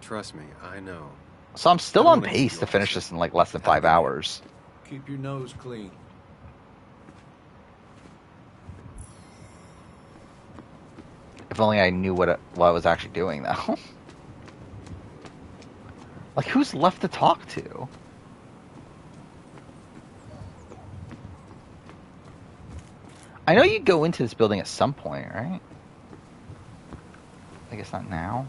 Trust me, I know. So I'm still on pace to finish this in like less than 5 hours. Keep your nose clean. If only I knew what I was actually doing though. Like who's left to talk to? I know you go into this building at some point, right? I guess not now.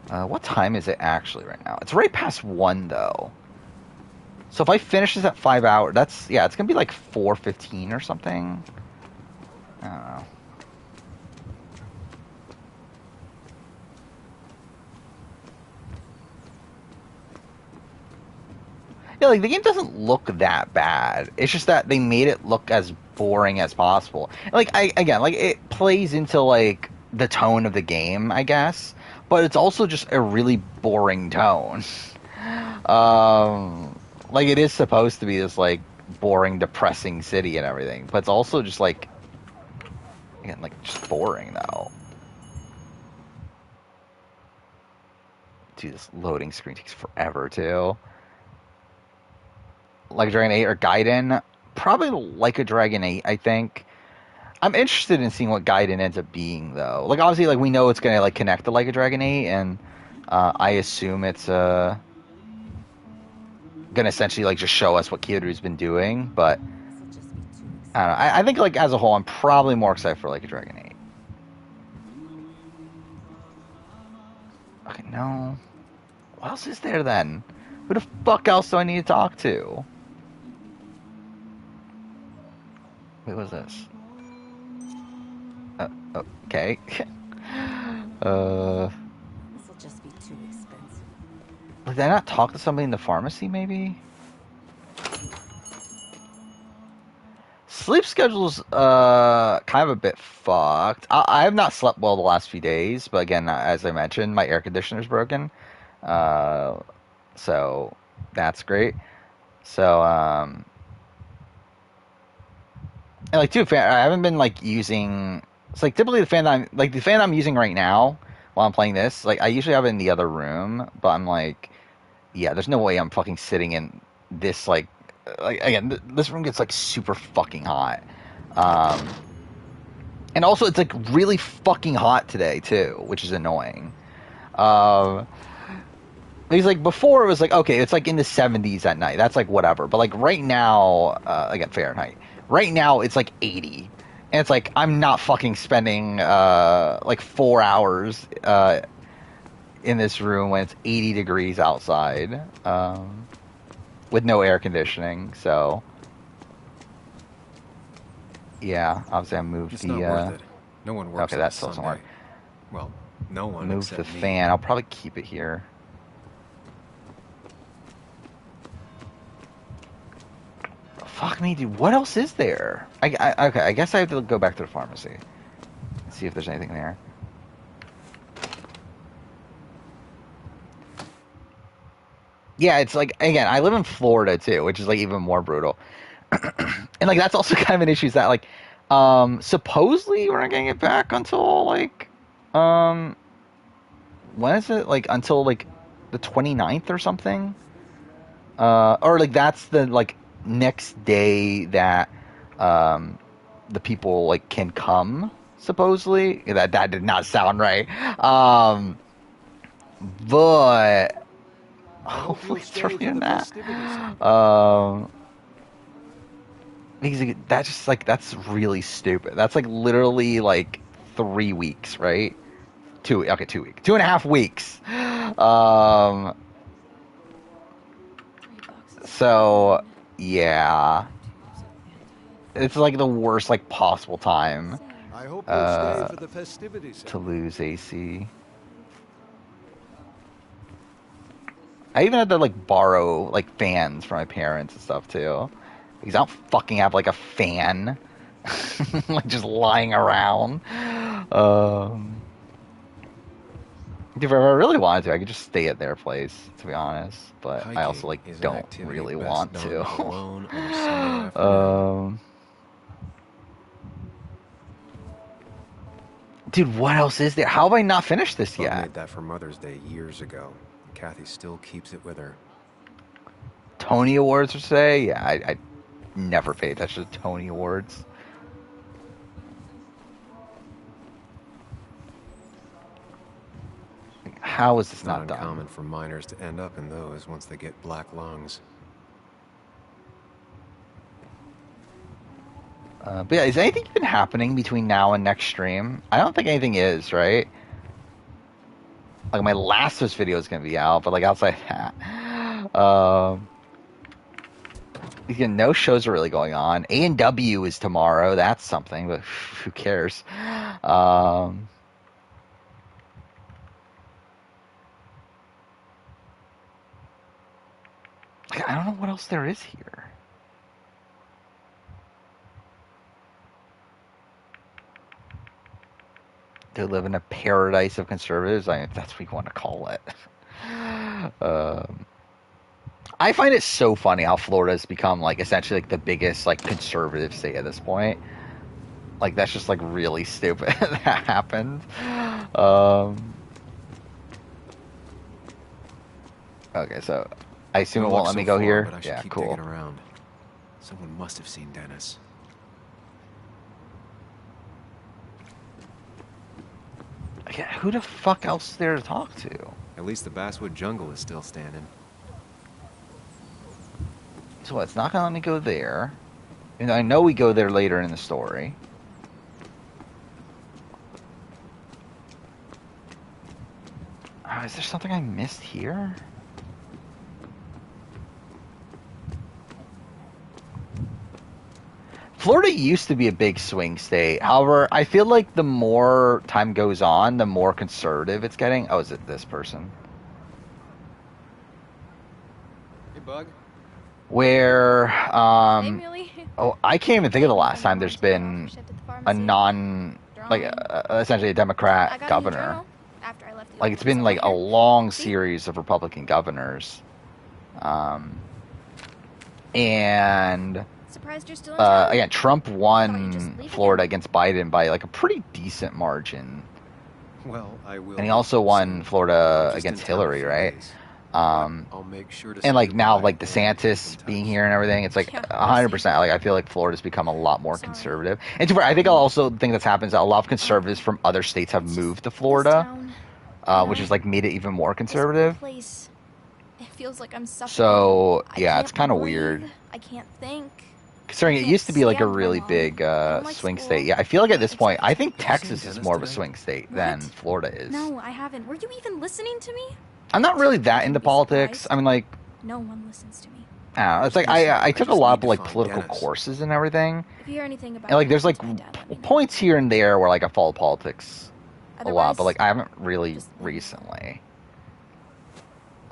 What time is it actually right now? It's right past 1 though. So if I finish this at 5 hours, it's gonna be like 4:15 or something. I don't know. Yeah, like the game doesn't look that bad. It's just that they made it look as boring as possible. Like it plays into like the tone of the game, I guess, but it's also just a really boring tone. Like it is supposed to be this like boring, depressing city and everything, but it's also just like just boring though. Dude, this loading screen takes forever too. Like a Dragon 8 or Gaiden? Probably like a Dragon 8, I think. I'm interested in seeing what Gaiden ends up being, though. Like, obviously, like, we know it's gonna, like, connect to like a Dragon 8, and I assume it's gonna essentially, like, just show us what Kyoto's been doing, but I don't know. I think, like, as a whole, I'm probably more excited for, like, a Dragon 8. Okay, no. What else is there, then? Who the fuck else do I need to talk to? Wait, what was this? Okay. This'll just be too expensive. Did I not talk to somebody in the pharmacy, maybe? Sleep schedule's kind of a bit fucked. I have not slept well the last few days, but again, as I mentioned, my air conditioner's broken. So that's great. So, and like, too, I haven't been, like, using... It's like, typically the fan I'm using right now while I'm playing this, like, I usually have it in the other room, but I'm like, yeah, there's no way I'm fucking sitting in this, like again, this room gets, like, super fucking hot. And also, it's, like, really fucking hot today, too, which is annoying. Because, like, before it was, like, okay, it's, like, in the 70s at night. That's, like, whatever. But, like, right now, again, Fahrenheit. Right now, it's, like, 80. And it's, like, I'm not fucking spending, like, 4 hours in this room when it's 80 degrees outside. With no air conditioning, so... Yeah, obviously I moved it's the... not worth it. No one works okay, that still doesn't work. Well, no one Move the except me. fan. I'll probably keep it here. Fuck me, dude. What else is there? Okay, I guess I have to go back to the pharmacy. See if there's anything there. Yeah, it's like, again, I live in Florida too, which is like even more brutal. And like that's also kind of an issue is that like supposedly we're not getting it back until like when is it? Like until like the 29th or something? Or like that's the like next day that the people like can come, supposedly. That did not sound right. But hopefully it's earlier than that. Because that's just like, that's really stupid. That's like literally like 3 weeks, right? 2 weeks. 2.5 weeks. So yeah, it's like the worst like possible time I hope you'll stay for the festivities to lose AC. I even had to like borrow like fans from my parents and stuff too, because I don't fucking have like a fan like just lying around. If I really wanted to, I could just stay at their place, to be honest. But Hiking I also like is an don't activity really best want done to. alone on a Sunday afternoon. Dude, what else is there? How have I not finished this I yet? made that for Mother's Day years ago. Kathy still keeps it with her. Tony Awards for today? Yeah, I never paid attention to Tony Awards. How is this It's not not done? uncommon for miners to end up in those once they get black lungs. But yeah, is anything even happening between now and next stream? I don't think anything is, right? Like my Last of Us video is gonna be out, but like outside that, again, no shows are really going on. A&W is tomorrow. That's something, but who cares? Like, I don't know what else there is here. They live in a paradise of conservatives. I mean, if that's what you want to call it. I find it so funny how Florida has become like essentially like the biggest like conservative state at this point. Like that's just like really stupid that happened. Okay, so I assume it No won't luck let me so go far, here. but I should Yeah, keep cool. digging around. Someone must have seen Dennis. Yeah, who the fuck else is there to talk to? At least the Basswood jungle is still standing. So it's not gonna let me go there. And I know we go there later in the story. Oh, is there something I missed here? Florida used to be a big swing state. However, I feel like the more time goes on, the more conservative it's getting. Oh, is it this person? Hey, Bug. Where, Hey, Millie. oh, I can't even think of the last time there's been a essentially a Democrat governor. After I left the Like, it's been like a long series of Republican governors. And surprised you're still in town. again, Trump won Florida against Biden by like a pretty decent margin. Well, I will. And he also won Florida against Hillary, right? I'll make sure to and like now, like DeSantis being here and everything, it's like 100%. Like I feel like Florida's become a lot more conservative. And I think I'll also think that's happened is that a lot of conservatives from other states have moved to Florida, which has like made it even more conservative. Place. It feels like I'm suffering. So yeah, it's kind of weird. I can't think. Considering it used to be like a really big swing state. Yeah, I feel like at this point, I think Texas is more of a swing state than Florida is. No, I haven't. Were you even listening to me? I'm not really that into politics. I mean, like, no one listens to me. I don't know. It's like I took a lot of like political courses and everything. If you hear anything about and like there's like points here and there where like I follow politics a lot, but like I haven't really recently.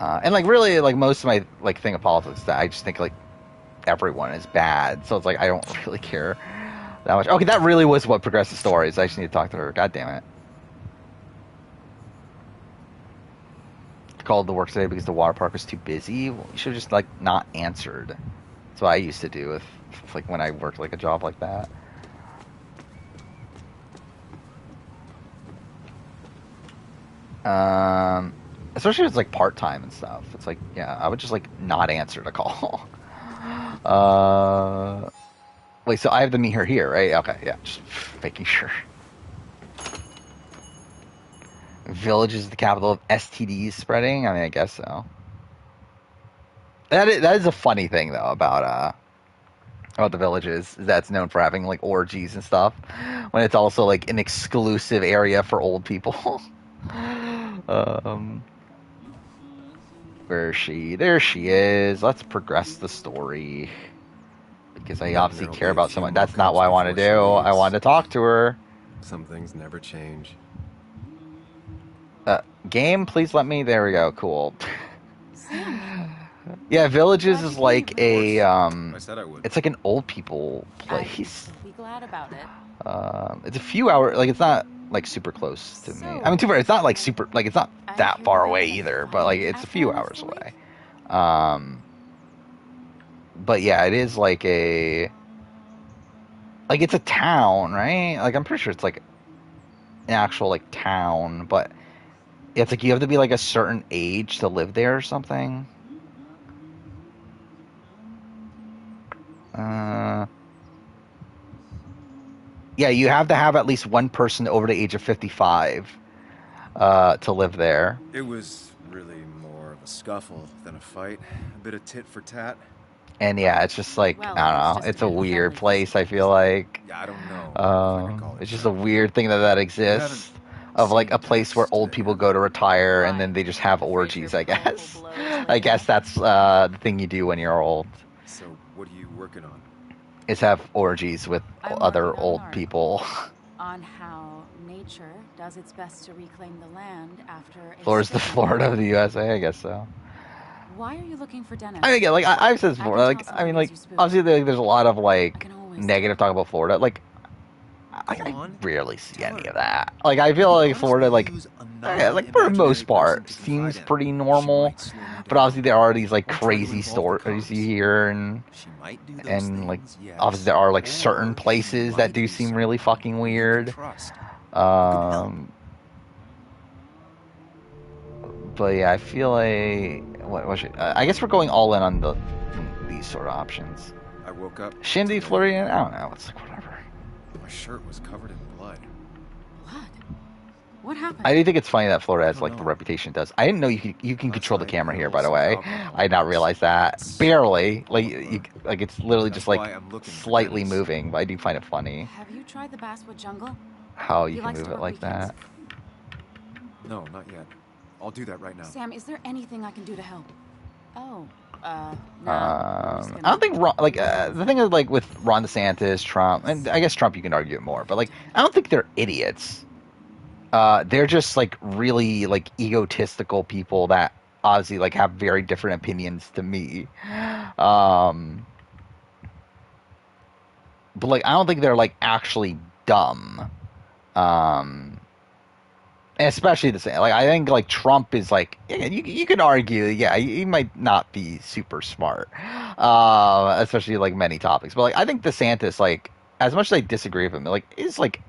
And like really like most of my like thing of politics that I just think like everyone is bad, so it's like I don't really care that much. Okay, that really was what progressive stories. I just need to talk to her. God damn it. Called to work today because the water park was too busy. Well, you should have just like not answered. That's what I used to do with like when I worked like a job like that. Especially if it's like part-time and stuff. It's like, yeah, I would just like not answer the call. Wait, so I have to meet her here, right? Okay, yeah, just making sure. Village is the capital of STDs spreading? I mean, I guess so. That is a funny thing, though, about the villages. That's known for having, like, orgies and stuff. When it's also, like, an exclusive area for old people. Where is she? There she is. Let's progress the story. Because I obviously care about someone. That's not what I want to do. I want to talk to her. Some things never change. Game, please let me. There we go. Cool. Yeah, Villages is like a I said I would. it's like an old people place. Be glad about it. It's a few hours. Like it's not like super close to me. I mean, too far. It's not like super. Like it's not that far away either. But like it's a few hours away. But yeah, it is like a like it's a town, right? Like I'm pretty sure it's like an actual like town, but it's like you have to be like a certain age to live there or something. Yeah, you have to have at least one person over the age of 55 to live there. It was really more of a scuffle than a fight. A bit of tit for tat. And yeah, it's just like, I don't know, it's a weird place, I feel like. Yeah, I don't know. It's just a weird thing that exists. Of like a place where old people go to retire and then they just have orgies, I guess. I guess that's the thing you do when you're old. So, what are you working on? Is have orgies with other old people. On how nature does its best to reclaim the land after. Florida's the Florida of the USA, I guess so. Why are you looking for Dennis? I mean, again, like I've said this before, like I mean, like obviously there's a lot of like negative talk about Florida. Like I rarely see any of that. Like I feel like Florida, like for the most part, seems pretty normal. But obviously there are these like crazy stories you hear, and like obviously there are like certain places that do seem really fucking weird. But yeah, I feel like what should, I guess we're going all in on these sort of options. I woke up. Shindy, Florian, I don't know. It's like whatever. My shirt was covered in blood. Blood? What happened? I do think it's funny that Florida has like the reputation it does. I didn't know you can control the camera here. By the way, I did not realize that. Barely, like it's literally just like slightly moving. But I do find it funny. Have you tried the Basswood Jungle? How you He can likes move to it work like weekends. that. No, not yet. I'll do that right now. Sam, is there anything I can do to help? Oh, no. I don't think the thing is like with Ron DeSantis, Trump, and I guess Trump you can argue it more, but like I don't think they're idiots. They're just like really like egotistical people that obviously like have very different opinions to me. But like I don't think they're like actually dumb. Especially the same. Like I think like Trump is like you can argue, yeah, he might not be super smart, especially like many topics. But like I think DeSantis, like as much as I disagree with him, like is like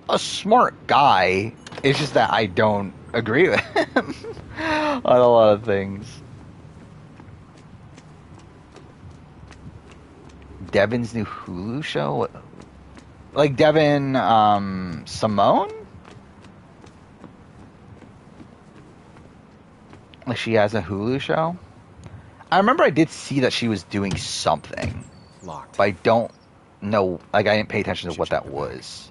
a smart guy. It's just that I don't agree with him on a lot of things. Devin's new Hulu show, like Devin Simone. Like she has a Hulu show. I remember I did see that she was doing something. Locked. But I don't know. Like I didn't pay attention to what that was.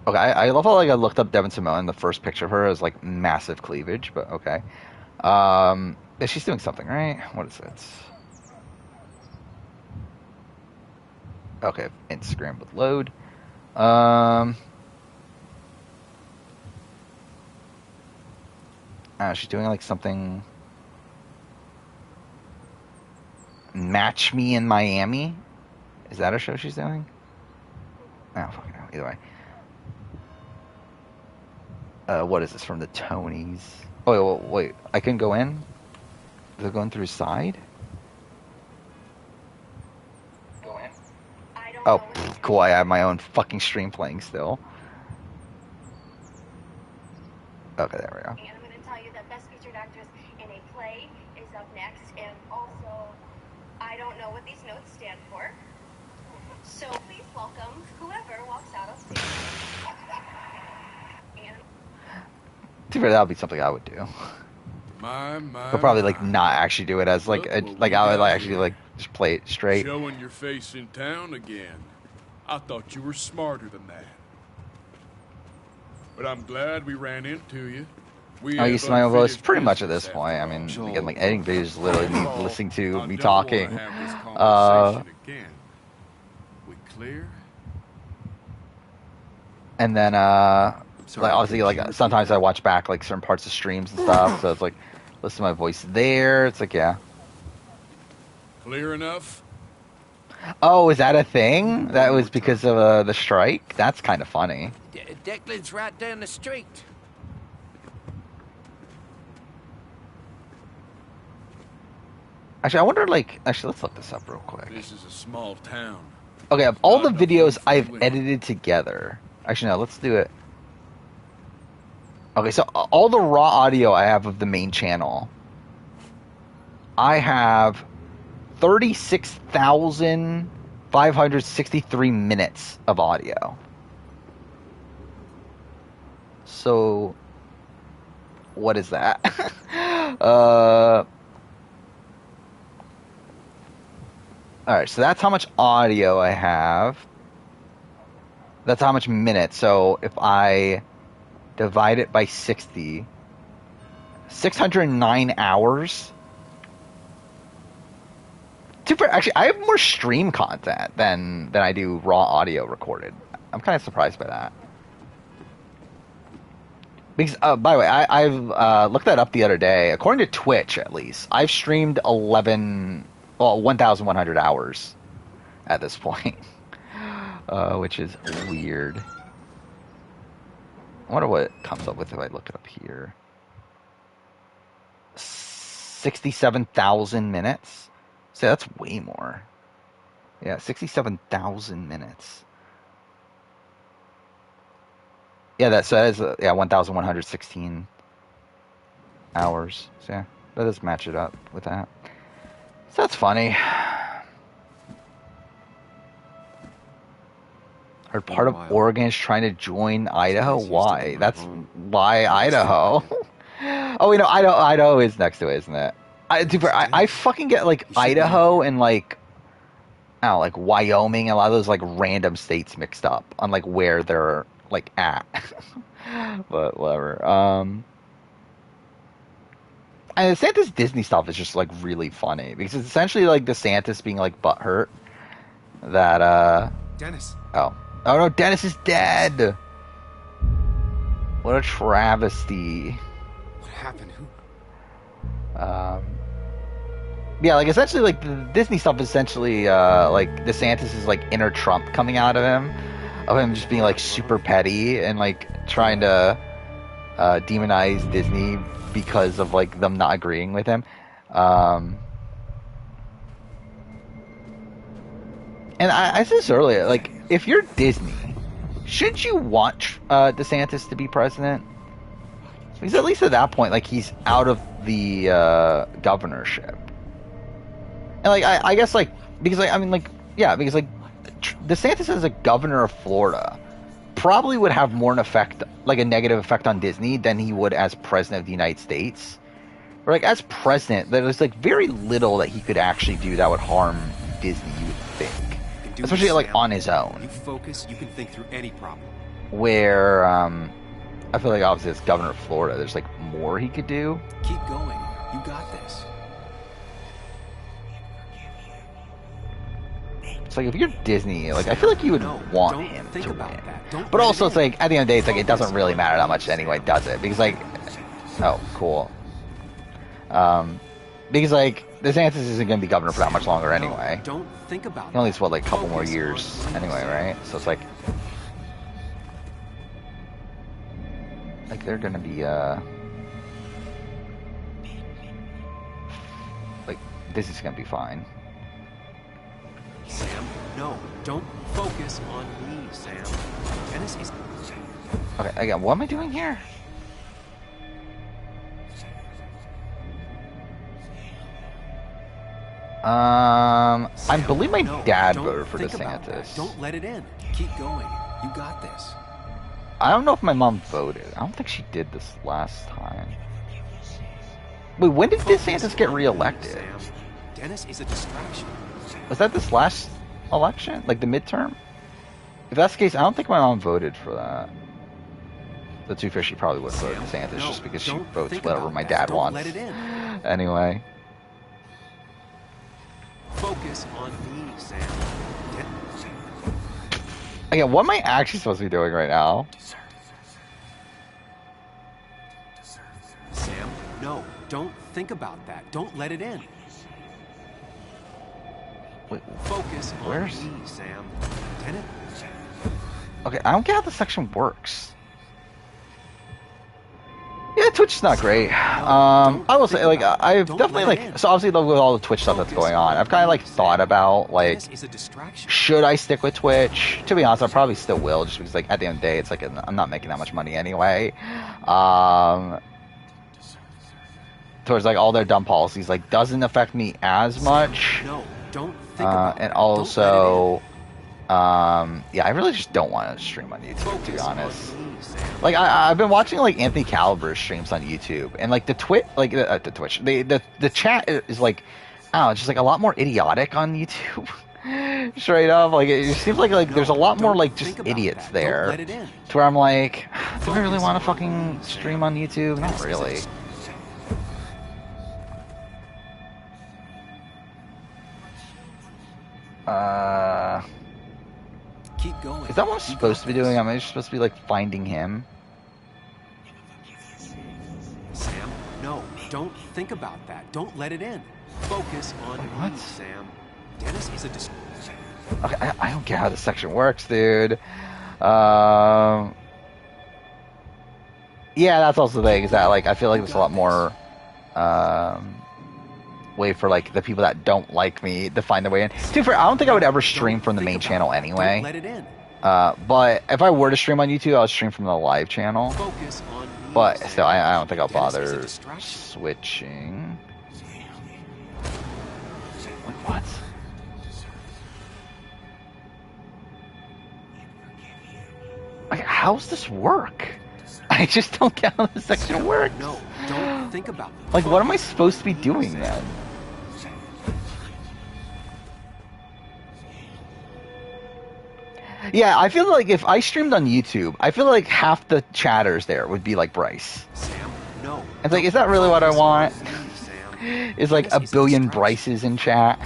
Okay, I love how like I looked up Devin Simone. The first picture of her is like massive cleavage, but okay. Yeah, she's doing something, right? What is it? Okay, Instagram would load. She's doing like something. Match Me in Miami. Is that a show she's doing? I don't fucking know. Either way. What is this from the Tonys? Oh wait, I can go in. Is it going through his side? Go in. Oh, cool. I have my own fucking stream playing still. Okay, there we go. And I'm going to tell you that Best Featured Actress in a Play is up next, and also, I don't know what these notes stand for. So please welcome whoever walks out of stage. Too bad that would be something I would do. But probably like not actually do it as like I would like actually like just play it straight. Showing your face in town again. I thought you were smarter than that. But I'm glad we ran into you. I used to my own voice pretty much at this point. I mean, again, like editing videos is literally me listening to me talking. We clear? And then like obviously like sometimes I watch back like certain parts of streams and stuff, so it's like listen to my voice there. It's like yeah. Clear enough? Oh, is that a thing? That was because of the strike? That's kind of funny. Declan's right down the street. Actually, I wonder like actually let's look this up real quick. This is a small town. Okay, of all the videos I've edited together. Actually no, let's do it. Okay, so all the raw audio I have of the main channel, I have 36,563 minutes of audio. So, what is that? Alright, so that's how much audio I have. That's how much minutes. So, if I divide it by 60, 609 hours. Actually, I have more stream content than I do raw audio recorded. I'm kind of surprised by that. Because, by the way, I've looked that up the other day. According to Twitch, at least, I've streamed 1,100 hours at this point, which is weird. I wonder what it comes up with if I look it up here. 67,000 minutes. So that's way more. Yeah, 67,000 minutes. Yeah, that is 1,116 hours. So yeah, that does match it up with that. So that's funny. Heard part of Oregon is trying to join Idaho. Why? That's why Idaho. Oh, you know, Idaho is next to it, isn't it? I fucking get like Idaho and like, I don't know, like Wyoming, a lot of those like random states mixed up on like where they're like at. But whatever. And DeSantis Disney stuff is just like really funny because it's essentially like DeSantis being like butthurt that Dennis. Oh no, Dennis is dead. What a travesty. What happened? Who? Yeah, like essentially like the Disney stuff is essentially like DeSantis is like inner Trump coming out of him just being like super petty and like trying to demonize Disney because of like them not agreeing with him. And I said this earlier, like, if you're Disney, shouldn't you want DeSantis to be president? Because at least at that point, like, he's out of the governorship. And, like, I guess, like, because, like, I mean, like, yeah, because, like, DeSantis as a governor of Florida probably would have more an effect, like, a negative effect on Disney than he would as president of the United States. Or, like, as president, there's, like, very little that he could actually do that would harm Disney, you would think. Especially like on his own. You focus, you can think through any problem. Where I feel like obviously as governor of Florida, there's like more he could do. Keep going. You got this. It's like if you're Disney, like I feel like you would want him to win. But also it's like at the end of the day, it's like it doesn't really matter that much anyway, does it? Because like, oh, cool. Because like DeSantis isn't going to be governor for that much longer anyway. Don't think about it. Only it's what, like a couple more years anyway, right? So it's like they're going to be like this is going to be fine. Sam, no, don't focus on me, Sam. Dennis is. Okay, again, what am I doing here? I believe my dad voted for DeSantis. Don't let it in. Keep going. You got this. I don't know if my mom voted. I don't think she did this last time. Wait, when did DeSantis get reelected? Dennis is a distraction. Was that this last election? Like the midterm? If that's the case, I don't think my mom voted for that. The two fish, she probably would vote DeSantis just because she votes whatever my dad wants. Let it in. Anyway. Focus on me, Sam. Again, what am I actually supposed to be doing right now? Sam, no, don't think about that. Don't let it in. Wait, focus on me, Sam. Lieutenant? Okay, I don't get how this section works. Yeah, Twitch is not great. I will say, like, I've definitely, like, so obviously with all the Twitch stuff that's going on, I've kind of, like, thought about, like, should I stick with Twitch? To be honest, I probably still will, just because, like, at the end of the day, it's like, I'm not making that much money anyway. Towards, like, all their dumb policies, like, doesn't affect me as much. No, don't think about and also, yeah, I really just don't want to stream on YouTube, to be honest. Like I've been watching like Anthony Caliber's streams on YouTube, and like the Twitch, the chat is like, I don't know, it's just like a lot more idiotic on YouTube. Straight up, like it seems like there's a lot more like just idiots there. To where I'm like, do I really want to fucking stream on YouTube? Not really. Keep going. Is that what I'm supposed to be doing? Am I supposed to be like finding him? Sam, no, don't think about that. Don't let it in. Focus on me, Sam. Dennis is a distraction. Okay, I don't get how this section works, dude. Yeah, that's also the thing, is that like I feel like there's a lot more way for like the people that don't like me to find their way in. To be fair, I don't think I would ever stream from the main channel anyway. Let it in. But if I were to stream on YouTube, I would stream from the live channel. Focus on But still, I don't think I'll bother switching. Wait, what? Like, how's this work? I just don't get how this section works. No, don't think about it. Like, what am I supposed to be doing then? Yeah, I feel like if I streamed on YouTube, I feel like half the chatters there would be like Bryce. Sam, no. It's like, is that really what I want? Is like a billion Bryces in chat?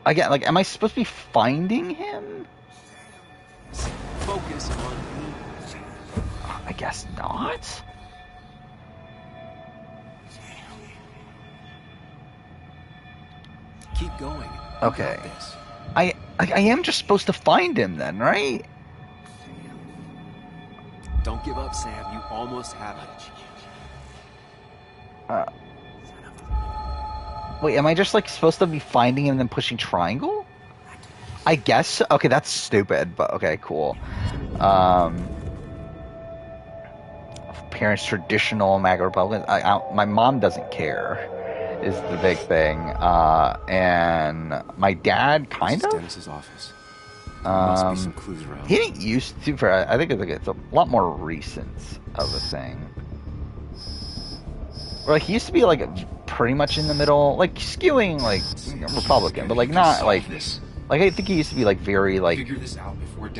Again, like, am I supposed to be finding him? Focus on me. I guess not. Keep going. Okay. I am just supposed to find him then, right? Don't give up, Sam. You almost have it. Wait, am I just like supposed to be finding him and then pushing triangle? I guess so. Okay, that's stupid, but okay, cool. Parents traditional MAGA Republicans. My mom doesn't care, is the big thing. And my dad kind of. Dennis's office. There must be some clues around. He didn't used to. For I think it's a lot more recent of a thing. Or like he used to be like pretty much in the middle, like skewing like Republican, but like not like I think he used to be like very like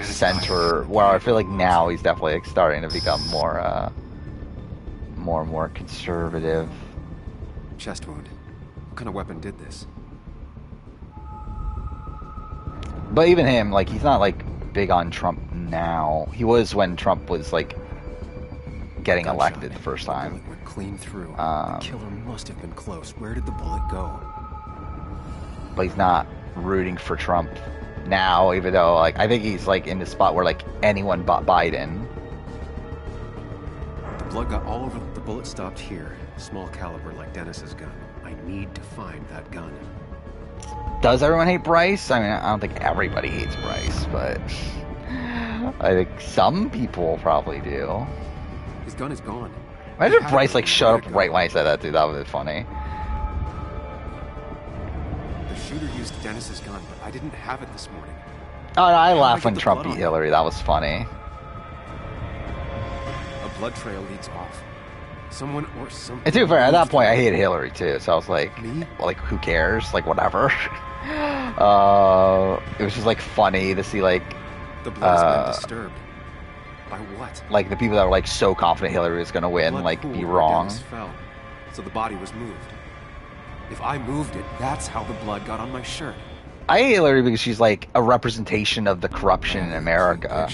center. Where I feel like now he's definitely like starting to become more more conservative. Chest wound. What kind of weapon did this? But even him, like he's not like big on Trump now. He was when Trump was like getting elected the first time. Went clean through. The killer must have been close. Where did the bullet go? But he's not rooting for Trump now, even though like I think he's like in the spot where like anyone but Biden. The blood got all over. The bullet stopped here. Small caliber like Dennis's gun. I need to find that gun. Does everyone hate Bryce? I mean, I don't think everybody hates Bryce, but I think some people probably do. His gun is gone. Imagine if Bryce like showed up right when I said that, dude. That would be funny. The shooter used Dennis's gun, but I didn't have it this morning. Oh, no, I laughed when Trump beat Hillary. That was funny. A blood trail leads off. Someone or something. And to be fair, at that point, I hated Hillary too. So I was like, who cares? Like, whatever. It was just like funny to see like the blood's been disturbed. By what? Like the people that were like so confident Hillary was gonna win, like be wrong. Fell, so the body was moved. If I moved it, that's how the blood got on my shirt. I hate Hillary because she's like a representation of the corruption in America.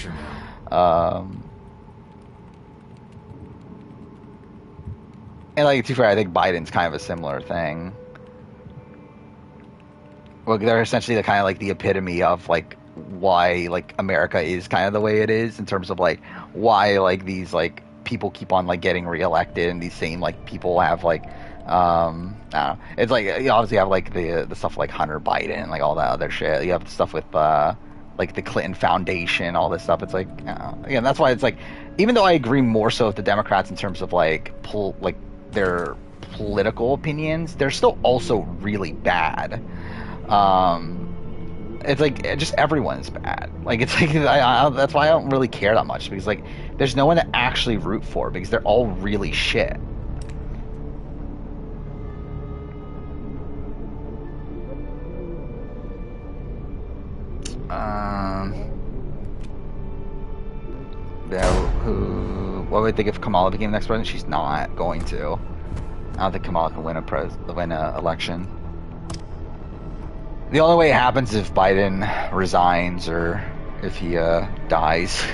And like to be fair, I think Biden's kind of a similar thing. Well, they're essentially the kind of like the epitome of like why like America is kind of the way it is in terms of like why like these like people keep on like getting reelected and these same like people have like I don't know. It's like you obviously have like the stuff like Hunter Biden and like all that other shit. You have stuff with like the Clinton Foundation, all this stuff. It's like again, that's why it's like even though I agree more so with the Democrats in terms of like their political opinions, they're still also really bad. It's like just everyone's bad. Like it's like that's why I don't really care that much because like there's no one to actually root for because they're all really shit. What would I think if Kamala became the next president? She's not going to. I don't think Kamala can win a election. The only way it happens is if Biden resigns or if he dies.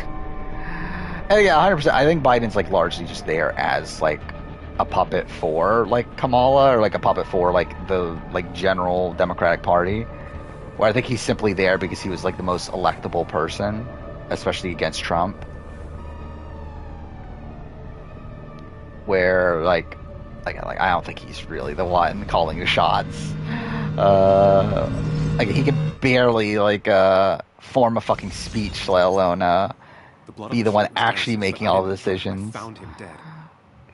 And yeah, 100%. I think Biden's like largely just there as like a puppet for like Kamala or like a puppet for like the like general Democratic Party. Where I think he's simply there because he was like the most electable person, especially against Trump. Where like I don't think he's really the one calling the shots. Like, he could barely, like, form a fucking speech, let alone, be the one actually making all the decisions. I found him dead.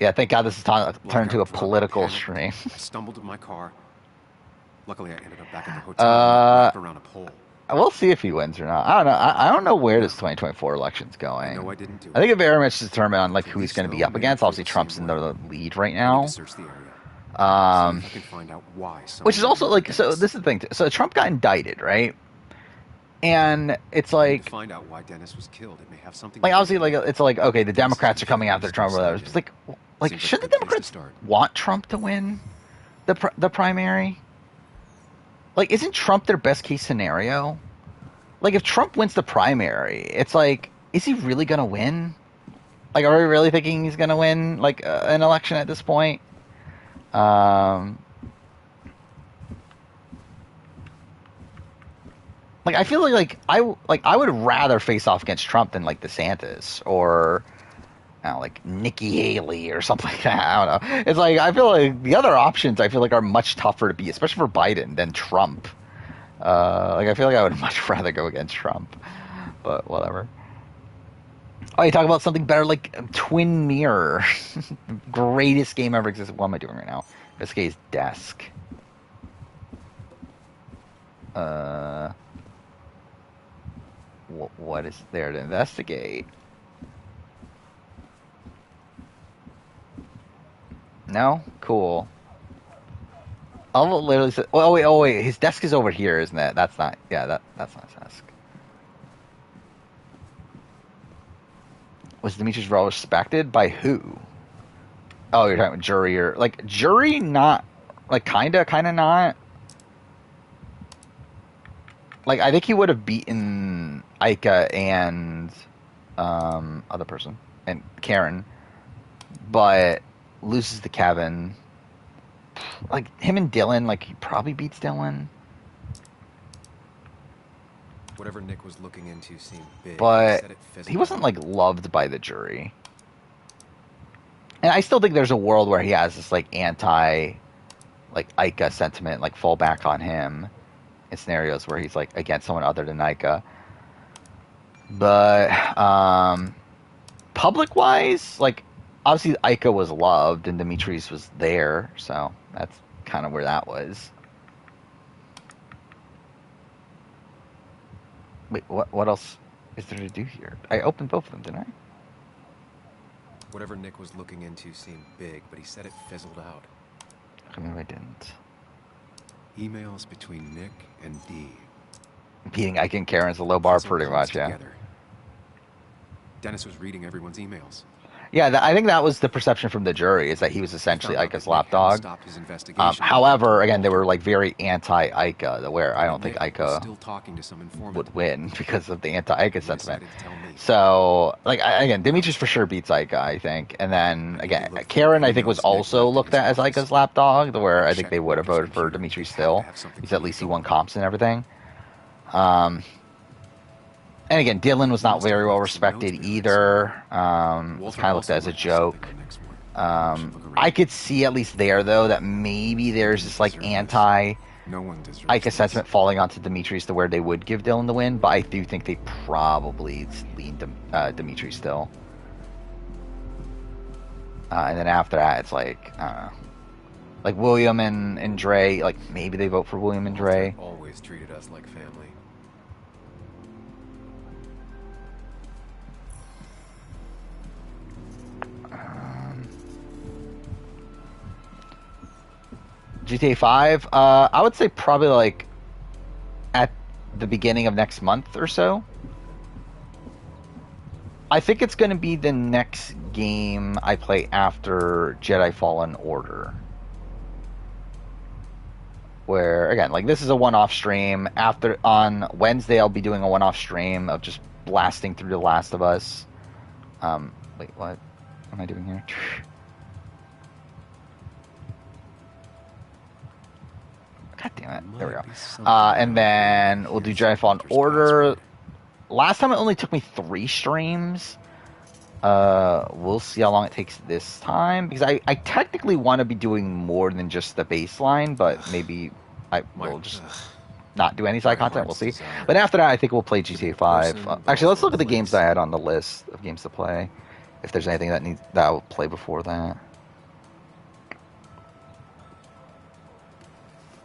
Yeah, thank God this is turned into a political stream. I stumbled to my car. Luckily, I ended up back at the hotel wrapped around a pole. We'll see if he wins or not. I don't know. I don't know where this 2024 election's going. No, I didn't do it. I think it very much is determined on like who he's going to be up against. Obviously, Trump's in the lead right now. Search the area. See if I can find out why. Which is also like, so this is the thing. So Trump got indicted, right? And it's like, to find out why Dennis was killed. It may have something. Like obviously, like it's like okay, the Democrats are coming after Trump or whatever. It's like shouldn't the Democrats want Trump to win the primary? Like, isn't Trump their best case scenario? Like, if Trump wins the primary, it's like, is he really going to win? Like, are we really thinking he's going to win, like, an election at this point? Like, I feel like I would rather face off against Trump than, like, DeSantis or, I don't know, like, Nikki Haley or something like that. I don't know. It's like, I feel like the other options, I feel like, are much tougher to beat, especially for Biden, than Trump. Like, I feel like I would much rather go against Trump. But, whatever. Oh, you talk about something better, like Twin Mirror. Greatest game ever existed. What am I doing right now? This guy's desk. What is there to investigate? No? Cool. I'll literally say, oh wait, his desk is over here, isn't it? That's not, yeah, that's not his desk. Was Demetrius well respected? By who? Oh, you're talking about jury or, like, jury not, like, kinda not. Like, I think he would have beaten Ika and, other person, and Karen, but loses to Kevin. Like, him and Dylan, like, he probably beats Dylan. Whatever Nick was looking into seemed big. But he wasn't, like, loved by the jury. And I still think there's a world where he has this, like, anti, like, Ika sentiment, like, fall back on him in scenarios where he's, like, against someone other than Ika. But, public-wise, like, obviously, Ika was loved, and Demetrius was there, so that's kind of where that was. Wait, what else is there to do here? I opened both of them, didn't I? Whatever Nick was looking into seemed big, but he said it fizzled out. Maybe I didn't. Emails between Nick and Dee. Beating Ika and Karen's a low bar, pretty much, yeah. Together. Dennis was reading everyone's emails. Yeah, I think that was the perception from the jury, is that he was essentially Ika's lapdog. However, again, they were like very anti-Ika, where I don't think Ika would win because of the anti-Ika sentiment. So, like, again, Demetrius for sure beats Ika, I think. And then, again, Karen, I think, was also looked at as Ika's lapdog, where I think they would have voted for Demetrius still, because at least he won comps and everything. And again, Dylan was not very well respected either. Was kind of looked at as a joke. I could see at least there, though, that maybe there's this like anti-Ika sentiment falling onto Demetrius to where they would give Dylan the win, but I do think they probably lean Demetrius still. And then after that, it's like, I don't know. Like William and Dre, like maybe they vote for William and Dre. Always treated us like family. GTA 5, I would say probably like at the beginning of next month or so. I think it's going to be the next game I play after Jedi Fallen Order. Where, again, like this is a one-off stream. On Wednesday, I'll be doing a one-off stream of just blasting through The Last of Us. Wait, what am I doing here? God damn it. There we go. And then we'll do Jedi Fallen Order. Last time it only took me 3 streams. We'll see how long it takes this time. Because I technically want to be doing more than just the baseline, but maybe I will just not do any side content. We'll see. But after that, I think we'll play GTA 5. Actually, let's look at the games that I had on the list of games to play. If there's anything that I'll play before that.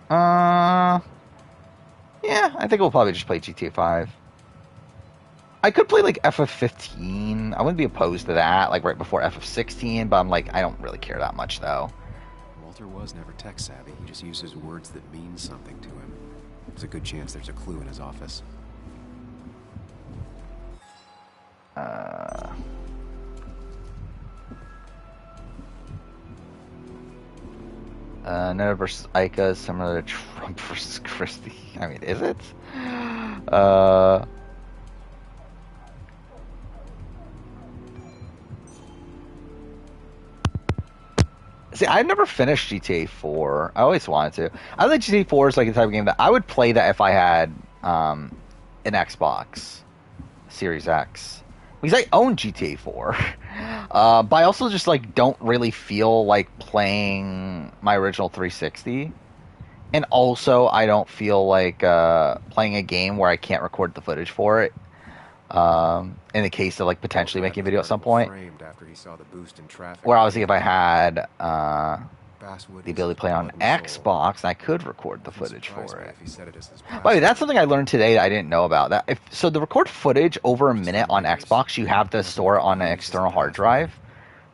Yeah, I think we'll probably just play GTA 5. I could play like FF15. I wouldn't be opposed to that, like right before FF16, but I'm like, I don't really care that much though. Walter was never tech savvy. He just uses words that mean something to him. There's a good chance there's a clue in his office. Netta versus Ica is similar to Trump versus Christie. I mean, is it? See, I never finished GTA 4. I always wanted to. I think GTA 4 is like the type of game that I would play that if I had an Xbox Series X. Because I own GTA 4. But I also just like don't really feel like playing my original 360. And also I don't feel like playing a game where I can't record the footage for it. In the case of like potentially making a video at some point. Where obviously if I had the ability to play on Xbox, I could record the footage for it. By the way, that's something I learned today that I didn't know about. So the record footage over a minute on Xbox, you have to store it on an external hard drive.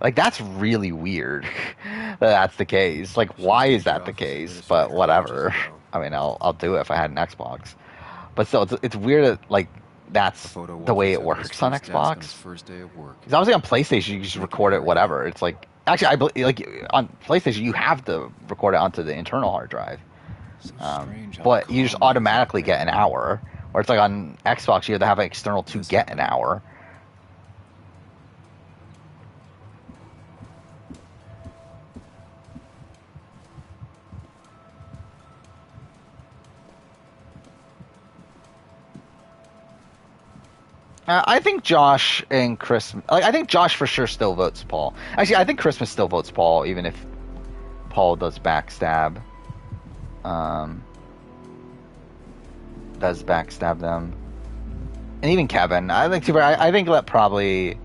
Like, that's really weird that that's the case. Like, why is that the case? But whatever. I mean, I'll do it if I had an Xbox. But still, it's weird that, like, that's the way it works on Xbox. Because obviously on PlayStation, you just record it whatever. It's like, actually, I believe, like, on PlayStation, you have to record it onto the internal hard drive. But you just automatically get an hour. Or it's like on Xbox, you have to have an external to get an hour. I think Josh and Chris... Like, I think Josh for sure still votes Paul. Actually, I think Christmas still votes Paul, even if Paul does backstab. Does backstab them. And even Kevin. I think that probably...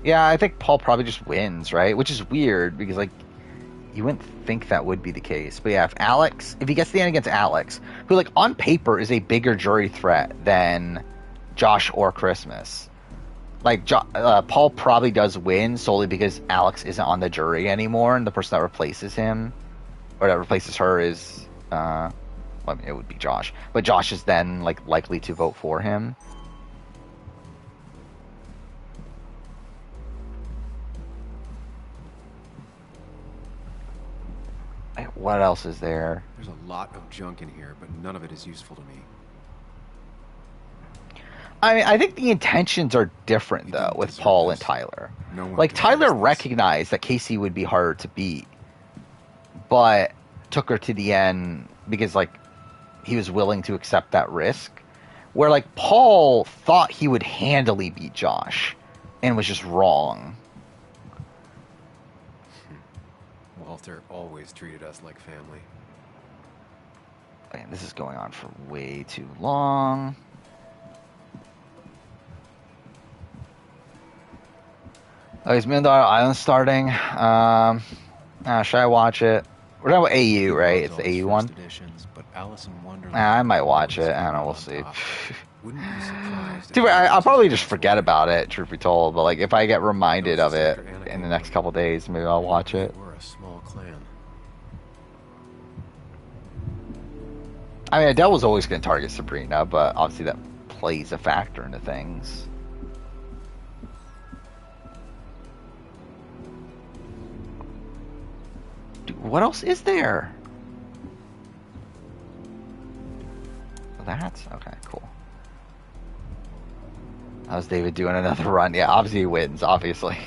Yeah, I think Paul probably just wins, right? Which is weird, because, like, you wouldn't think that would be the case. But yeah, if he gets the end against Alex, who, like, on paper is a bigger jury threat than Josh or Christmas. Like, Paul probably does win solely because Alex isn't on the jury anymore, and the person that replaces him, or that replaces her is, well, I mean, it would be Josh. But Josh is then, like, likely to vote for him. What else is there? There's a lot of junk in here, but none of it is useful to me. I mean, I think the intentions are different, though, with Paul and Tyler. Like, Tyler recognized that Casey would be harder to beat, but took her to the end because, like, he was willing to accept that risk. Where, like, Paul thought he would handily beat Josh and was just wrong. Walter always treated us like family. Man, this is going on for way too long. Oh, is Million Dollar Island starting? Should I watch it? We're talking about AU, right? It's the AU one? I might watch it. I don't know. We'll see. Dude, I'll probably just forget about it, truth be told. But, like, if I get reminded of it in the next couple days, maybe I'll watch it. We're a small clan. I mean, Adele was always going to target Sabrina, but obviously that plays a factor into things. Dude, what else is there? That's okay, cool. How's David doing another run? Yeah, obviously he wins, obviously.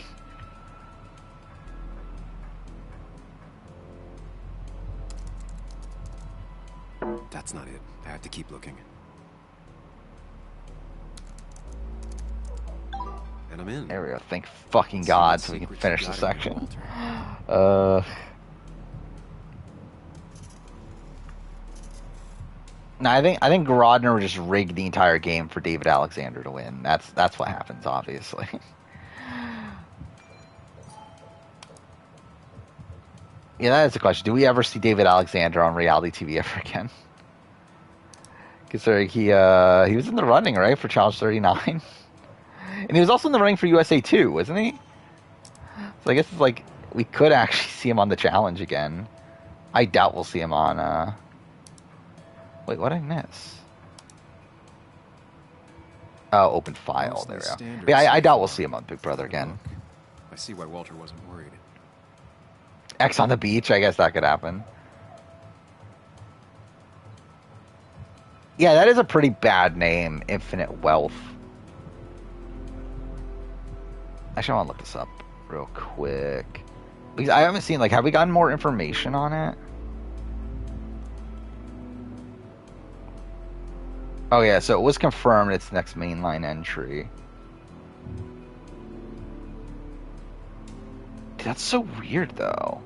That's not it. I have to keep looking. And I'm in. There we go. Thank fucking God, so we can finish the section. No, I think Grodner just rigged the entire game for David Alexander to win. That's what happens, obviously. Yeah, that is the question. Do we ever see David Alexander on reality TV ever again? Considering he was in the running, right, for Challenge 39, and he was also in the running for USA 2, wasn't he? So I guess it's like we could actually see him on the challenge again. I doubt we'll see him on. Wait, what did I miss? Oh, open file. There we go. But yeah, I doubt we'll see him on Big Brother again. I see why Walter wasn't worried. X on the beach. I guess that could happen. Yeah, that is a pretty bad name, Infinite Wealth. Actually, I want to look this up real quick. Because I haven't seen, like, have we gotten more information on it? Oh, yeah, so it was confirmed it's next mainline entry. Dude, that's so weird, though.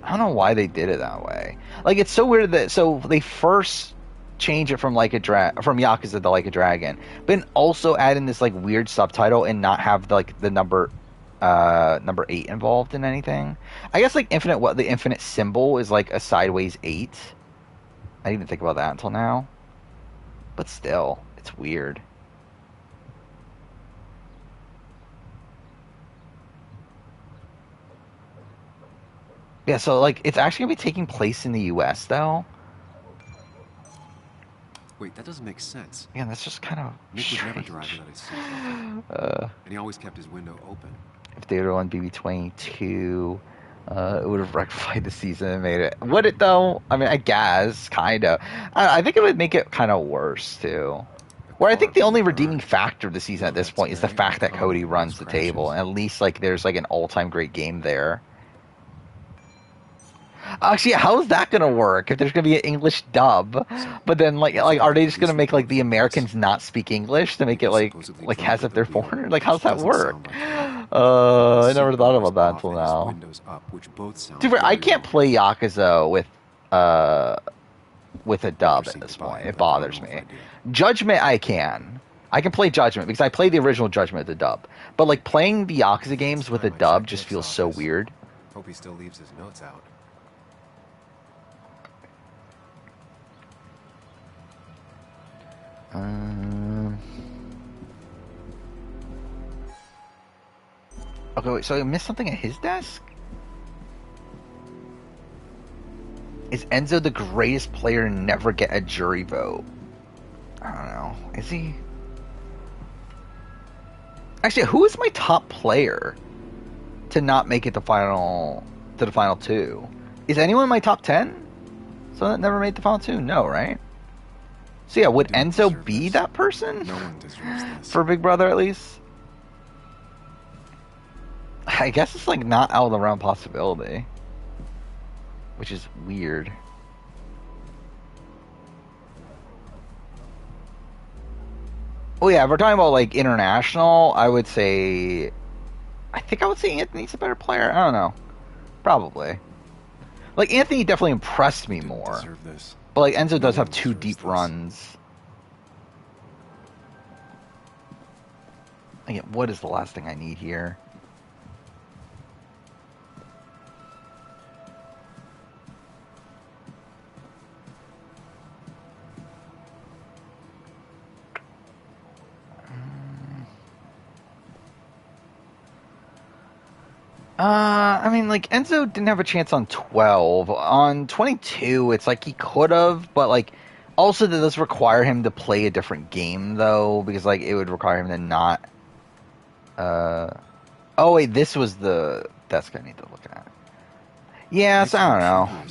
I don't know why they did it that way. Like, it's so weird that, so they first change it from from Yakuza to Like a Dragon, but then also add in this like weird subtitle and not have like the number 8 involved in anything. I guess like the infinite symbol is like a sideways 8. I didn't even think about that until now, but still, it's weird. Yeah, so like it's actually gonna be taking place in the U.S. though. Wait, that doesn't make sense. Yeah, that's just kind of Nick would never drive without his seatbelt. And he always kept his window open. If they were on BB22, it would have rectified the season and made it. Would it though? I mean, I guess, kind of. I think it would make it kind of worse too. Where I think the only redeeming factor of the season at this point is the fact that Cody runs the table, and at least like there's like an all-time great game there. Actually, how is that gonna work if there's gonna be an English dub? But then, like, are they just gonna make like the Americans not speak English to make it like as if they're foreigner? Like, how's that work? I never thought about that until now. Dude, I can't play Yakuza with a dub at this point. It bothers me. Judgment, I can play Judgment because I played the original Judgment with the dub. But like playing the Yakuza games with a dub just feels so weird. Hope he still leaves his notes out. Okay, wait, so I missed something at his desk? Is Enzo the greatest player to never get a jury vote? I don't know. Is he? Actually, who is my top player to not make it to the final 2? Is anyone in my top 10? So that never made the final 2? No, right? So yeah, would Enzo be that person? No one deserves this. For Big Brother, at least? I guess it's like not out of the realm possibility. Which is weird. Oh yeah, if we're talking about like international, I would say Anthony's a better player. I don't know. Probably. Like Anthony definitely impressed me more. But like Enzo does have 2 deep runs. Again, what is the last thing I need here? I mean, like, Enzo didn't have a chance on 12. On 22, it's like he could have, but, like, also that does require him to play a different game, though, because, like, it would require him to not... Oh, wait, this was the desk I need to look at. Yeah, so I don't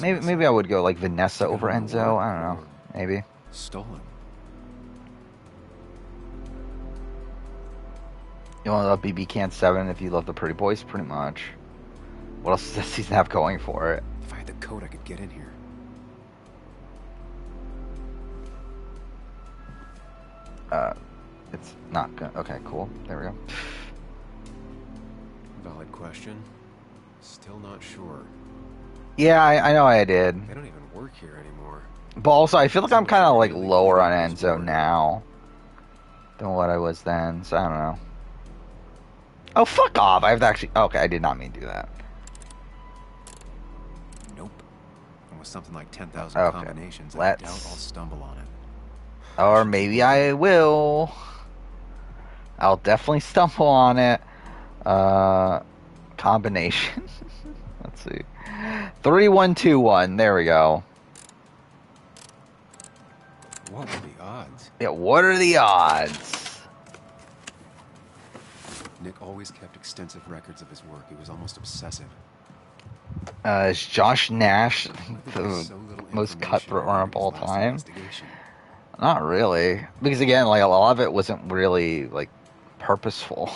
know. Maybe I would go, like, Vanessa over Enzo. I don't know. Maybe. Stolen. You want to love BB Can 7 if you love the Pretty Boys? Pretty much. What else does this season have going for it? If I had the code, I could get in here. It's not good. Okay, cool. There we go. Valid question. Still not sure. Yeah, I know I did. They don't even work here anymore. But also, I feel like I'm kind of like lower on Enzo now than what I was then, so I don't know. Oh, fuck off! I have to actually... Okay, I did not mean to do that. Nope. And with something like 10,000 Okay, combinations, I let's... doubt I'll stumble on it. Or maybe I will. I'll definitely stumble on it. Combination. Let's see. 3121. There we go. What are the odds? Yeah, what are the odds? Nick always kept extensive records of his work. He was almost obsessive. Is Josh Nash the most cutthroat runner of all time? Not really. Because again, like a lot of it wasn't really like purposeful.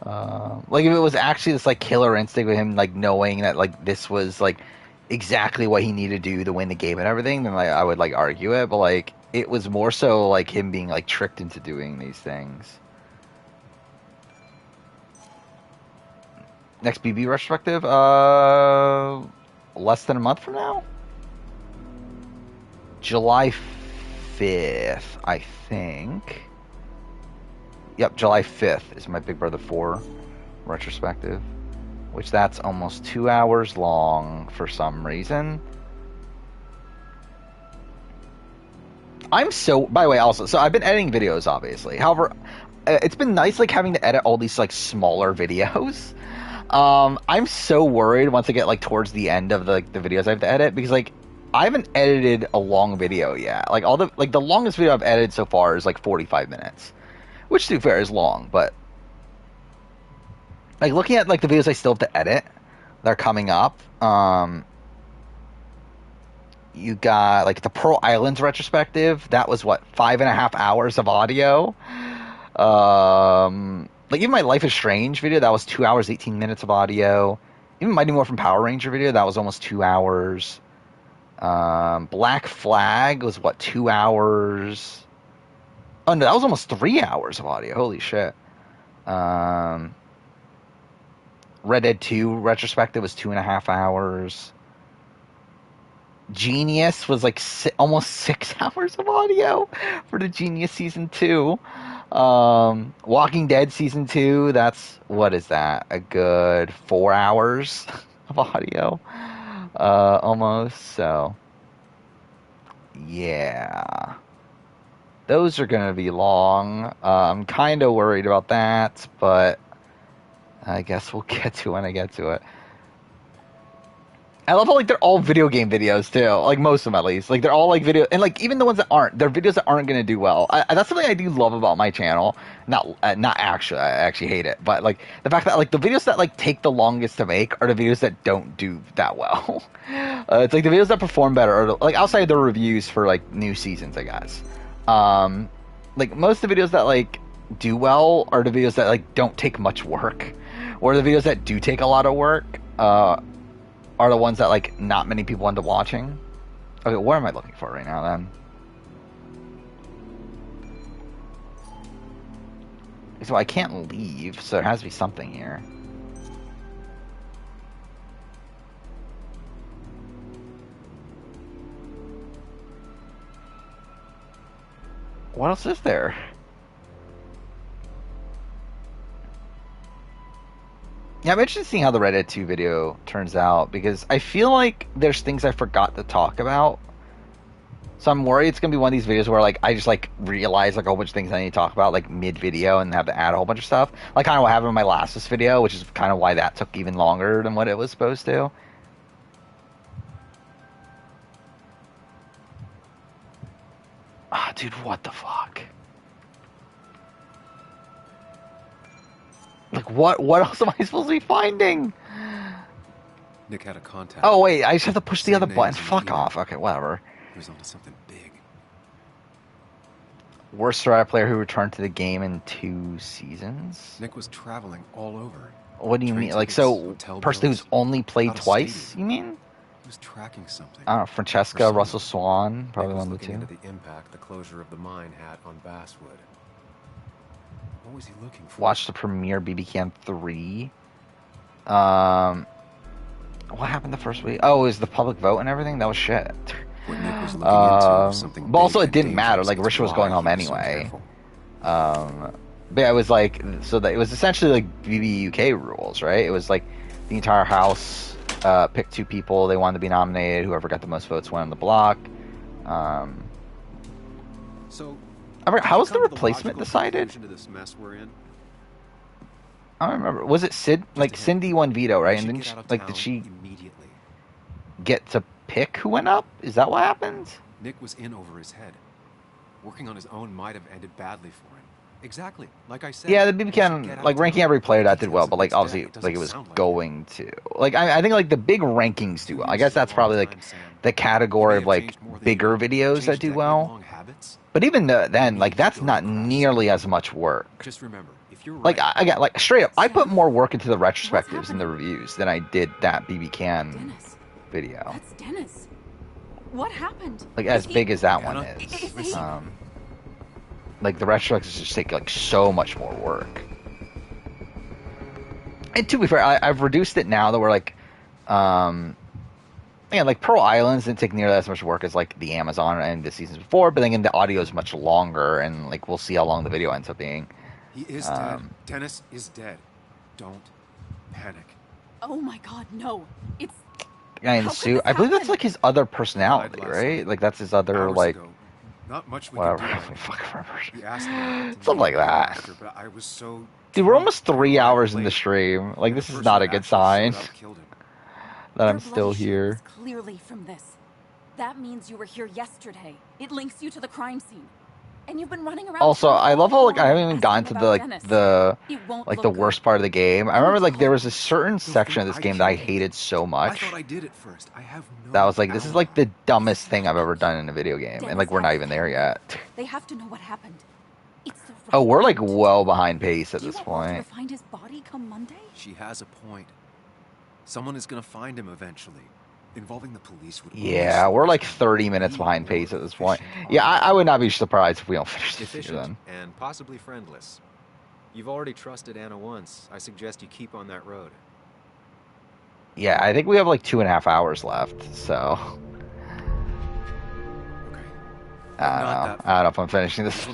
Like if it was actually this like killer instinct with him like knowing that like this was like exactly what he needed to do to win the game and everything, then like I would like argue it, but like it was more so like him being like tricked into doing these things. Next BB retrospective, less than a month from now? July 5th, I think. Yep, July 5th is my Big Brother 4 retrospective, which that's almost 2 hours long for some reason. I'm so, by the way, also, so I've been editing videos, obviously. However, it's been nice, like, having to edit all these, like, smaller videos. I'm so worried once I get, like, towards the end of the videos I have to edit, because, like, I haven't edited a long video yet. Like, the longest video I've edited so far is, like, 45 minutes. Which, to be fair, is long, but... Like, looking at, like, the videos I still have to edit that are coming up, you got, like, the Pearl Islands retrospective. That was, what, 5.5 hours of audio? Like, even my Life is Strange video, that was 2 hours, 18 minutes of audio. Even Mighty Morphin Power Ranger video, that was almost 2 hours. Black Flag was, what, 2 hours? Oh, no, that was almost 3 hours of audio. Holy shit. Red Dead 2 retrospective was 2.5 hours. Genius was like almost 6 hours of audio for the Genius Season 2. Walking Dead Season 2, that's, what is that? A good 4 hours of audio. Almost, so. Yeah. Those are going to be long. I'm kind of worried about that, but I guess we'll get to it when I get to it. I love how, like, they're all video game videos, too. Like, most of them, at least. Like, they're all, like, video... And, like, even the ones that aren't. They're videos that aren't going to do well. That's something I do love about my channel. Not actually. I actually hate it. But, like, the fact that, like, the videos that, like, take the longest to make are the videos that don't do that well. It's, like, the videos that perform better are, like, outside the reviews for, like, new seasons, I guess. Like, most of the videos that, like, do well are the videos that, like, don't take much work. Or the videos that do take a lot of work, are the ones that, like, not many people end up watching. Okay, what am I looking for right now, then? So I can't leave, so there has to be something here. What else is there? Yeah, I'm interested in seeing how the Red Dead 2 video turns out, because I feel like there's things I forgot to talk about. So I'm worried it's going to be one of these videos where, like, I just, like, realize, like, a whole bunch of things I need to talk about, like, mid-video and have to add a whole bunch of stuff. Like, kind of what happened in my last video, which is kind of why that took even longer than what it was supposed to. Ah, dude, what the fuck? Like, what else am I supposed to be finding? Nick had a contact. Oh, wait, I just have to push the other button. Fuck off. Okay, whatever. He was onto something big. Worst Strata player who returned to the game in 2 seasons? Nick was traveling all over. What do you mean? Like, so, person who's only played twice, you mean? He was tracking something. I don't know, Francesca, Russell Swan, probably one of the two. Into the impact the closure of the mine had on Basswood. What was he looking for? Watched the premiere BB Cam 3. What happened the first week? Oh, it was the public vote and everything? That was shit. What Nick But also it didn't matter. Like Risha was going home anyway. But yeah, it was like, so that it was essentially like BBUK rules, right? It was like the entire house picked 2 people they wanted to be nominated. Whoever got the most votes went on the block. So, how was the replacement decided? To this mess we're in? I don't remember. Was it Sid? Like Cindy won veto, right? And then did she immediately get to pick who went up? Is that what happened? Nick was in over his head. Working on his own might have ended badly for him. Exactly, like I said. Yeah, the BB can like ranking every player that did well, but like obviously like it was going to like I think like the big rankings do well. I guess that's probably like the category of like bigger videos that do well. But even then, like that's not nearly as much work. Just remember, if you're like I got like straight up, I put more work into the retrospectives and the reviews than I did that BB can video. That's Dennis. What happened? Like as big as that one is. Like the retrospectives just take like so much more work. And to be fair, I've reduced it now that we're like, yeah, like Pearl Islands didn't take nearly as much work as like the Amazon and the seasons before, but then again, the audio is much longer, and like we'll see how long the video ends up being. He is dead. Dennis is dead. Don't panic. Oh my God, no! It's guy in the suit. I believe that's like his other personality, right? Like that's his other like. Not much we whatever. can do. Something like that. After, but I was so Dude, we're almost 3 hours in the stream. Like this is not a good sign. That I'm still here. Clearly from this. That means you were here yesterday. It links you to the crime scene. And you've been running around. Also, I love how like I haven't even gotten to the worst part of the game. I remember like there was a certain section of this game that I hated so much. I thought I did it first. I have no that was like this is like the dumbest thing I've ever done in a video game, and like we're not even there yet. They have to know what happened. It's the Oh, we're like well behind pace at this point. To find his body come Monday? She has a point. Someone is gonna find him eventually. Involving the police would Yeah, we're like 30 minutes behind pace at this point. Yeah, I would not be surprised if we don't finish this year then. And possibly friendless. You've already trusted Anna once. I suggest you keep on that road. Yeah, I think we have like 2.5 hours left, so. I don't know if I'm finishing this.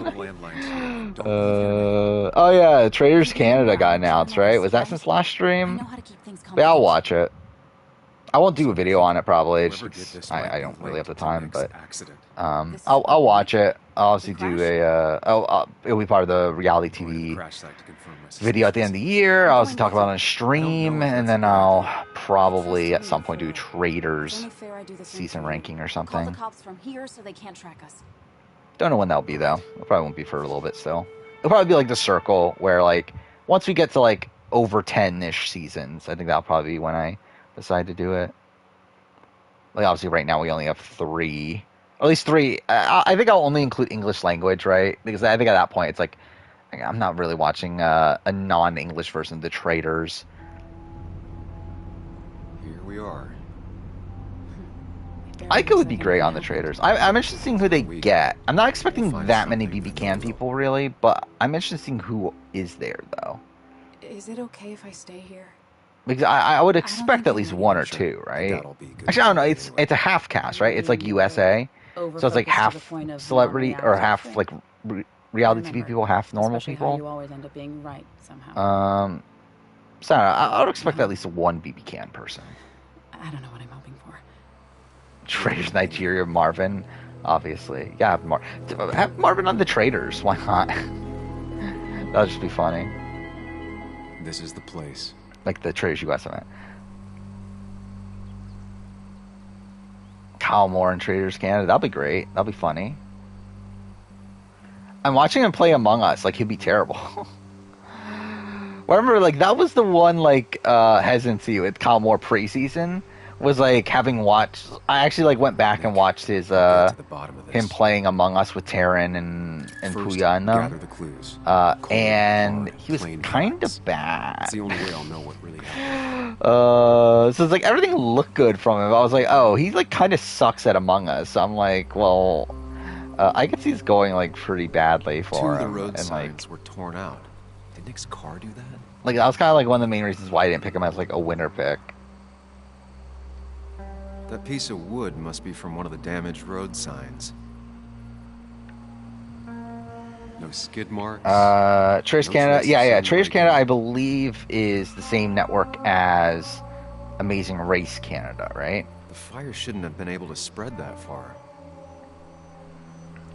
Oh yeah, Traders Canada got announced, right? Was that since last stream? Yeah, I'll watch it. I won't do a video on it probably. I don't really have the time, but I'll watch it. I'll obviously do it'll be part of the reality TV video at the end of the year. I'll also talk about it on a stream, and then I'll probably at some point do Traders season ranking or something. Call the cops from here so they can't track us. Don't know when that'll be though. It probably won't be for a little bit still. It'll probably be like the Circle, where like once we get to like over 10-ish seasons, I think that'll probably be when I decide to do it. Like obviously right now we only have 3, or at least 3. I think I'll only include English language, right? Because I think at that point it's like I'm not really watching a non-English version of the Traders. Here we are. Ica would be great on the Traders. I'm interested in seeing who they get. I'm not expecting that many BB Can people really, but I'm interested in seeing who is there though. Is it okay if I stay here? Because I would expect at least 1 or 2, right? Actually, I don't know. It's a half cast, right? It's like USA, so it's like half celebrity or half like reality TV people, half normal people. You always end up being right somehow. So I would expect at least 1 BB Can person. I don't know what I'm hoping for. Traders Nigeria, Marvin, obviously. Yeah, have Marvin on the Traders. Why not? That'll just be funny. This is the place. Like the Traders US event. Kyle Moore and Traders Canada. That'll be great. That'll be funny. I'm watching him play Among Us. Like, he'd be terrible. Remember, like, that was the one, like, hesitancy with Kyle Moore preseason. Was, like, having watched... I actually, like, went back and watched his, him playing Among Us with Taryn and Puya and them. The clues. And he was kind of bad. It's the only way I'll know what really happened. So it's like, everything looked good from him. I was like, oh, he, like, kind of sucks at Among Us. So I'm like, well... I could see this going, like, pretty badly for him. 2 of the road and, signs were torn out. Did Nick's car do that? Like, that was kind of, like, one of the main reasons why I didn't pick him as, like, a winner pick. That piece of wood must be from one of the damaged road signs. No skid marks. Trace no Canada. trace of Yeah. someone Trace breaking Canada, in. I believe, is the same network as Amazing Race Canada, right? The fire shouldn't have been able to spread that far.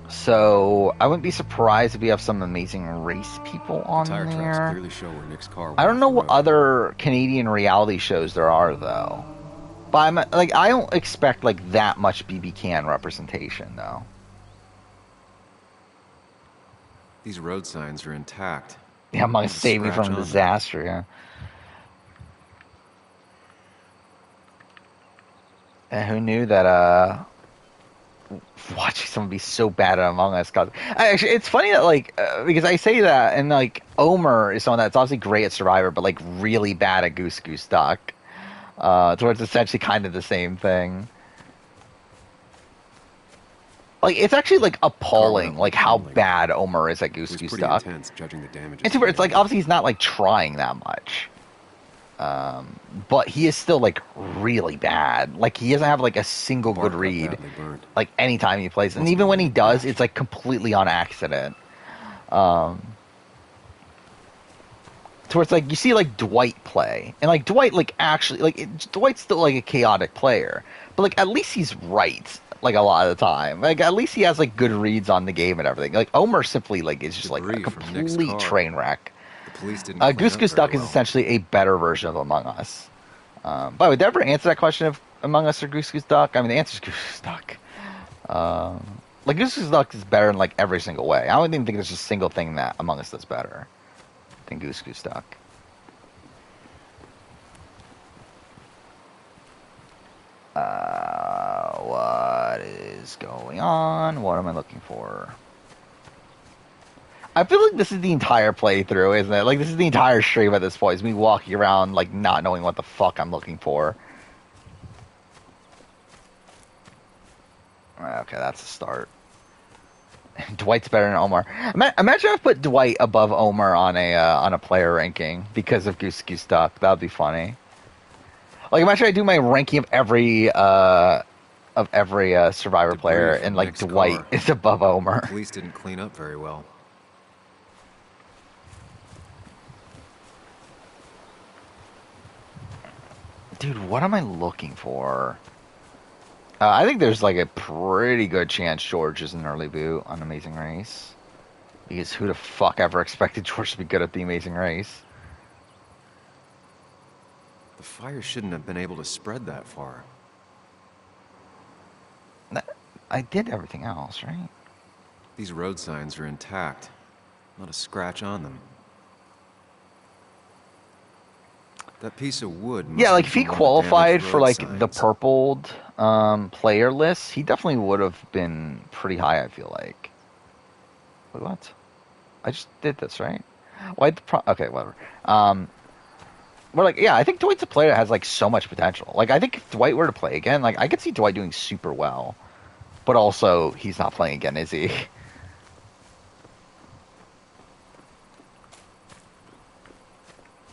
So I wouldn't be surprised if we have some Amazing Race people on The tire tracks there. clearly show where Nick's car went I don't off know the what road. other Canadian reality shows there are though. But I'm like, I don't expect like that much BB Can representation though. These road signs are intact. Yeah, I'm gonna Not a save me scratch from a on them. disaster. Yeah. And who knew that? Watching someone be so bad at Among Us. Actually, it's funny that because I say that and like Omer is someone that's obviously great at Survivor, but like really bad at Goose Goose Duck. So it's essentially kind of the same thing. Like it's actually like appalling, like how bad Omer is at Goose It was Goose pretty Duck. intense judging the damages. And it's like obviously he's not like trying that much. But he is still like really bad. Like he doesn't have like a single good read. Like anytime he plays, and even when he does, it's like completely on accident. To where it's like you see like Dwight play, and like Dwight like actually Dwight's still like a chaotic player, but like at least he's right. Like a lot of the time, like at least he has like good reads on the game and everything. Like Omer simply like is just like a complete train wreck. The police didn't clean Goose up Goose very Duck is well. essentially a better version of Among Us. By the way, did I ever answer that question of Among Us or Goose Goose Duck? I mean, the answer is Goose Goose Duck. Like Goose Goose Duck is better in like every single way. I don't even think there's a single thing that Among Us does better than Goose Goose Duck. What is going on? What am I looking for? I feel like this is the entire playthrough, isn't it? Like, this is the entire stream at this point. It's me walking around, like, not knowing what the fuck I'm looking for. Okay, that's a start. Dwight's better than Omar. Imagine if I put Dwight above Omar on a player ranking because of Goose Goose Duck. That would be funny. Like, imagine I do my ranking of every Survivor player, and like Nick's Dwight car. is above Omar. The police didn't clean up very well. Dude, what am I looking for? I think there's like a pretty good chance George is an early boot on Amazing Race. Because who the fuck ever expected George to be good at the Amazing Race? The fire shouldn't have been able to spread that far. I did everything else, right? These road signs are intact. Not a scratch on them. That piece of wood must Yeah, like be if he from one of the qualified damaged for road like signs. the purpled player list, he definitely would have been pretty high, I feel like. Wait, what? I just did this, right? Why okay, whatever. We're like, yeah, I think Dwight's a player that has like so much potential. Like, I think if Dwight were to play again, like I could see Dwight doing super well. But also, he's not playing again, is he?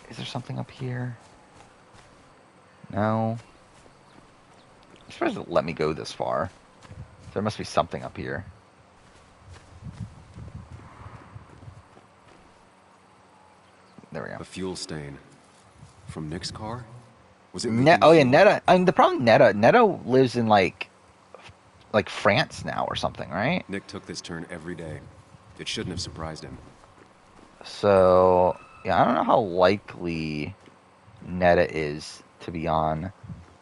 Is there something up here? No. I'm surprised it let me go this far. There must be something up here. There we go. A fuel stain. From Nick's car? Was it Oh yeah, Netta. I mean, the problem Netta lives in like France now or something, right? Nick took this turn every day. It shouldn't have surprised him. So yeah, I don't know how likely Netta is to be on.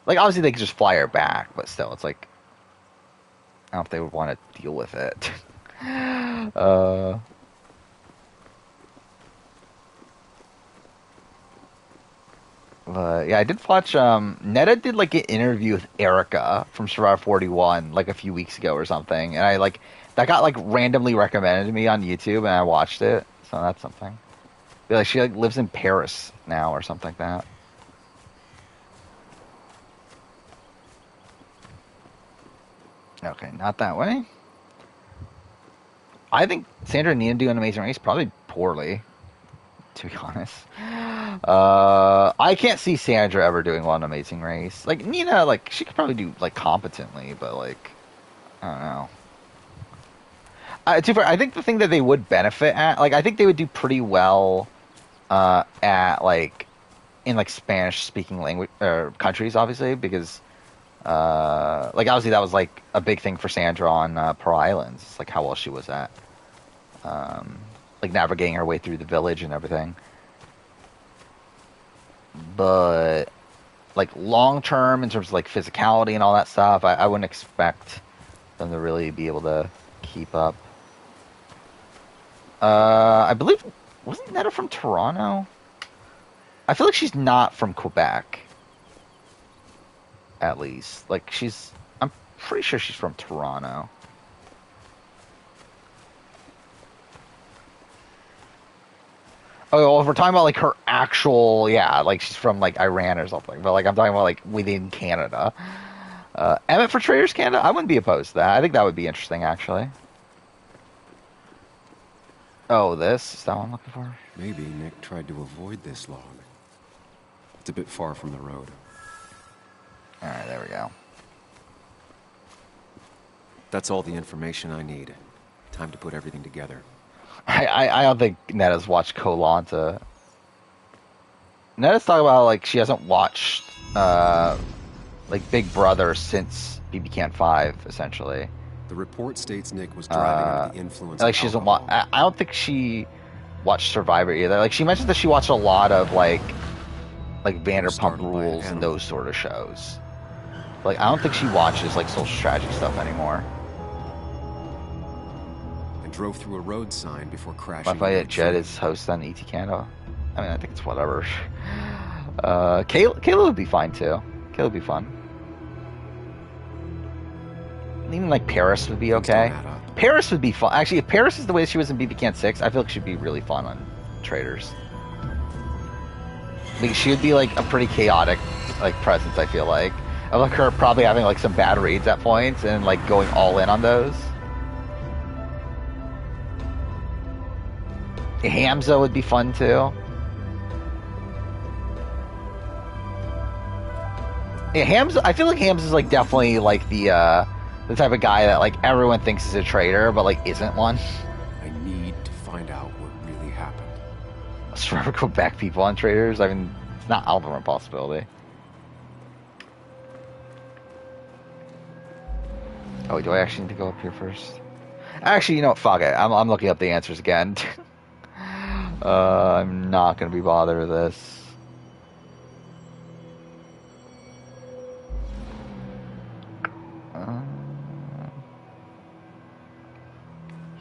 Like, obviously they could just fly her back, but still, it's like I don't know if they would want to deal with it. But yeah, I did watch. Netta did like an interview with Erica from Survivor 41 like a few weeks ago or something, and I like that got like randomly recommended to me on YouTube, and I watched it. So that's something. But, like, she like lives in Paris now or something like that. Okay, not that way. I think Sandra and Nina do an Amazing Race probably poorly. to be honest. I can't see Sandra ever doing well in Amazing Race. Like Nina, like she could probably do like competently, but like I don't know. I think the thing that they would benefit at, like I think they would do pretty well at like in like Spanish speaking language countries, obviously, because like obviously that was like a big thing for Sandra on Pearl Islands. It's like how well she was at like navigating her way through the village and everything. But like long term in terms of like physicality and all that stuff, I wouldn't expect them to really be able to keep up. I believe, wasn't Netta from Toronto? I feel like she's not from Quebec. At least. Like, I'm pretty sure she's from Toronto. Oh, well, if we're talking about, like, her actual, yeah, like, she's from, like, Iran or something. But, like, I'm talking about, like, within Canada. Emmett for Traders Canada? I wouldn't be opposed to that. I think that would be interesting, actually. Oh, this? Is that what I'm looking for? Maybe Nick tried to avoid this log. It's a bit far from the road. Alright, there we go. That's all the information I need. Time to put everything together. I don't think Netta's watched Koh-Lanta. Netta's talking about, like, she hasn't watched, like, Big Brother since BB Can 5, essentially. The report states Nick was driving under the influence like of she doesn't alcohol. I don't think she watched Survivor either. Like she mentioned that she watched a lot of like Vanderpump Rules and those sort of shows. Like I don't think she watches like social strategy stuff anymore. And drove through a road sign before crashing. Lafayette Jed is host on ET Canada. I mean, I think it's whatever. Kayla would be fine too. Kayla would be fun. Even like Paris would be okay. Paris would be fun. Actually, if Paris is the way she was in BB Can 6, I feel like she'd be really fun on Traders. Like she would be like a pretty chaotic like presence. I feel like I like her probably having like some bad reads at points and like going all in on those. Hamza would be fun too. Yeah, Hamza. I feel like Hamza's like definitely like the type of guy that like everyone thinks is a traitor, but like isn't one. I need to find out what really happened. Let's forever go back people on traitors. I mean, it's not out of a possibility. Oh, do I actually need to go up here first? Actually, you know what? Fuck it. I'm looking up the answers again. I'm not gonna be bothered with this.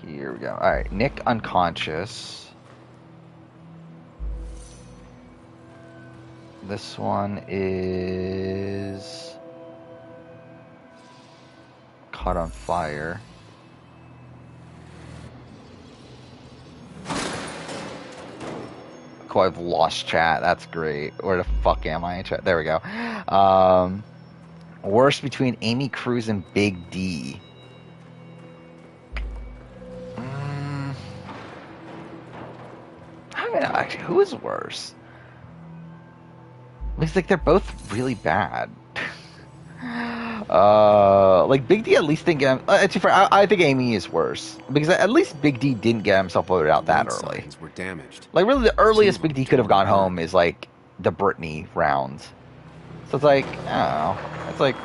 Here we go. Alright, Nick unconscious. This one is caught on fire. Cool, I've lost chat. That's great. Where the fuck am I in chat? There we go. Worst between Amy Cruz and Big D. I mean, actually, who is worse? It's like they're both really bad. Like Big D at least didn't get him. I think Amy is worse because at least Big D didn't get himself voted out that early. Were damaged. Like really, the earliest Big D could have gone home is like the Brittany round. So it's like I don't know. It's like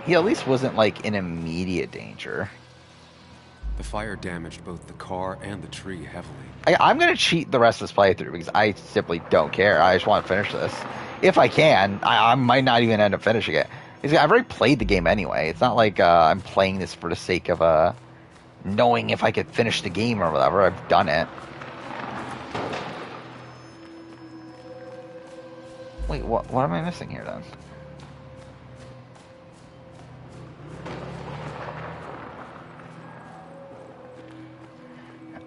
he at least wasn't like in immediate danger. The fire damaged both the car and the tree heavily. I'm going to cheat the rest of this playthrough because I simply don't care. I just want to finish this. If I can, I might not even end up finishing it. Because I've already played the game anyway. It's not like I'm playing this for the sake of knowing if I could finish the game or whatever. I've done it. Wait, what am I missing here then?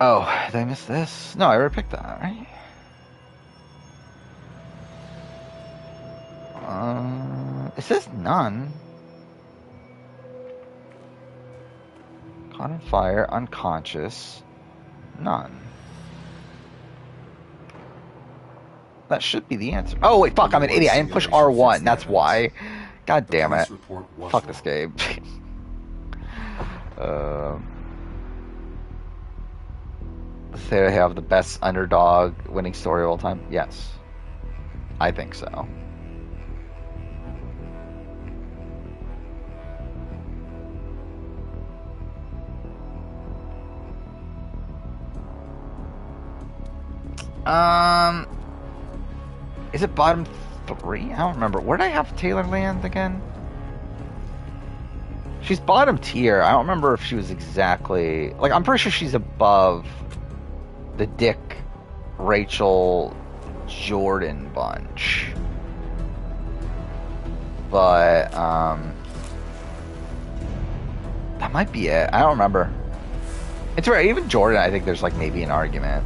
Oh, did I miss this? No, I already picked that, right? It says none. Caught on fire, unconscious, none. That should be the answer. Oh, wait, fuck, I'm an idiot. I didn't push R1. That's why. God damn it. Fuck this game. Say I have the best underdog winning story of all time? Yes. I think so. Is it bottom 3? I don't remember. Where did I have Taylor land again? She's bottom tier. I don't remember if she was exactly... Like, I'm pretty sure she's above the Dick, Rachel, Jordan bunch. But, that might be it. I don't remember. It's right. Even Jordan, I think there's, like, maybe an argument.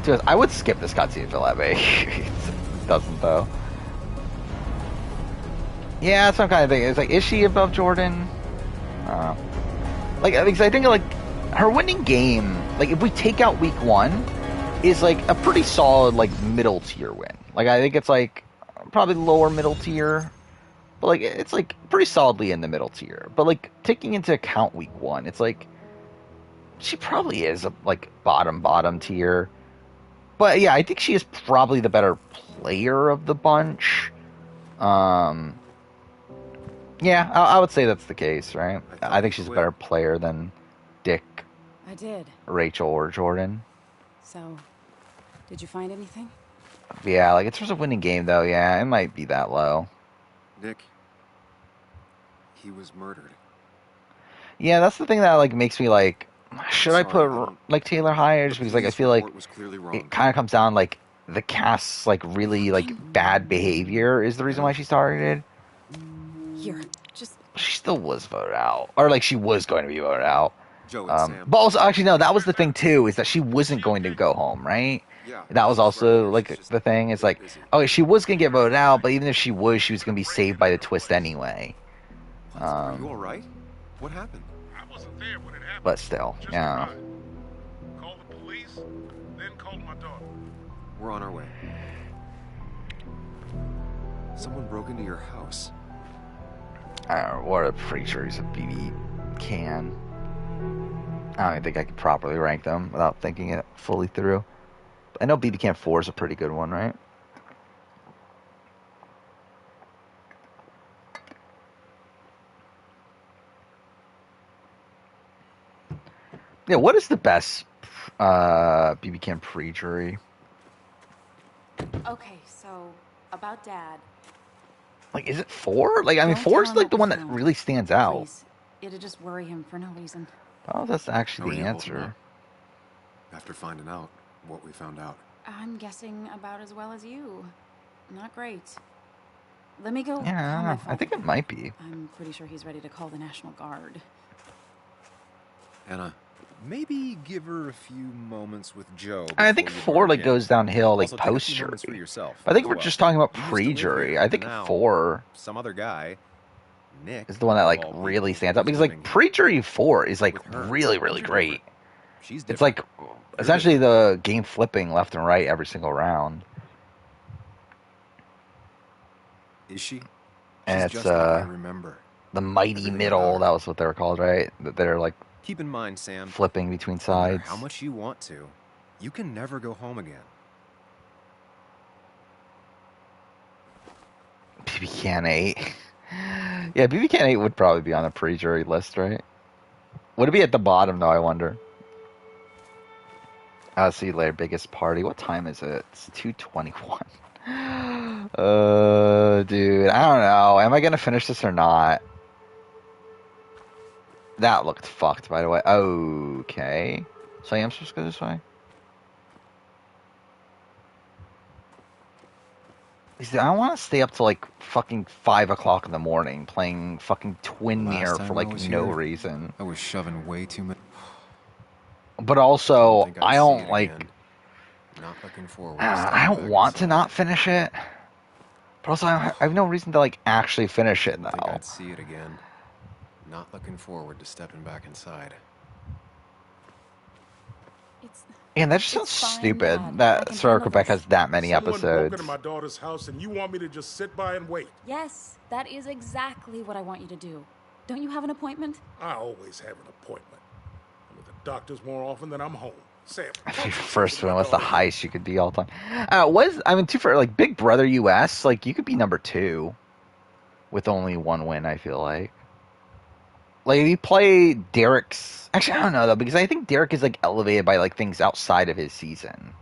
Dude, I would skip this cutscene if it let me. It doesn't, though. Yeah, that's what I'm kind of thinking. It's like, is she above Jordan? Like, because I think, like, her winning game, like, if we take out week 1, is, like, a pretty solid, like, middle tier win. Like, I think it's, like, probably lower middle tier. But, like, it's, like, pretty solidly in the middle tier. But, like, taking into account week 1, it's, like, she probably is, a, like, bottom tier. But yeah, I think she is probably the better player of the bunch. Yeah, I would say that's the case, right? I think she's a better player than Dick, I did. Rachel, or Jordan. So, did you find anything? Yeah, like, in terms of winning game, though, yeah, it might be that low. Nick, he was murdered. Yeah, that's the thing that, like, makes me, like, should I put, like, Taylor higher? Just because, like, I feel like it kind of comes down, like, the cast's, like, really, like, bad behavior is the reason why she's targeted. Here, just... She still was voted out. Or, like, she was going to be voted out. Joe and Sam. But also, actually, no, that was the thing, too, is that she wasn't going to go home, right? Yeah. That was also, like, the thing. It's like, okay, she was going to get voted out, but even if she was going to be saved by the twist anyway. Are you alright? What happened? I wasn't there when it happened. But still, yeah. Call the police, then call my daughter. We're on our way. Someone broke into your house. I don't know, what a pretty sure he's a BB can. I don't even think I can properly rank them without thinking it fully through. I know BB Can 4 is a pretty good one, right? Yeah, what is the best BB Can pre-jury? Okay, so about Dad. Like, is it 4? Like, I mean, 4 is like the one that really stands out. Please. It'd just worry him for no reason. Oh, that's actually the answer. After finding out what we found out. I'm guessing about as well as you. Not great. Let me go. Yeah, I think it might be. I'm pretty sure he's ready to call the National Guard. Anna, maybe give her a few moments with Joe. I think 4 like goes downhill like post jury. I think we're just talking about pre jury. I think 4. Some other guy. Nick is the one that like really stands out because like pre jury 4 is like really great. It's like essentially the game flipping left and right every single round. Is she? And it's I remember the mighty middle. That was what they were called, right? They're like keep in mind, Sam, flipping between sides. How much you want to, you can never go home again. BB Can 8. Yeah, BB Can 8 would probably be on the pre-jury list, right? Would it be at the bottom, though, I wonder? I'll see you later. Biggest party. What time is it? It's 2:21. Dude, I don't know. Am I going to finish this or not? That looked fucked, by the way. Okay. So I am supposed to go this way? I want to stay up till like fucking 5 o'clock in the morning playing fucking Twin Mirror for like no reason. I was shoving way too much. But also, I don't like. Not looking forward. I don't want to not finish it. But also, I have no reason to like actually finish it now. I'd see it again. Not looking forward to stepping back inside. And that just sounds fine, stupid Dad. I that can Star handle Quebec this. has that many Someone broke episodes. into my daughter's house, and you want me to just sit by and wait? Yes, that is exactly what I want you to do. Don't you have an appointment? I always have an appointment. I'm at the doctor's more often than I'm home. Sam, If your first one was the highest you could be all the time. For like Big Brother US, like you could be number 2 with only 1 win. I feel like if you play Derek's. Actually, I don't know though, because I think Derek is like elevated by like things outside of his season.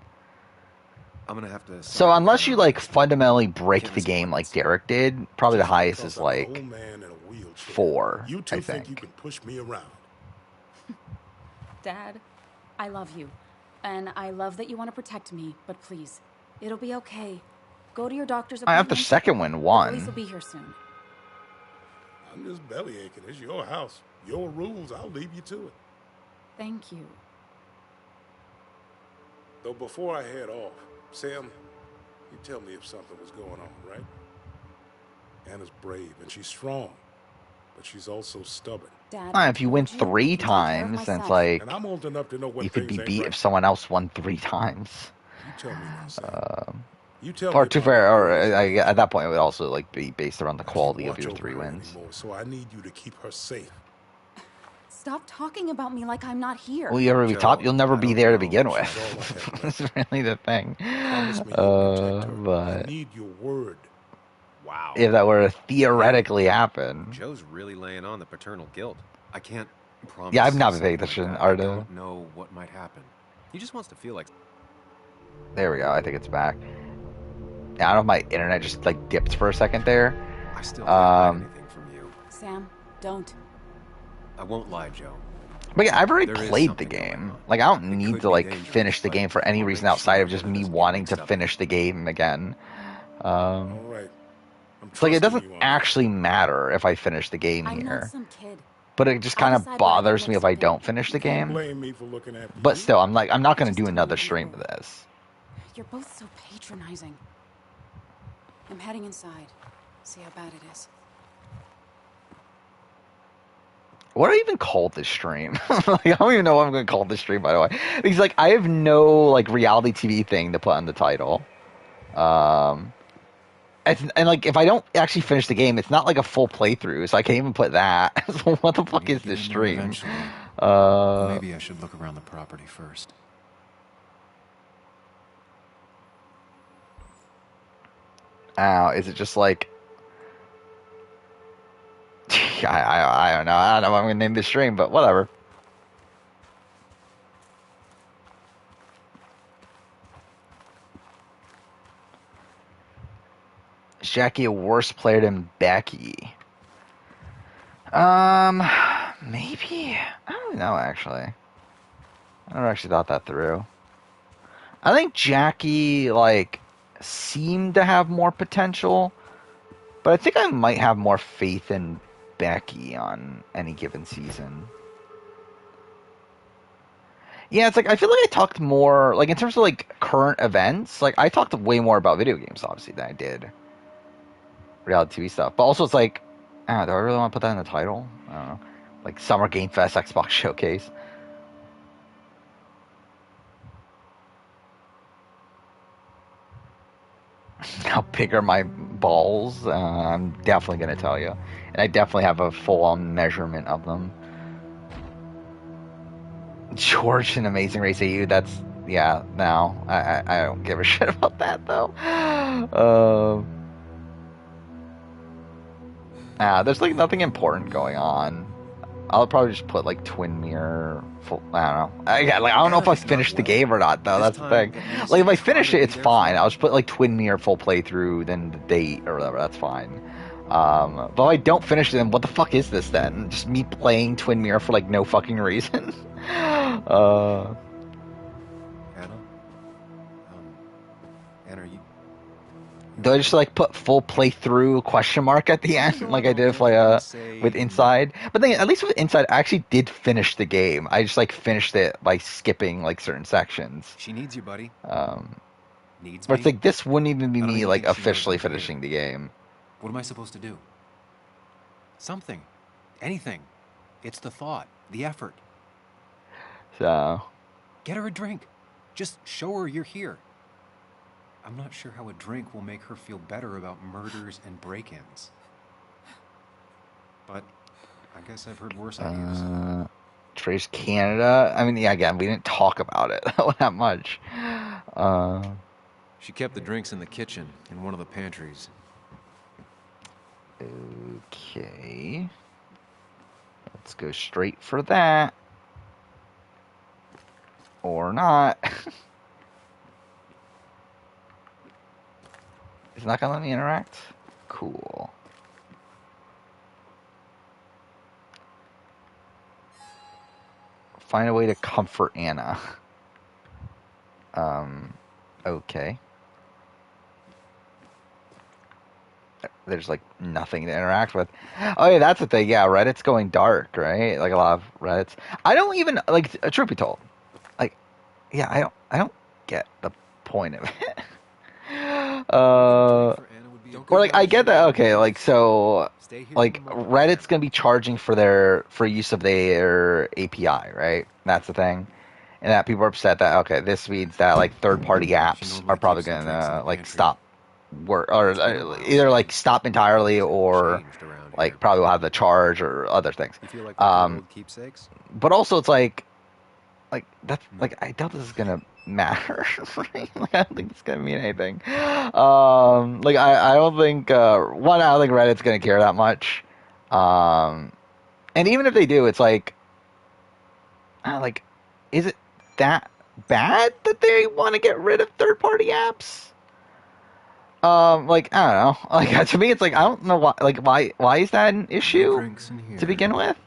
I'm gonna have to. So unless you like fundamentally break the game like Derek did, probably the highest is like 4. You two I think think. you can push me around? Dad, I love you. And I love that you want to protect me, but please, it'll be okay. Go to your doctor's appointment. After second win, The 1. police will be here soon. I'm just belly aching. It's your house, your rules. I'll leave you to it. Thank you. Though before I head off, Sam, you tell me if something was going on, right? Anna's brave and she's strong, but she's also stubborn. Dad, If you win 3 times, then it's like And I'm old enough to know when you could be things ain't beat right. if someone else won 3 times. You tell me now, Sam. You tell Or me too about fair, the or girls at that point it would also like be based around the quality of watch your over 3 her wins. anymore, so I need you to keep her safe. Stop talking about me like I'm not here. Well, you'll never be there to begin with. That's really the thing. But Need your word. Wow. if that were to theoretically happen, Joe's really laying on the paternal guilt. I can't promise. yeah, I've not been something paying attention. like that. I Arda. don't know what might happen. He just wants to feel like. There we go. I think it's back. Yeah, I don't know if my internet just like dipped for a second there. I still can't hide anything from you. Sam, don't. I won't lie, Joe. But yeah, I've already There is played the something going game. on. Like, I don't It need could to be like dangerous, finish the but game for any I'll reason make outside sure of just that me doesn't get wanting mixed to up. finish the game again. All right. It's like it doesn't actually matter if I finish the game I'm not here, some kid. but it just I'll kind of decide what I can bothers me live if I with. don't finish the game. Blame me for looking after But you. still, I'm not going to do another stream of this. You're both so patronizing. I'm heading inside. See how bad it is. What do I even call this stream? Like, I don't even know what I'm going to call this stream, by the way. Because like I have no like reality TV thing to put on the title. And like if I don't actually finish the game, it's not like a full playthrough, so I can't even put that. So what the fuck is this stream? Eventually. Maybe I should look around the property first. Is it just like I don't know. I don't know what I'm gonna name this stream, but whatever. Is Jackie a worse player than Becky? Maybe. I don't know, actually. I never actually thought that through. I think Jackie, like, seemed to have more potential, but I think I might have more faith in Becky on any given season. Yeah, it's like, I feel like I talked more, like, in terms of, like, current events, like, I talked way more about video games, obviously, than I did reality TV stuff. But also, it's like, do I really want to put that in the title? I don't know. Like, Summer Game Fest Xbox Showcase. How big are my balls? I'm definitely going to tell you. And I definitely have a full-on measurement of them. George in Amazing Race AU, that's... Yeah, no. I don't give a shit about that, though. There's, like, nothing important going on. I'll probably just put, like, Twin Mirror... I don't know. I don't know if I finished the game or not, though. That's the thing. Like, if I finish it, it's fine. I'll just put, like, Twin Mirror full playthrough, then the date or whatever. That's fine. But if I don't finish it, then what the fuck is this, then? Just me playing Twin Mirror for, like, no fucking reason? Anna? Anna, are you... Do I just like put full playthrough question mark at the end like I did with Inside? But then at least with Inside, I actually did finish the game. I just like finished it by skipping like certain sections. She needs you, buddy. Needs But me? it's like this wouldn't even be I don't me even like think she knows officially I'm here. finishing the game. What am I supposed to do? Something. Anything. It's the thought, the effort. So... Get her a drink. Just show her you're here. I'm not sure how a drink will make her feel better about murders and break-ins. But I guess I've heard worse ideas. Trace Canada. I mean, yeah, again, we didn't talk about it that much. She kept the drinks in the kitchen, in one of the pantries. Okay. Let's go straight for that. Or not. It's not gonna let me interact? Cool. Find a way to comfort Anna. Okay. There's like nothing to interact with. Oh yeah, that's the thing. Yeah, Reddit's going dark, right? Like a lot of Reddits. I don't even like. Truth be told, like, yeah, I don't get the point of it. Or like I get that. Okay, like so, like Reddit's gonna be charging for use of their API, right? That's the thing. And that people are upset that, okay, this means that like third-party apps are probably gonna like stop work, or either like stop entirely, or like probably will have the charge or other things. But also it's like that's like I doubt this is gonna matter. Right? Like I don't think it's gonna mean anything. Like I don't think one, I don't think Reddit's gonna care that much. And even if they do, it's like is it that bad that they want to get rid of third-party apps? Like I don't know. Like to me, it's like I don't know why. Like why is that an issue to begin with?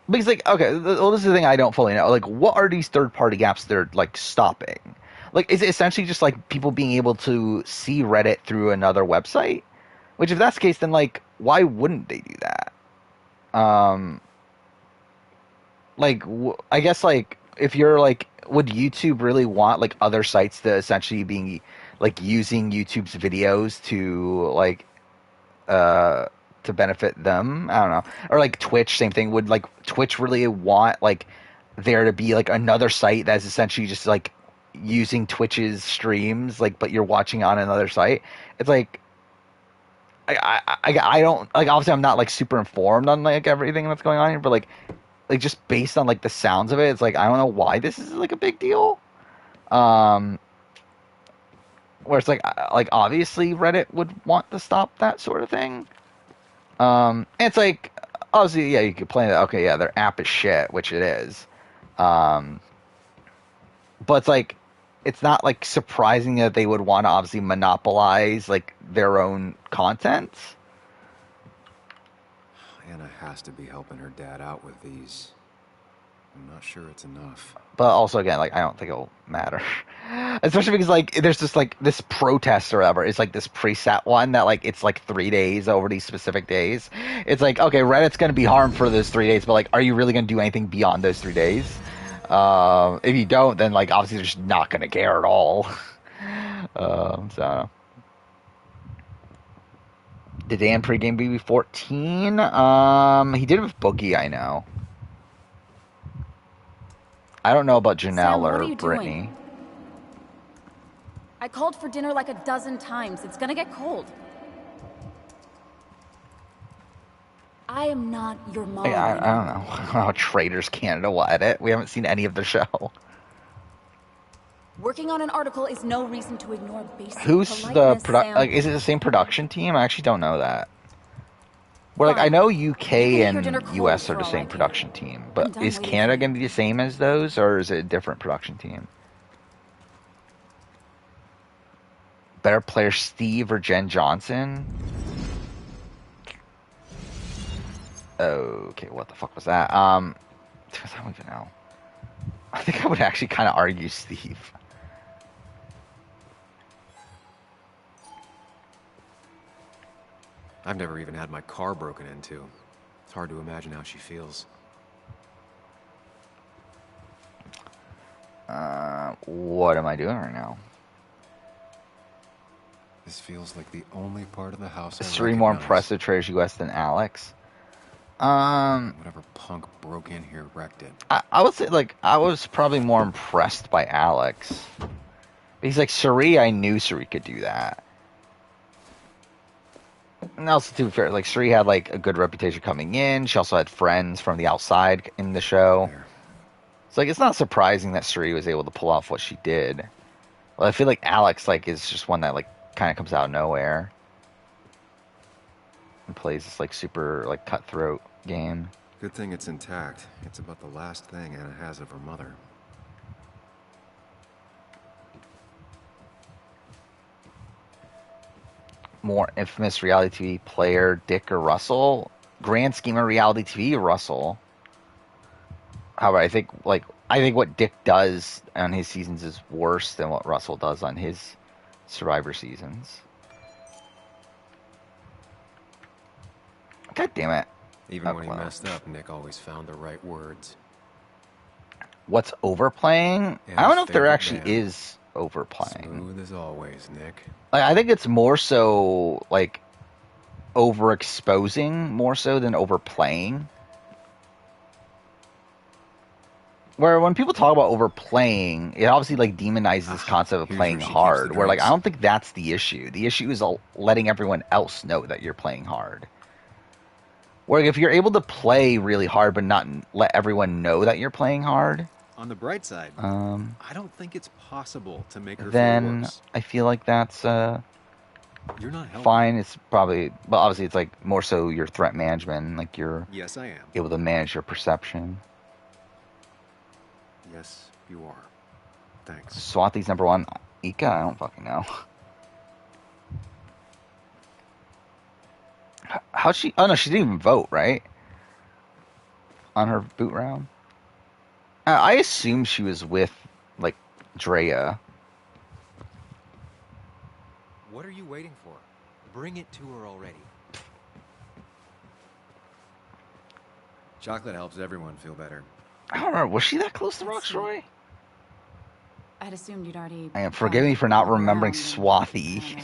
Because like okay, well, this is the thing I don't fully know. Like, what are these third-party apps they're like stopping? Like, is it essentially just like people being able to see Reddit through another website? Which, if that's the case, then like why wouldn't they do that? Like I guess like if you're like, would YouTube really want like other sites to essentially being like using YouTube's videos to like to benefit them? I don't know. Or like Twitch, same thing. Would like Twitch really want like there to be like another site that's essentially just like using Twitch's streams, like, but you're watching on another site? It's like I don't like, obviously I'm not like super informed on like everything that's going on here, but like just based on like the sounds of it, it's like I don't know why this is like a big deal. Where it's like obviously Reddit would want to stop that sort of thing. And it's like obviously, yeah, you could play that. Okay, yeah, their app is shit, which it is. But it's like it's not like surprising that they would want to obviously monopolize like their own content. Anna has to be helping her dad out with these. I'm not sure it's enough. But also, again, like I don't think it'll matter, especially because like there's just like this protest or whatever. It's like this preset one that like it's like 3 days over these specific days. It's like, okay, Reddit's gonna be harmed for those 3 days, but like, are you really gonna do anything beyond those 3 days? If you don't, then like obviously they're just not gonna care at all. So. Did Dan pregame BB14? He did it with Boogie, I know. I don't know about Janelle Sam, what or are you Brittany. doing? I called for dinner like a dozen times. It's gonna get cold. I am not your mom. I don't know how Traders Canada will edit. We haven't seen any of the show. Working on an article is no reason to ignore basic Who's the politeness, production? Sam. Like, is it the same production team? I actually don't know that. Well, like I know UK and US are the same production team, but is Canada going to be the same as those, or is it a different production team? Better player Steve or Jen Johnson? Okay, what the fuck was that? I don't even know. I think I would actually kind of argue Steve. I've never even had my car broken into. It's hard to imagine how she feels. What am I doing right now? This feels like the only part of the house. Is 3 more impressive Traders US than Alex? Whatever punk broke in here wrecked it. I would say, like, I was probably more impressed by Alex. He's like, Suri, I knew Suri could do that. And also, to be fair, like, Suri had, like, a good reputation coming in. She also had friends from the outside in the show. It's like, it's not surprising that Suri was able to pull off what she did. Well, I feel like Alex, like, is just one that, like, kind of comes out of nowhere. And plays this, like, super, like, cutthroat game. Good thing it's intact. It's about the last thing Anna has of her mother. More infamous reality TV player, Dick or Russell? Grand scheme of reality TV, Russell. However, I think what Dick does on his seasons is worse than what Russell does on his Survivor seasons. God damn it. Even when he messed up, Nick always found the right words. What's overplaying? Anna's I don't know if there favorite actually band. is overplaying. Smooth as always, Nick. Like, I think it's more so, like, overexposing more so than overplaying. Where when people talk about overplaying, it obviously, like, demonizes this concept of playing where she keeps hard. the Where, like, drinks. I don't think that's the issue. The issue is letting everyone else know that you're playing hard. Where if you're able to play really hard but not let everyone know that you're playing hard, On the bright side, I don't think it's possible to make her feel then worse. I feel like that's You're not helping. fine. It's probably, but obviously it's like more so your threat management, like you're Yes, I am. able to manage your perception. Yes, you are. Thanks. Swati's number one. Ika, I don't fucking know. How'd she? Oh no, she didn't even vote, right? On her boot round. I assume she was with like Drea. What are you waiting for? Bring it to her already. Chocolate helps everyone feel better. I don't remember. Was she that close to Roxroy? I'd assumed you'd already. I am. Forgive me for not remembering Swathi.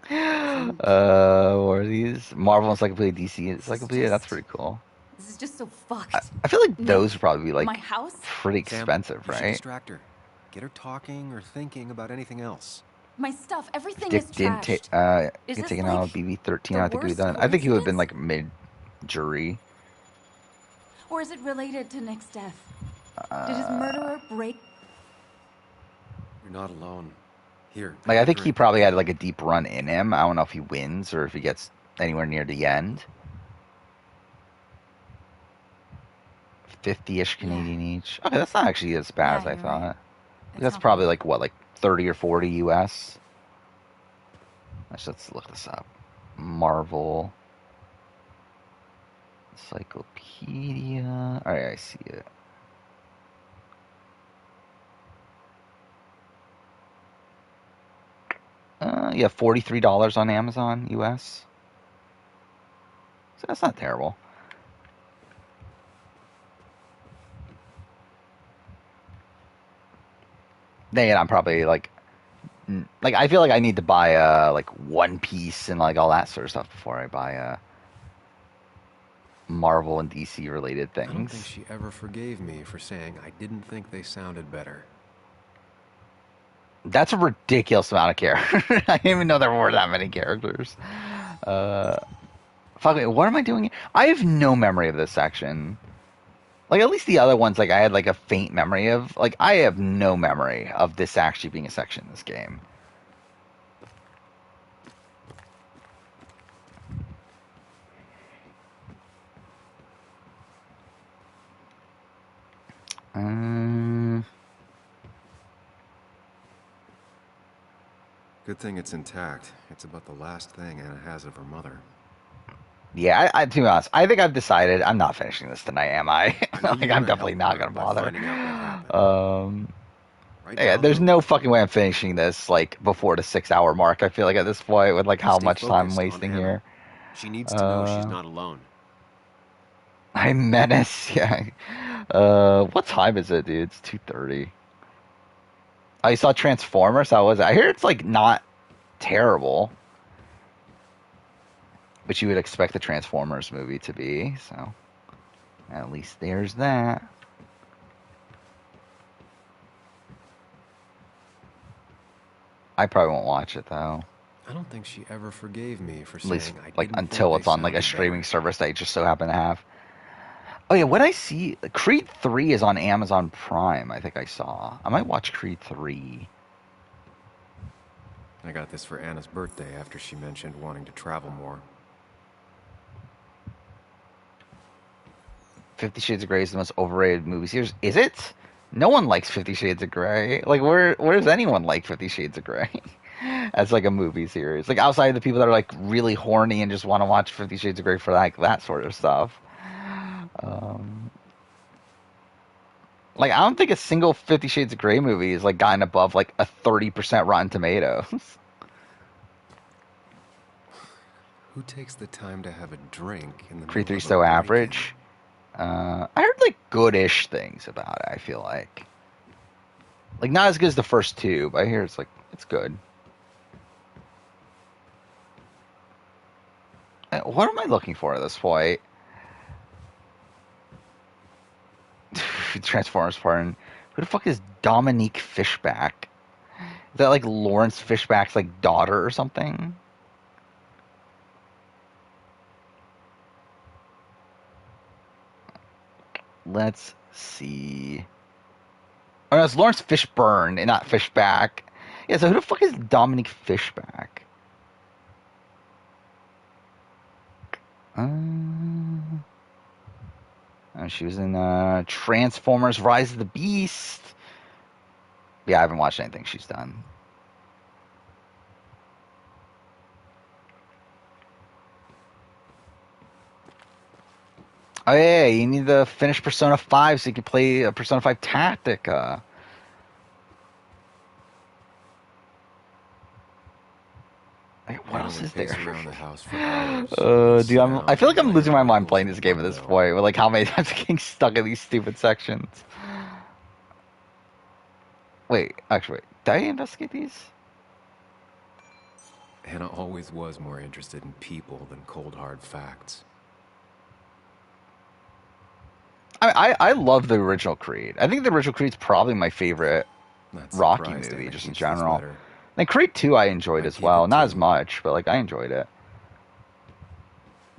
What are these? Marvel Encyclopedia, DC Encyclopedia. That's pretty cool. This is just so fucked. I feel like those would probably be like My house? pretty expensive, You should right? distract her. Get her talking or thinking about anything else. My stuff, everything Dick is didn't trashed. Is get this taken like out of BB-13. the I think he would worst done. I think he would have been like mid jury. Or is it related to Nick's death? Did his murderer break? You're not alone. Here. Like I think he probably had like a deep run in him. I don't know if he wins or if he gets anywhere near the end. 50-ish Canadian each. Okay, that's not actually as bad as I thought. That's probably like what, like 30 or 40 US. Let's look this up. Marvel Encyclopedia. Alright, I see it. Yeah, $43 on Amazon US. So that's not terrible. Then I'm probably like I feel like I need to buy like One Piece and like all that sort of stuff before I buy Marvel and DC related things. I don't think she ever forgave me for saying I didn't think they sounded better. That's a ridiculous amount of characters. I didn't even know there were that many characters. Fuck me, what am I doing here? I have no memory of this section. Like, at least the other ones, like, I had, like, a faint memory of. Like, I have no memory of this actually being a section in this game. Good thing it's intact. It's about the last thing Anna has of her mother. Yeah, I to be honest, I think I've decided I'm not finishing this tonight, am I? Like, I'm definitely not going to bother. Yeah, there's no fucking way I'm finishing this, like, before the 6-hour mark. I feel like at this point, with, like, how much time I'm wasting here. She needs to know she's not alone. I menace, yeah. What time is it, dude? It's 2:30. Oh, you saw Transformers? How was it? I hear it's, like, not terrible. Which you would expect the Transformers movie to be, so. At least there's that. I probably won't watch it though. I don't think she ever forgave me for At least, saying I like, didn't until think it's they on like a sounded streaming better. service that I just so happen to have. Oh yeah, what I see, Creed 3 is on Amazon Prime. I think I saw. I might watch Creed 3. I got this for Anna's birthday after she mentioned wanting to travel more. 50 Shades of Grey is the most overrated movie series. Is it? No one likes 50 Shades of Grey. Like, where does anyone like 50 Shades of Grey? As like a movie series. Like, outside of the people that are like really horny and just want to watch 50 Shades of Grey for like that sort of stuff. Like, I don't think a single 50 Shades of Grey movie has like gotten above like a 30% Rotten Tomatoes. Who takes the time to have a drink in the Creed 3 middle is of so a break-in? average. I heard like goodish things about it, I feel like. Like, not as good as the first two, but I hear it's like, it's good. What am I looking for at this point? Transformers Pardon. Who the fuck is Dominique Fishback? Is that like Lawrence Fishback's like daughter or something? Let's see. Oh no, it's Lawrence Fishburne and not Fishback. Yeah, so who the fuck is Dominique Fishback? She was in Transformers Rise of the Beast. Yeah, I haven't watched anything she's done. Oh yeah, you need to finish Persona 5 so you can play Persona 5 Tactica. What else is there? Around the house for hours. Dude, I feel like I'm losing my mind playing this game at this point. With like how many times I'm getting stuck in these stupid sections. Wait, actually, did I investigate these? Hannah always was more interested in people than cold hard facts. I love the original Creed. I think the original Creed's probably my favorite Rocky movie, just in general. And Creed 2 I enjoyed as well. Not as much, but like I enjoyed it.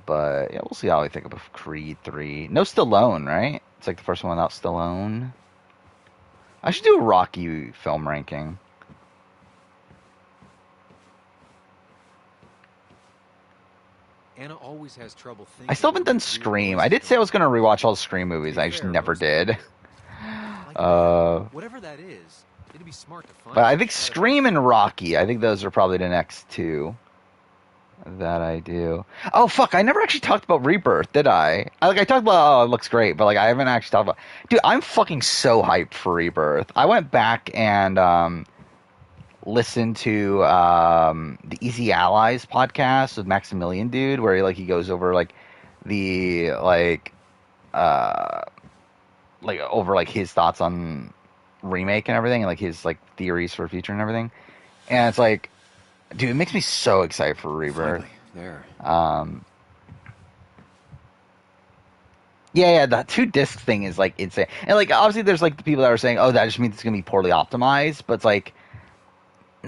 But yeah, we'll see how I think of Creed 3. No Stallone, right? It's like the first one without Stallone. I should do a Rocky film ranking. Anna always has trouble thinking. I still haven't done Scream. I did say I was going to rewatch all the Scream movies. I just never did. Whatever that is, it'd be smart to find. But I think Scream and Rocky, I think those are probably the next two that I do. Oh fuck, I never actually talked about Rebirth, did I? I talked about, oh, it looks great, but like I haven't actually talked about. Dude, I'm fucking so hyped for Rebirth. I went back and listened to the Easy Allies podcast with Maximilian Dude, where he goes over like the over like his thoughts on remake and everything, and like his like theories for future and everything. And it's like, dude, it makes me so excited for Rebirth. There. Yeah, the 2-disc thing is like insane. And like obviously there's like the people that are saying, oh, that just means it's gonna be poorly optimized, but it's like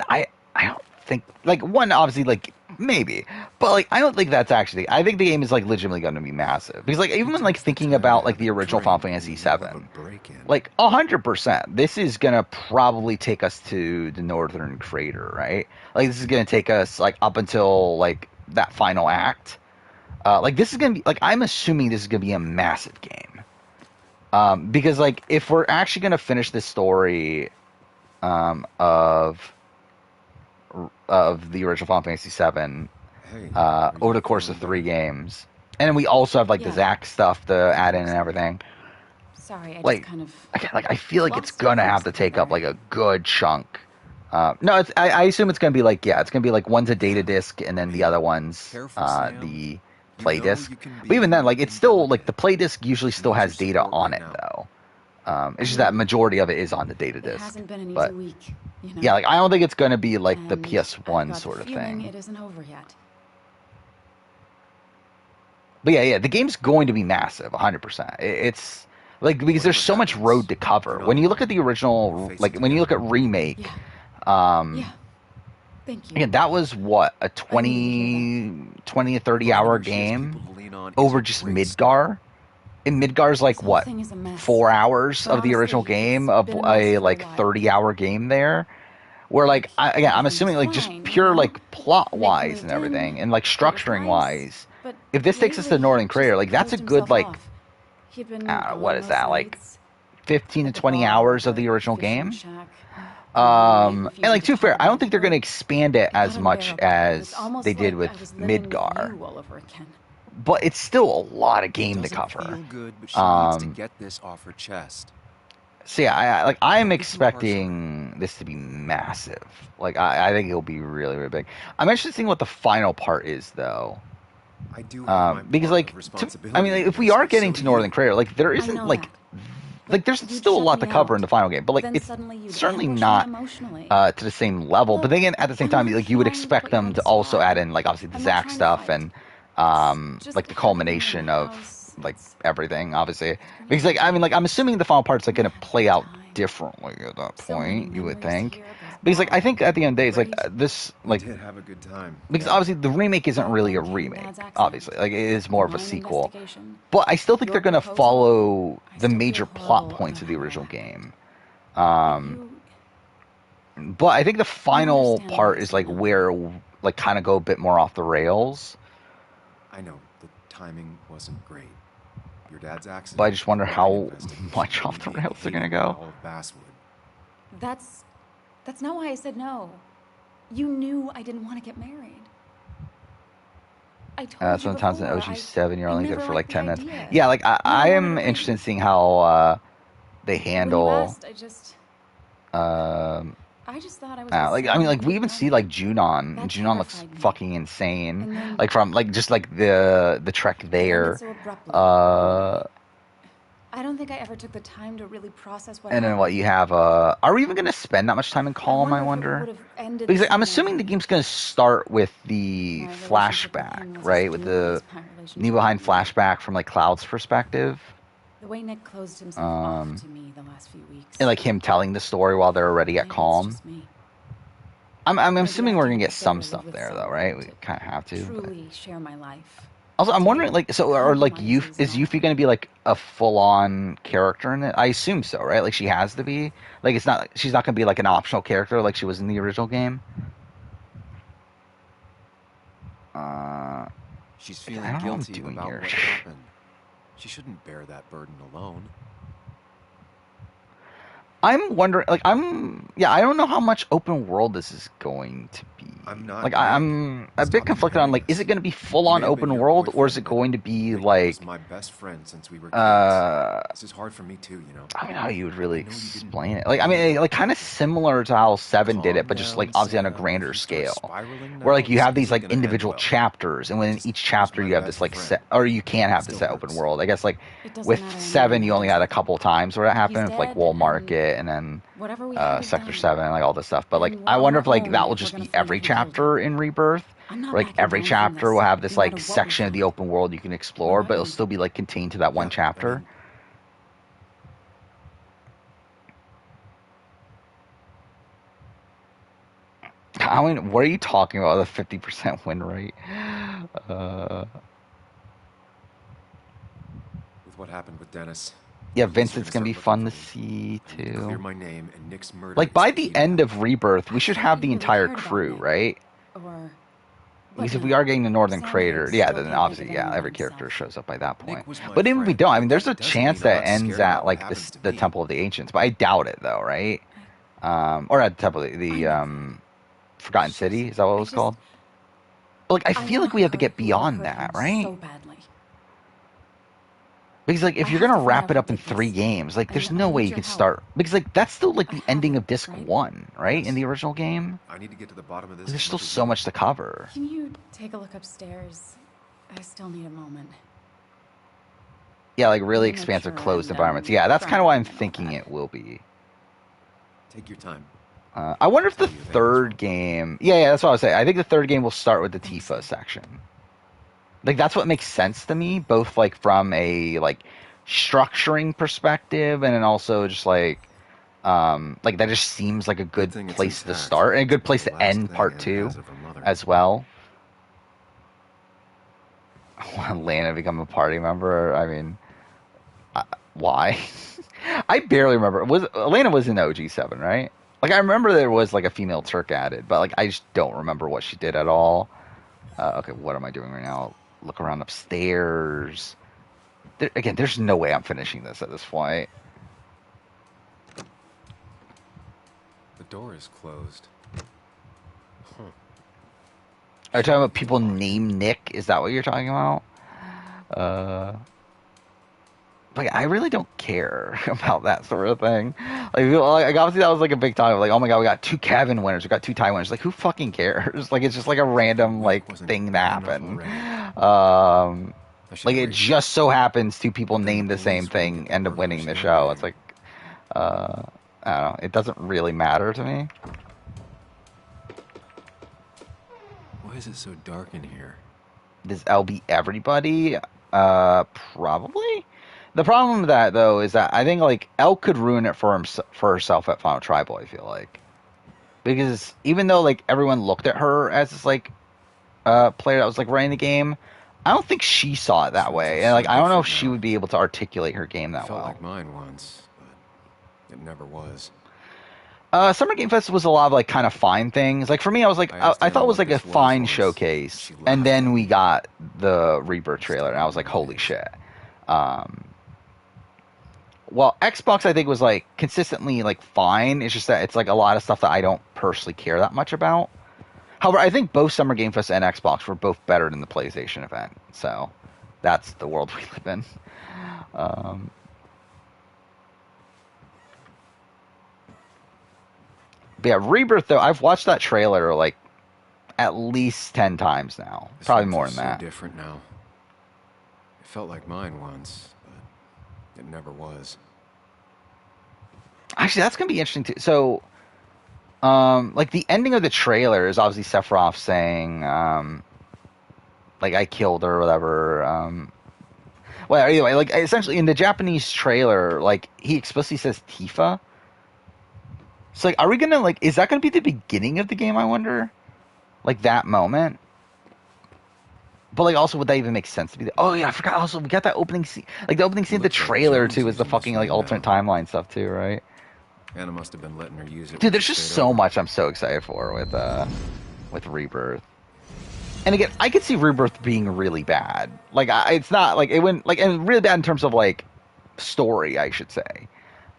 I don't think, like, one, obviously, like, maybe, but like I don't think that's actually, I think the game is like legitimately going to be massive, because like even when like thinking about like the original Final Fantasy 7, like 100%, this is gonna probably take us to the Northern Crater, right? Like this is gonna take us like up until like that final act. Like this is gonna be like, I'm assuming this is gonna be a massive game, because like if we're actually gonna finish this story of the original Final Fantasy 7 over the course of 3 games, and then we also have like the Zack stuff to add in and everything. Sorry, I Like, just kind of. I feel like it's gonna have to take up like a good chunk. No, I assume it's gonna be like, yeah, it's gonna be like one's a data disc and then the other one's the play disc. But even then, like it's still like the play disc usually still has data on it though. It's just that majority of it is on the data It disc. hasn't been an easy But week, you know? yeah, like I don't think it's gonna be like the And PS1 I've got sort the of feeling thing. It isn't over yet. But yeah, the game's going to be massive, 100%. It's like because there's so much road to cover. When you look at the original, like when you look at remake, Thank you. again, that was what a 20 to 30 hour game over just Midgar. And Midgar's like what 4 hours of the original game of a like 30-hour game there. Where like I'm assuming like just pure like plot wise and everything and like structuring wise. If this takes us to Northern Crater, like that's a good like what is that like 15 to 20 hours of the original game. And like to be fair, I don't think they're going to expand it as much as they did with Midgar. But it's still a lot of game to cover. Feel good, but she needs to get this off her chest. So yeah, I'm expecting this to be massive. Like I think it'll be really, really big. I'm interested in seeing what the final part is, though. I do because like, if we are getting to Northern Crater, like there isn't like there's still a lot to cover in the final game, but like it's certainly not to the same level. But then again, at the same time, like you would expect them to also add in like obviously the Zack stuff and like the culmination of like everything, obviously, because like I'm assuming the final part's like going to play out differently at that point. You would think, because like I think at the end of the day, it's like this like did have a good time. Because obviously the remake isn't really a remake. Obviously, like it is more of a sequel. But I still think they're going to follow the major plot points of the original game. But I think the final part is like where like kind of go a bit more off the rails. I know the timing wasn't great. Your dad's accident. But I just wonder how much off the rails they're gonna go. All of Basswood. That's not why I said no. You knew I didn't want to get married. I told you sometimes in before, OG7 you're only good for like 10 minutes. idea. Yeah, like I am interested in seeing how they handle. When you asked, I just thought I was. Like I mean, like we even see like Junon. And Junon looks fucking insane. then, like from like just like the trek there. I don't think I ever took the time to really process what. And then what you have? Are we even going to spend that much time in Calm? I wonder. Because like, I'm assuming the game's going to start with the flashback, right? With the Nibelheim flashback from like Cloud's perspective. The way Nick closed himself off to me the last few weeks. And like him telling the story while they're already at Calm. I'm assuming we're gonna get some stuff there though, right? We kind of have to. Truly share my life. Also, I'm wondering, like, so or like is Yuffie gonna be like a full-on character in it? I assume so, right? Like she has to be. Like she's not gonna be like an optional character like she was in the original game. She's feeling guilty about what happened. She shouldn't bear that burden alone. I'm wondering, like, I don't know how much open world this is going to be. I'm not. Like, I'm a bit conflicted on, like, is it going to be full on open world, or is it going to be like? My best friend since we were kids. This is hard for me too, you know. I mean, how you would really explain it? Like, I mean, like, kind of similar to how 7 did it, but just like obviously on a grander scale, where like you have these like individual chapters, and within each chapter you have this like set, or you can have this set open world. I guess like with 7 you only had a couple times where that happened, with like Wall Market and then Sector 7 and like all this stuff. But like I wonder if like that will just be every chapter in Rebirth. Like every chapter will have this like section of the open world you can explore, but it'll still be like contained to that one chapter. I mean, what are you talking about? The 50% win rate? With what happened with Dennis. Yeah, Vincent's gonna be fun to see too. Clear my name and Nick's murder. Like by the end of Rebirth, we should have the entire crew, right? Because if we are getting the Northern Crater, yeah, then obviously, yeah, every character shows up by that point. But even if we don't, I mean, there's a chance that it ends at like the Temple of the Ancients, but I doubt it though, right? Or at the Temple of the Forgotten City, is that what it was called? But like, I feel like we have to get beyond that, right? Because like if you're gonna wrap it up in 3 games, like there's no way you can start, because like that's still like the ending of disc 1, right? In the original game. I need to get to the bottom of this. There's still so much to cover. Can you take a look upstairs? I still need a moment. Yeah, like really expansive closed environments. Yeah, that's kind of why I'm thinking it will be. Take your time. I wonder if the third game. Yeah, that's what I was saying. I think the third game will start with the Tifa section. Like that's what makes sense to me, both like from a like structuring perspective, and then also just like that just seems like a good place to start and a good place to end part 2 as well. Lana become a party member. I mean, why? I barely remember. Elena was in OG7, right? Like I remember there was like a female Turk added, but like I just don't remember what she did at all. Okay, what am I doing right now? Look around upstairs. Again, there's no way I'm finishing this at this point. The door is closed. Huh. Are you talking about people named Nick? Is that what you're talking about? Like I really don't care about that sort of thing. Like obviously that was like a big time. Like, oh my god, we got 2 Kevin winners, we got 2 tie winners. Like who fucking cares? Like it's just like a random like thing that happened. Like it just so happens 2 people named the same thing end up winning the show. It's like I don't know. It doesn't really matter to me. Why is it so dark in here? Does L be everybody? Probably. The problem with that though is that I think like Elle could ruin it for herself at Final Tribal. I feel like, because even though like everyone looked at her as this like player that was like running the game, I don't think she saw it that way, and like I don't know if she would be able to articulate her game that well. Felt like mine once, but it never was. Summer Game Fest was a lot of like kind of fine things. Like for me, I was like, I thought it was like a fine showcase, and then we got the Rebirth trailer, and I was like, holy shit. Well, Xbox I think was like consistently like fine. It's just that it's like a lot of stuff that I don't personally care that much about. However, I think both Summer Game Fest and Xbox were both better than the PlayStation event. So that's the world we live in. But yeah, Rebirth though, I've watched that trailer like at least 10 times now. Probably more than that. So different now. It felt like mine once, but it never was. Actually, that's gonna be interesting too. So, like the ending of the trailer is obviously Sephiroth saying, like I killed her or whatever. Well, anyway, like essentially in the Japanese trailer, like he explicitly says Tifa. So like, are we gonna like? Is that gonna be the beginning of the game? I wonder, like that moment. But like, also, would that even make sense to be? Oh yeah, I forgot. Also, we got that opening scene. Like the opening scene of the trailer too is the fucking like alternate timeline stuff too, right? Anna must have been letting her use it. Dude, there's just so much I'm so excited for with Rebirth. And again, I could see Rebirth being really bad. Like it's not like it wouldn't like, and really bad in terms of like story, I should say.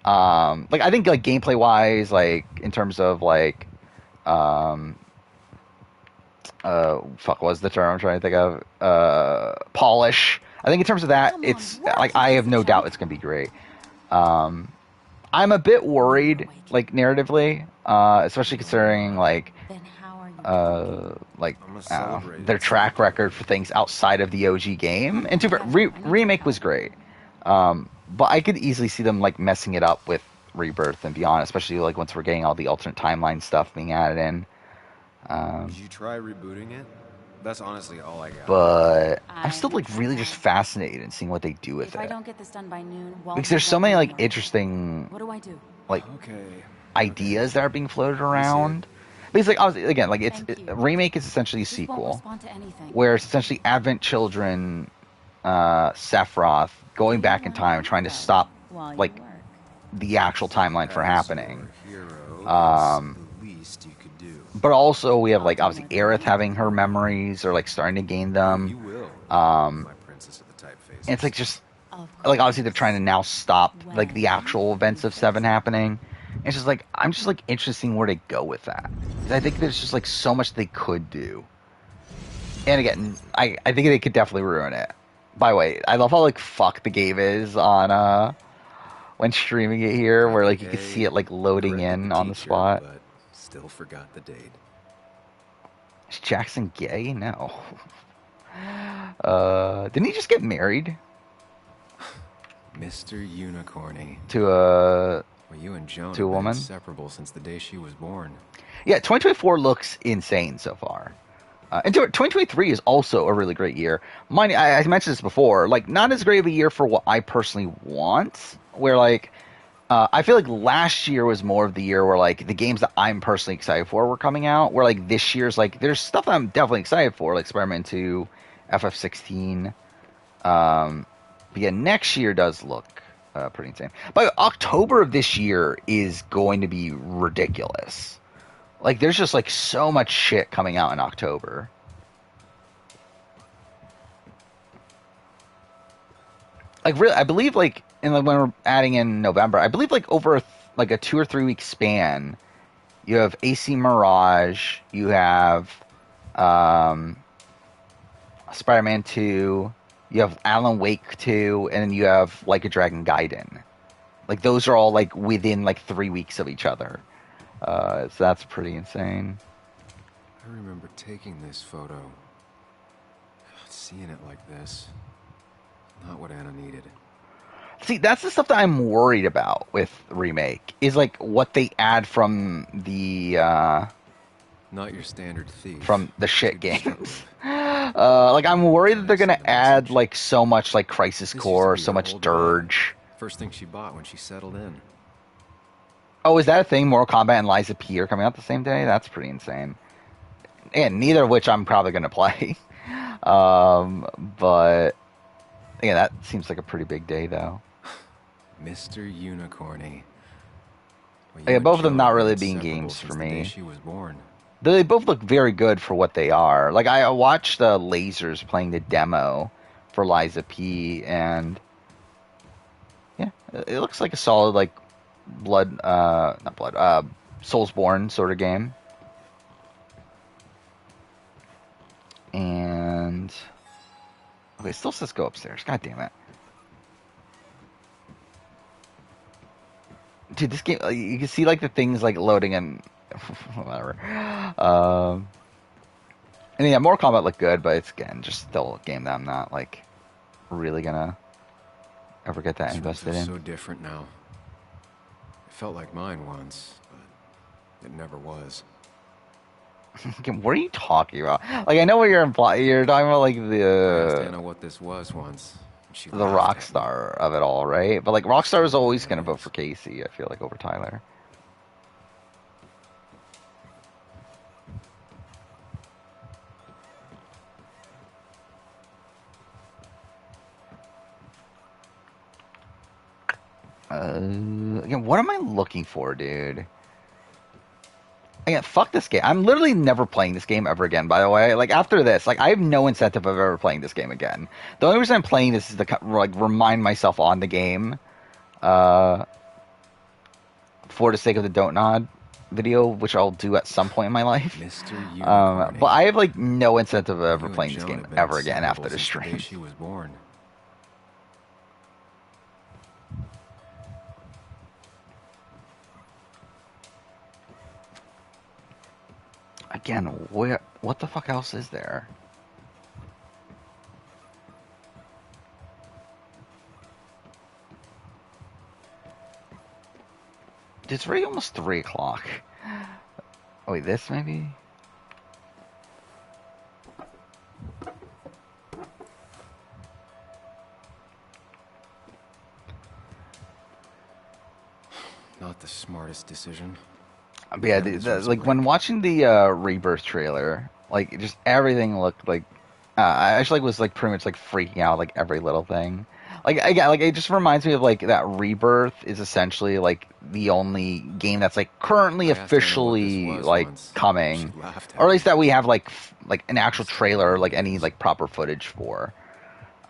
Like I think like gameplay wise, like in terms of like fuck, what's the term I'm trying to think of? Polish. I think in terms of that, it's like I have no doubt it's gonna be great. I'm a bit worried, like narratively, especially considering like their track record for things outside of the OG game. And remake was great, but I could easily see them like messing it up with Rebirth and beyond, especially like once we're getting all the alternate timeline stuff being added in. Did you try rebooting it? That's honestly all I got. But I'm still like really just fascinated in seeing what they do with If it. I don't get this done by noon, Because there's so many like interesting what do I do? like ideas that are being floated around. Because like obviously, again, like remake is essentially a sequel, where it's essentially Advent Children, Sephiroth going back in time trying to stop like the actual timeline from happening. But also we have like obviously Aerith having her memories or like starting to gain them. And it's like just like obviously they're trying to now stop like the actual events of 7 happening. It's just like I'm just like interested in seeing where they go with that. I think there's just like so much they could do. And again, I think they could definitely ruin it. By the way, I love how like fuck the game is on when streaming it here, where like you can see it like loading in on the spot. But still forgot the date. Is Jackson gay? No. Didn't he just get married? Mr. Unicorny. To a you and Joan to a woman? Inseparable since the day she was born. Yeah, 2024 looks insane so far. And 2023 is also a really great year. Mind, I mentioned this before, like not as great of a year for what I personally want. Where like I feel like last year was more of the year where like the games that I'm personally excited for were coming out. Where like this year's like there's stuff that I'm definitely excited for, like Spider-Man 2, FF16. But yeah, next year does look pretty insane. But October of this year is going to be ridiculous. Like, there's just like so much shit coming out in October. Like, really, I believe like in like when we're adding in November, I believe like over like a 2 or 3 week span, you have AC Mirage, you have Spider-Man 2. You have Alan Wake 2, and then you have Like a Dragon Gaiden. Like, those are all, like, within, like, 3 weeks of each other. So that's pretty insane. I remember taking this photo. Seeing it like this. Not what Anna needed. See, that's the stuff that I'm worried about with Remake. Is, like, what they add from the, Not your standard thief. From the shit games. Like, I'm worried that they're gonna add, like, so much, like, Crisis Core, so much Dirge. First thing she bought when she settled in. Oh, is that a thing? Mortal Kombat and Lies of P are coming out the same day? That's pretty insane. And neither of which I'm probably gonna play. But, yeah, that seems like a pretty big day, though. Mr. Unicorny. Well, yeah, both of them not really being games for me. The day she was born. They both look very good for what they are. Like, I watched the Lasers playing the demo for Liza P, and yeah, it looks like a solid, like, Soulsborne sort of game. And, okay, it still says go upstairs. God damn it. Dude, this game, you can see, like, the things, like, loading and whatever. And yeah, Mortal Kombat looked good, but it's, again, just still a game that I'm not, like, really gonna ever get that invested in. So different now. It felt like mine once, but it never was. What are you talking about? Like, I know what you're implying. You're talking about, like, I know what this was once. The Rockstar of it all, right? But, like, Rockstar is always gonna vote for Casey, I feel like, over Tyler. Again, what am I looking for, dude? Again, fuck this game. I'm literally never playing this game ever again, by the way. Like, after this, like, I have no incentive of ever playing this game again. The only reason I'm playing this is to, like, remind myself on the game, for the sake of the Don't Nod video, which I'll do at some point in my life. But I have, like, no incentive of ever playing this game ever again after this stream. She was born. Again, what the fuck else is there? It's already almost 3 o'clock. Oh, wait, this maybe? Not the smartest decision. But yeah, like when watching the Rebirth trailer, like just everything looked like I actually was like pretty much like freaking out like every little thing. Like again, like it just reminds me of like that Rebirth is essentially like the only game that's like currently officially like coming, or at least that we have like an actual trailer, like any like proper footage for.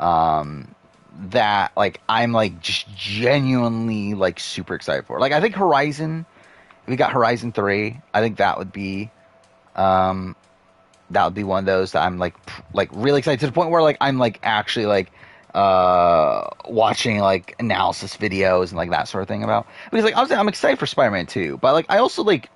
That like I'm like just genuinely like super excited for. Like I think Horizon. We got Horizon 3. I think that would be one of those that I'm like really excited to the point where like I'm like actually like watching like analysis videos and like that sort of thing about, because like obviously I'm excited for Spider-Man 2, but like I also like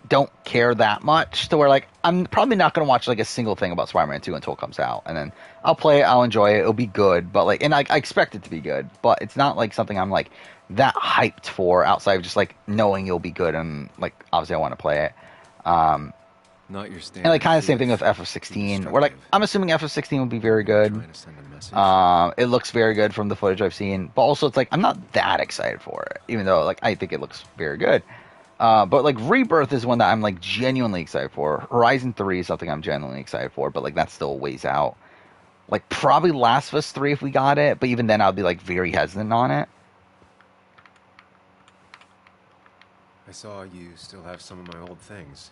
don't care that much to where like I'm probably not going to watch like a single thing about Spider-Man 2 until it comes out, and then I'll play it, I'll enjoy it, it'll be good, but like, and I expect it to be good, but it's not like something I'm like that hyped for outside of just like knowing you'll be good, and like obviously I want to play it. Not your And standard. like kind of same foolish, thing with FF16. Where like I'm assuming FF16 will be very good. trying to send a message. It looks very good from the footage I've seen, but also it's like I'm not that excited for it, even though like I think it looks very good. But like Rebirth is one that I'm like genuinely excited for. Horizon 3 is something I'm genuinely excited for, but like that's still a ways out. Like probably Last of Us 3 if we got it, but even then I'll be like very hesitant on it. I saw you still have some of my old things.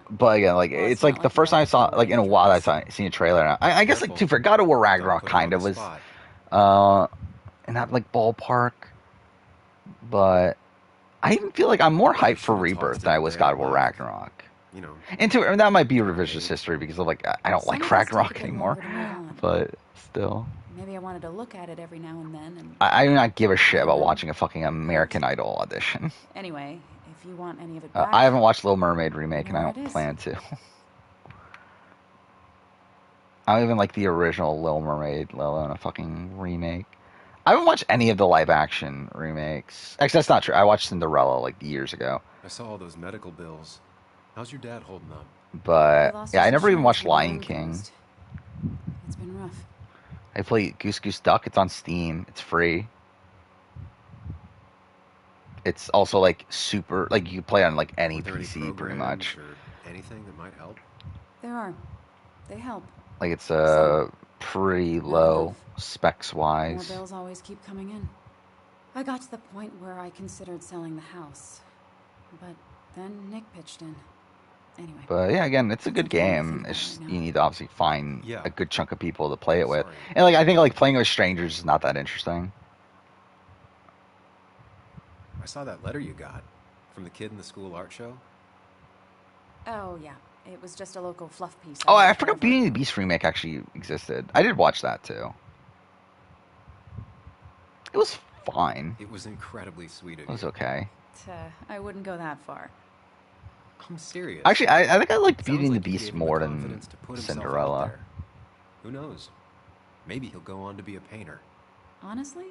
But again, like Well, it's not like the you first time I have saw to like in a while seen a trailer. And I guess like Careful. too for God of War Don't Ragnarok put him on kind of the was spot. in that like ballpark. But I even feel like I'm more hyped for Rebirth than I was God of War Ragnarok. You know. And that might be revisionist history because of like I don't Some like of us take a Ragnarok bit anymore. longer to move on. But still, Maybe I wanted to look at it every now and then. And I do not give a shit about watching a fucking American Idol audition. anyway, if you want any of it back, I haven't watched Little Mermaid remake, and I There don't it is. plan to. I don't even like the original Little Mermaid, let alone a fucking remake. I haven't watched any of the live action remakes. Actually, that's not true. I watched Cinderella like years ago. I saw all those medical bills. How's your dad holding up? But lost yeah, his I never even insurance watched when the Lion loan King. closed. It's been rough. I play Goose Goose Duck. It's on Steam. It's free. It's also like super, like you can play on like any Are there any PC pretty programs much. or anything that might help? There are. They help. Like it's Some. pretty Not low enough. specs More wise. bills always keep coming in. I got to the point where I considered selling the house. But then Nick pitched in. Anyway. But yeah, again, it's a good game. It's just, you need to obviously find a good chunk of people to play it with. And like I think like playing with strangers is not that interesting. I saw that letter you got from the kid in the school art show. Oh, yeah. It was just a local fluff piece. Oh, I wrote forgot for Beauty and the Beast remake actually existed. I did watch that too. It was fine. It was incredibly sweet of It you. was okay. I wouldn't go that far. I'm serious. Actually, I think I liked Sounds Beauty and like the you Beast gave him the more than confidence to put himself out Cinderella. there. Who knows? Maybe he'll go on to be a painter. Honestly,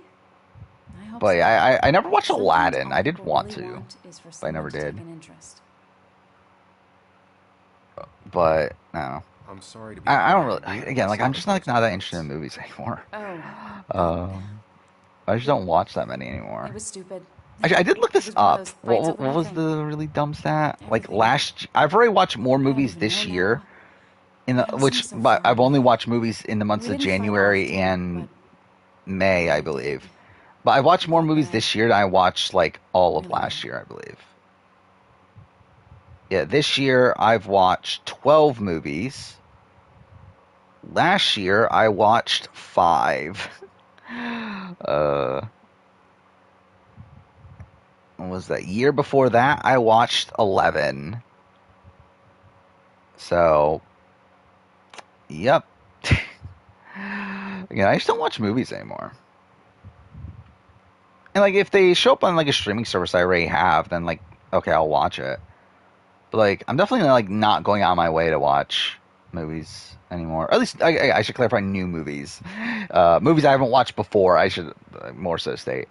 I hope But so. yeah, I never watched Sometimes Aladdin. all I did people want really to, want is for but I never someone to did. take an interest. But no, I'm sorry to be. I don't really. Again, like I'm just not that interested in movies anymore. Oh. I just don't watch that many anymore. It was stupid. Actually, I did look this It was one of up. those fights over What was nothing. the really dumb stat? Like I've already watched more movies this year, but I've only watched movies in the months We of didn't fight January often, and May, I believe. But I watched more movies this year than I watched like all of last year, I believe. Yeah, this year I've watched 12 movies. Last year I watched 5. What was that? Year before that I watched 11. So, yep. Again, I just don't watch movies anymore. And like if they show up on like a streaming service I already have, then like okay, I'll watch it. But like I'm definitely like not going out of my way to watch movies anymore. Or at least I should clarify new movies. Movies I haven't watched before. I should more so state.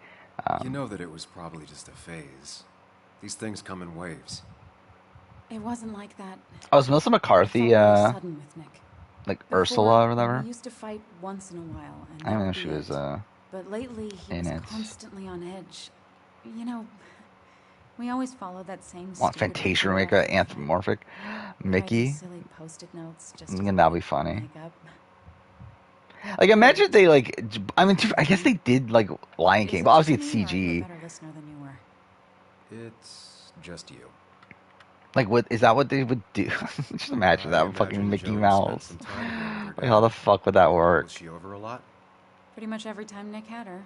You know that it was probably just a phase. These things come in waves. It wasn't like that. Oh, was Melissa McCarthy Sudden with Nick. like Before, Ursula or whatever? We used to fight once in a while. And I don't know that if she would be was it. But lately, he in was it. constantly on edge. You know, we always followed that same Want stupid Fantasia rule remake an anthropomorphic Mickey? Write silly post-it notes just I to think that'd be funny. make up. Like imagine if they like. I mean, I guess they did like Lion King, but obviously it's Me, or are you a CG. better listener than you were? It's just you. Like, what is that? What they would do? Just imagine that fucking Mickey Mouse. Like, how the fuck would that work? Was she over a lot? Pretty much every time Nick had her.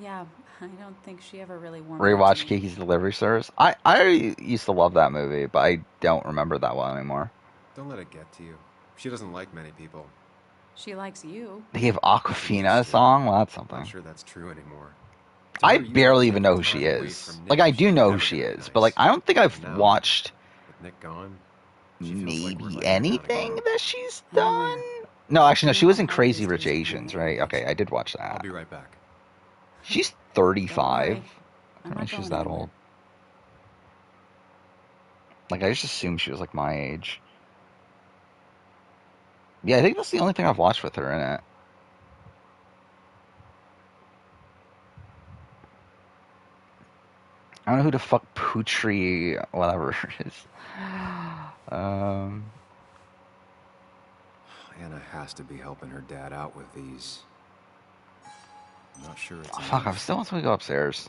Yeah, I don't think she ever really warmed up to Rewatch me. Kiki's Delivery Service. I used to love that movie, but I don't remember that well anymore. Don't let it get to you. She doesn't like many people. She likes you. They gave Aquafina a song. Well, that's something. I'm not sure that's true anymore. I barely even know who she is. Like, I do know who she is, but like, I don't think I've watched With Nick gone, maybe anything that she's done. No, actually, no. She was in Crazy Rich Asians, right? Okay, I did watch that. I'll be right back. She's 35. I'm I not think she's going that anywhere. old. Like, I just assumed she was, like, my age. Yeah, I think that's the only thing I've watched with her in it. I don't know who the fuck Putri, whatever it is. Anna has to be helping her dad out with these. I'm not sure it's Fuck, enough. I still want to go upstairs.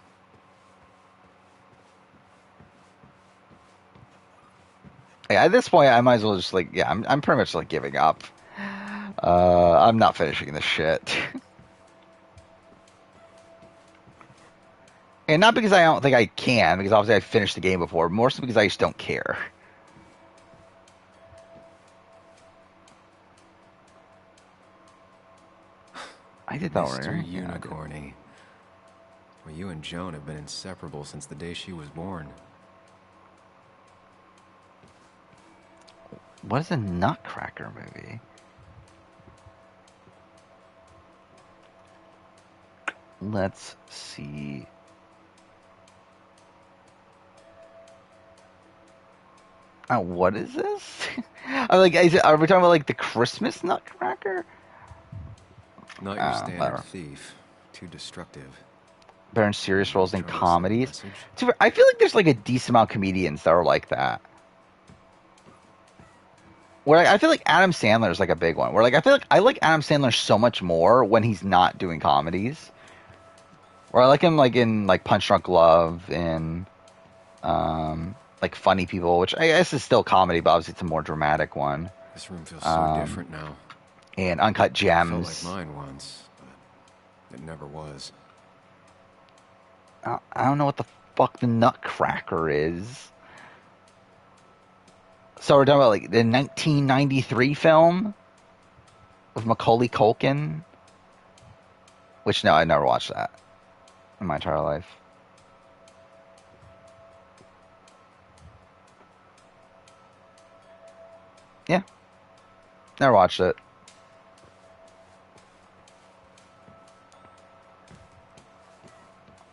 Yeah, at this point, I might as well just, like, yeah, I'm pretty much, like, giving up. I'm not finishing this shit. And not because I don't think I can, because obviously I finished the game before, more so because I just don't care. I did that Mr. already. Unicorny. Well, you and Joan have been inseparable since the day she was born. What is a Nutcracker movie? Let's see. What is this? I'm like, are we talking about like the Christmas Nutcracker? Not your standard thief. Too destructive. Better in serious roles than comedies. I feel like there's like a decent amount of comedians that are like that. Where I feel like Adam Sandler is like a big one. Where like I feel like I like Adam Sandler so much more when he's not doing comedies. Or I like him like in like Punch Drunk Love and like Funny People, which I guess is still comedy, but obviously it's a more dramatic one. This room feels so different now. And Uncut Gems. It felt like mine once, but it never was. I don't know what the fuck the Nutcracker is. So we're talking about like the 1993 film with Macaulay Culkin, which no, I never watched that in my entire life. Yeah, never watched it.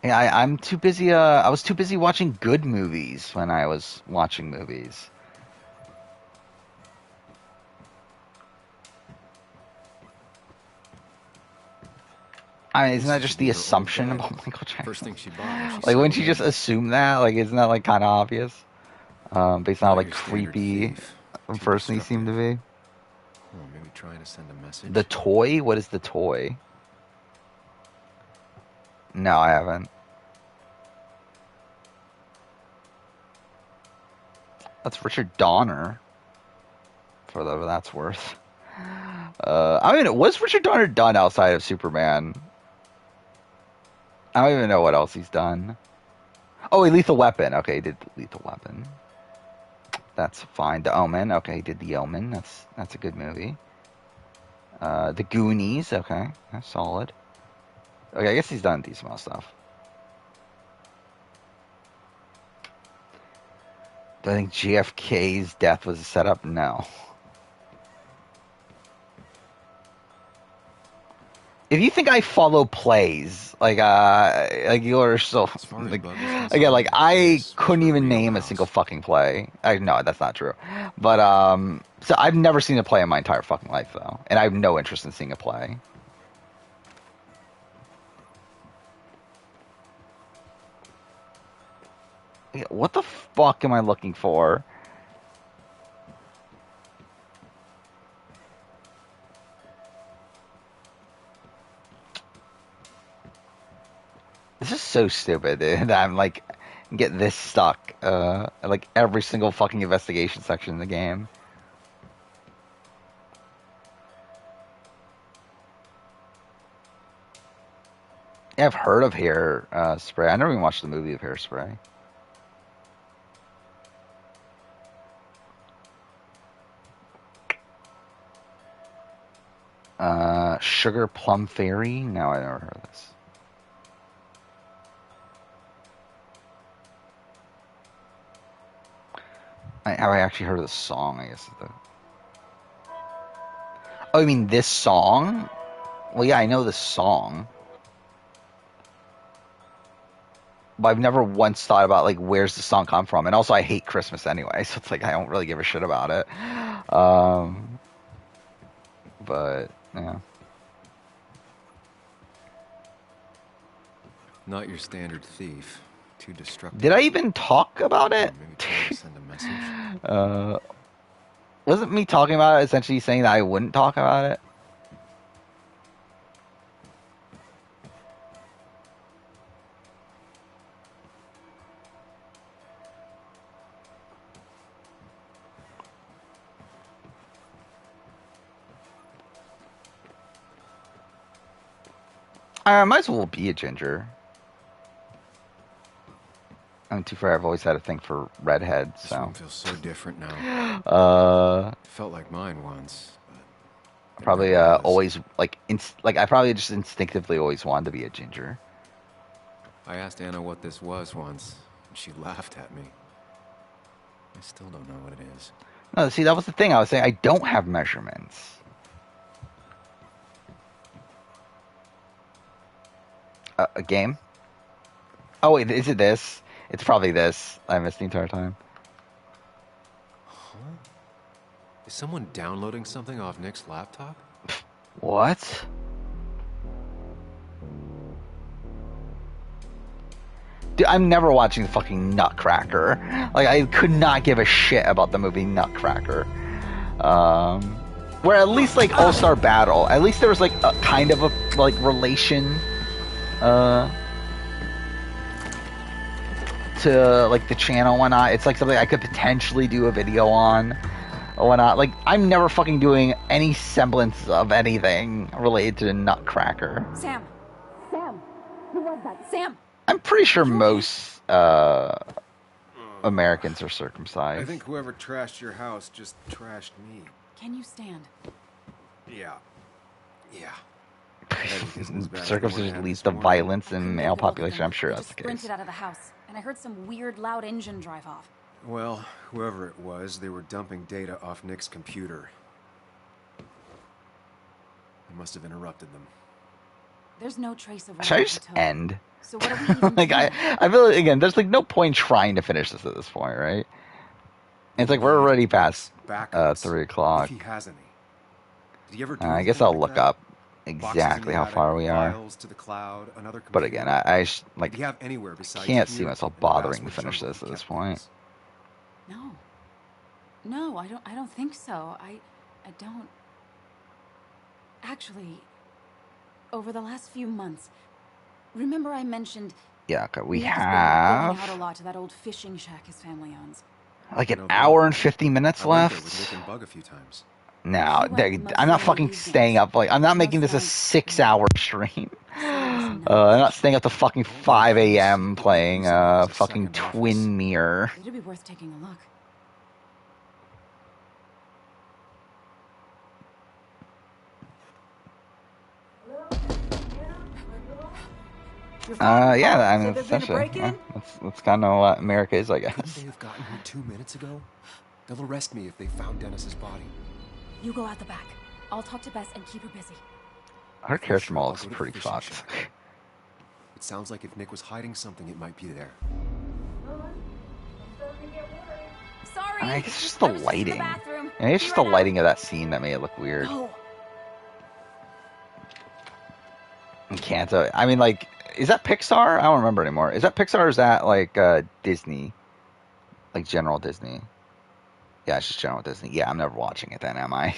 Yeah, I'm too busy. I was too busy watching good movies when I was watching movies. I mean, isn't that just the assumption about Michael Jackson? First thing she bought. Like, wouldn't you just assume that? Like, isn't that like kind of obvious? Based on how like creepy the person he seemed to be. Oh, maybe trying to send a message. The Toy? What is The Toy? No, I haven't. That's Richard Donner. For whatever that's worth. I mean, what's Richard Donner done outside of Superman? I don't even know what else he's done. Oh, Lethal Weapon. Okay, he did Lethal Weapon. That's fine. The Omen. Okay, he did The Omen. That's a good movie. The Goonies. Okay, that's solid. Okay, I guess he's done a decent amount of stuff. Do I think JFK's death was a setup? No. If you think I follow plays, like you're so like again, like I couldn't even name a single fucking play. No, that's not true. But so I've never seen a play in my entire fucking life though, and I have no interest in seeing a play. What the fuck am I looking for? This is so stupid, dude, that I'm like get this stuck. Like every single fucking investigation section in the game. Yeah, I've heard of Hairspray. I never even watched the movie of Hairspray. Sugar Plum Fairy? No, I never heard of this. Have I actually heard of the song, I guess. Oh, you mean this song? Well, yeah, I know this song. but I've never once thought about like where's the song come from. And also, I hate Christmas anyway, so it's like I don't really give a shit about it. But yeah. Not your standard thief. Too destructive. Did I even talk about it? Maybe try to send a message. Wasn't me talking about it essentially saying that I wouldn't talk about it? I might as well be a ginger. I'm too far. I've always had a thing for redheads, so. This one feels so different now. It felt like mine once. But probably always like I probably just instinctively always wanted to be a ginger. I asked Anna what this was once, and she laughed at me. I still don't know what it is. No, see, that was the thing. I was saying I don't have measurements. A game? Oh wait, is it this? It's probably this. I missed the entire time. Huh? Is someone downloading something off Nick's laptop? What? Dude, I'm never watching the fucking Nutcracker. Like, I could not give a shit about the movie Nutcracker. Where at least, like, All-Star Battle, at least there was, like, a kind of a, like, relation, to, like, the channel and whatnot. It's, like, something I could potentially do a video on or whatnot. Like, I'm never fucking doing any semblance of anything related to the Nutcracker. Sam! Sam! Who was that? Sam! I'm pretty sure most Americans are circumcised. I think whoever trashed your house just trashed me. Can you stand? Yeah. Circumcision leads to violence in male population. I'm sure that's the case. I sprinted out of the house, and I heard some weird, loud engine drive off. Well, whoever it was, they were dumping data off Nick's computer. I must have interrupted them. There's no trace of. Should I just end? So what are we even like doing? I feel like, again, there's like no point trying to finish this at this point, right? It's like we're already past 3 o'clock. If he has any. Did he ever do I guess anything I'll like look that? up exactly how far we are. To the cloud, another But again, I just, like, Did he have anywhere besides can't here see myself in the bothering to Basswood finish jungle this at he this kept point. things? No, I don't think so. I don't. Actually, over the last few months, remember I mentioned. Yeah, okay, we Nick has been going have out a lot to that old fishing shack his family owns. like an hour and 50 minutes I went there with left. Nick and Bug a few times. No, I'm not fucking staying up. Like, I'm not making this a 6-hour stream. I'm not staying up to fucking 5 a.m. playing fucking Twin Mirror. It'd be worth taking a look. Yeah, I mean, essentially, yeah, that's kind of what America is, I Couldn't guess. they have gotten here 2 minutes ago? They'll arrest me if they found Dennis's body. You go out the back. I'll talk to Bess and keep her busy. Her character model looks I'll go to the pretty fishing fucked. shack. It sounds like if Nick was hiding something, it might be there. Sorry. I think it's just the I was in lighting. bathroom. I think it's just the lighting of that scene that made it look weird. No. And Kanto, I mean, like, is that Pixar? I don't remember anymore. Is that Pixar or is that, like, Disney? Like, General Disney? Yeah, it's just General Disney. Yeah, I'm never watching it then, am I?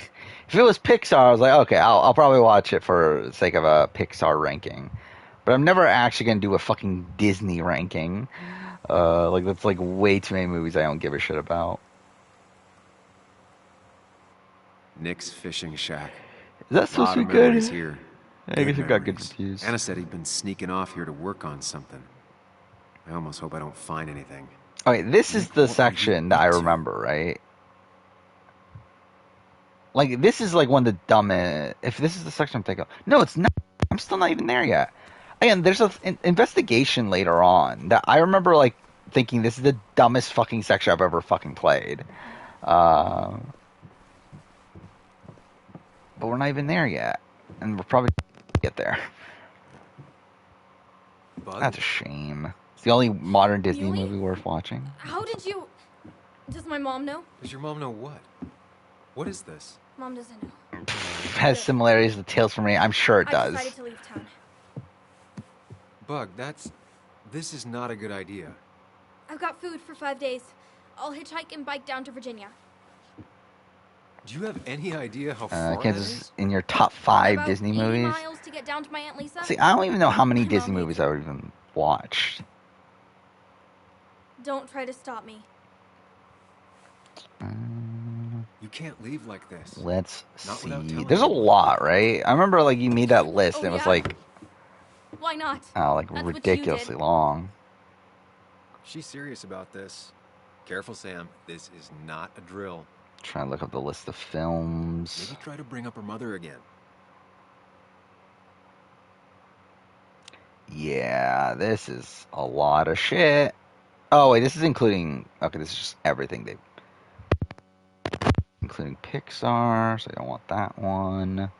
If it was Pixar, I was like, okay, I'll probably watch it for the sake of a Pixar ranking. But I'm never actually going to do a fucking Disney ranking. Like, that's, like, way too many movies I don't give a shit about. Nick's fishing shack. Is that supposed to be good? Here. I guess it got good memories. reviews. Anna said he'd been sneaking off here to work on something. I almost hope I don't find anything. Okay, this is the section that I remember, right? Like, this is like one of the dumbest. If this is the section I'm thinking of. No, it's not. I'm still not even there yet. Again, there's an investigation later on that I remember, like, thinking this is the dumbest fucking section I've ever fucking played. But we're not even there yet. And we're probably get there. Bug? That's a shame. the only modern Disney movie worth watching. How did you... Does my mom know? Does your mom know what? What is this? Mom doesn't know. Has similarities to Tales from Rain. I'm sure it I does. decided to leave town. Bug, this is not a good idea. I've got food for 5 days. I'll hitchhike and bike down to Virginia. Do you have any idea how far Kansas that is is? in your top 5 About Disney 80 movies. miles to get down to my Aunt Lisa. See, I don't even know how many My Disney mom movies I would even watch. Don't try to stop me. You can't leave like this. Let's Not see. without telling There's a me. lot, right? I remember like you made that list and it was yeah? like, Why not? like That's what you ridiculously did. long. She's serious about this. Careful, Sam. This is not a drill. Trying to look up the list of films. Maybe try to bring up her mother again. Yeah, this is a lot of shit. Oh wait, this is including. Okay, this is just everything they, including Pixar. So I don't want that one.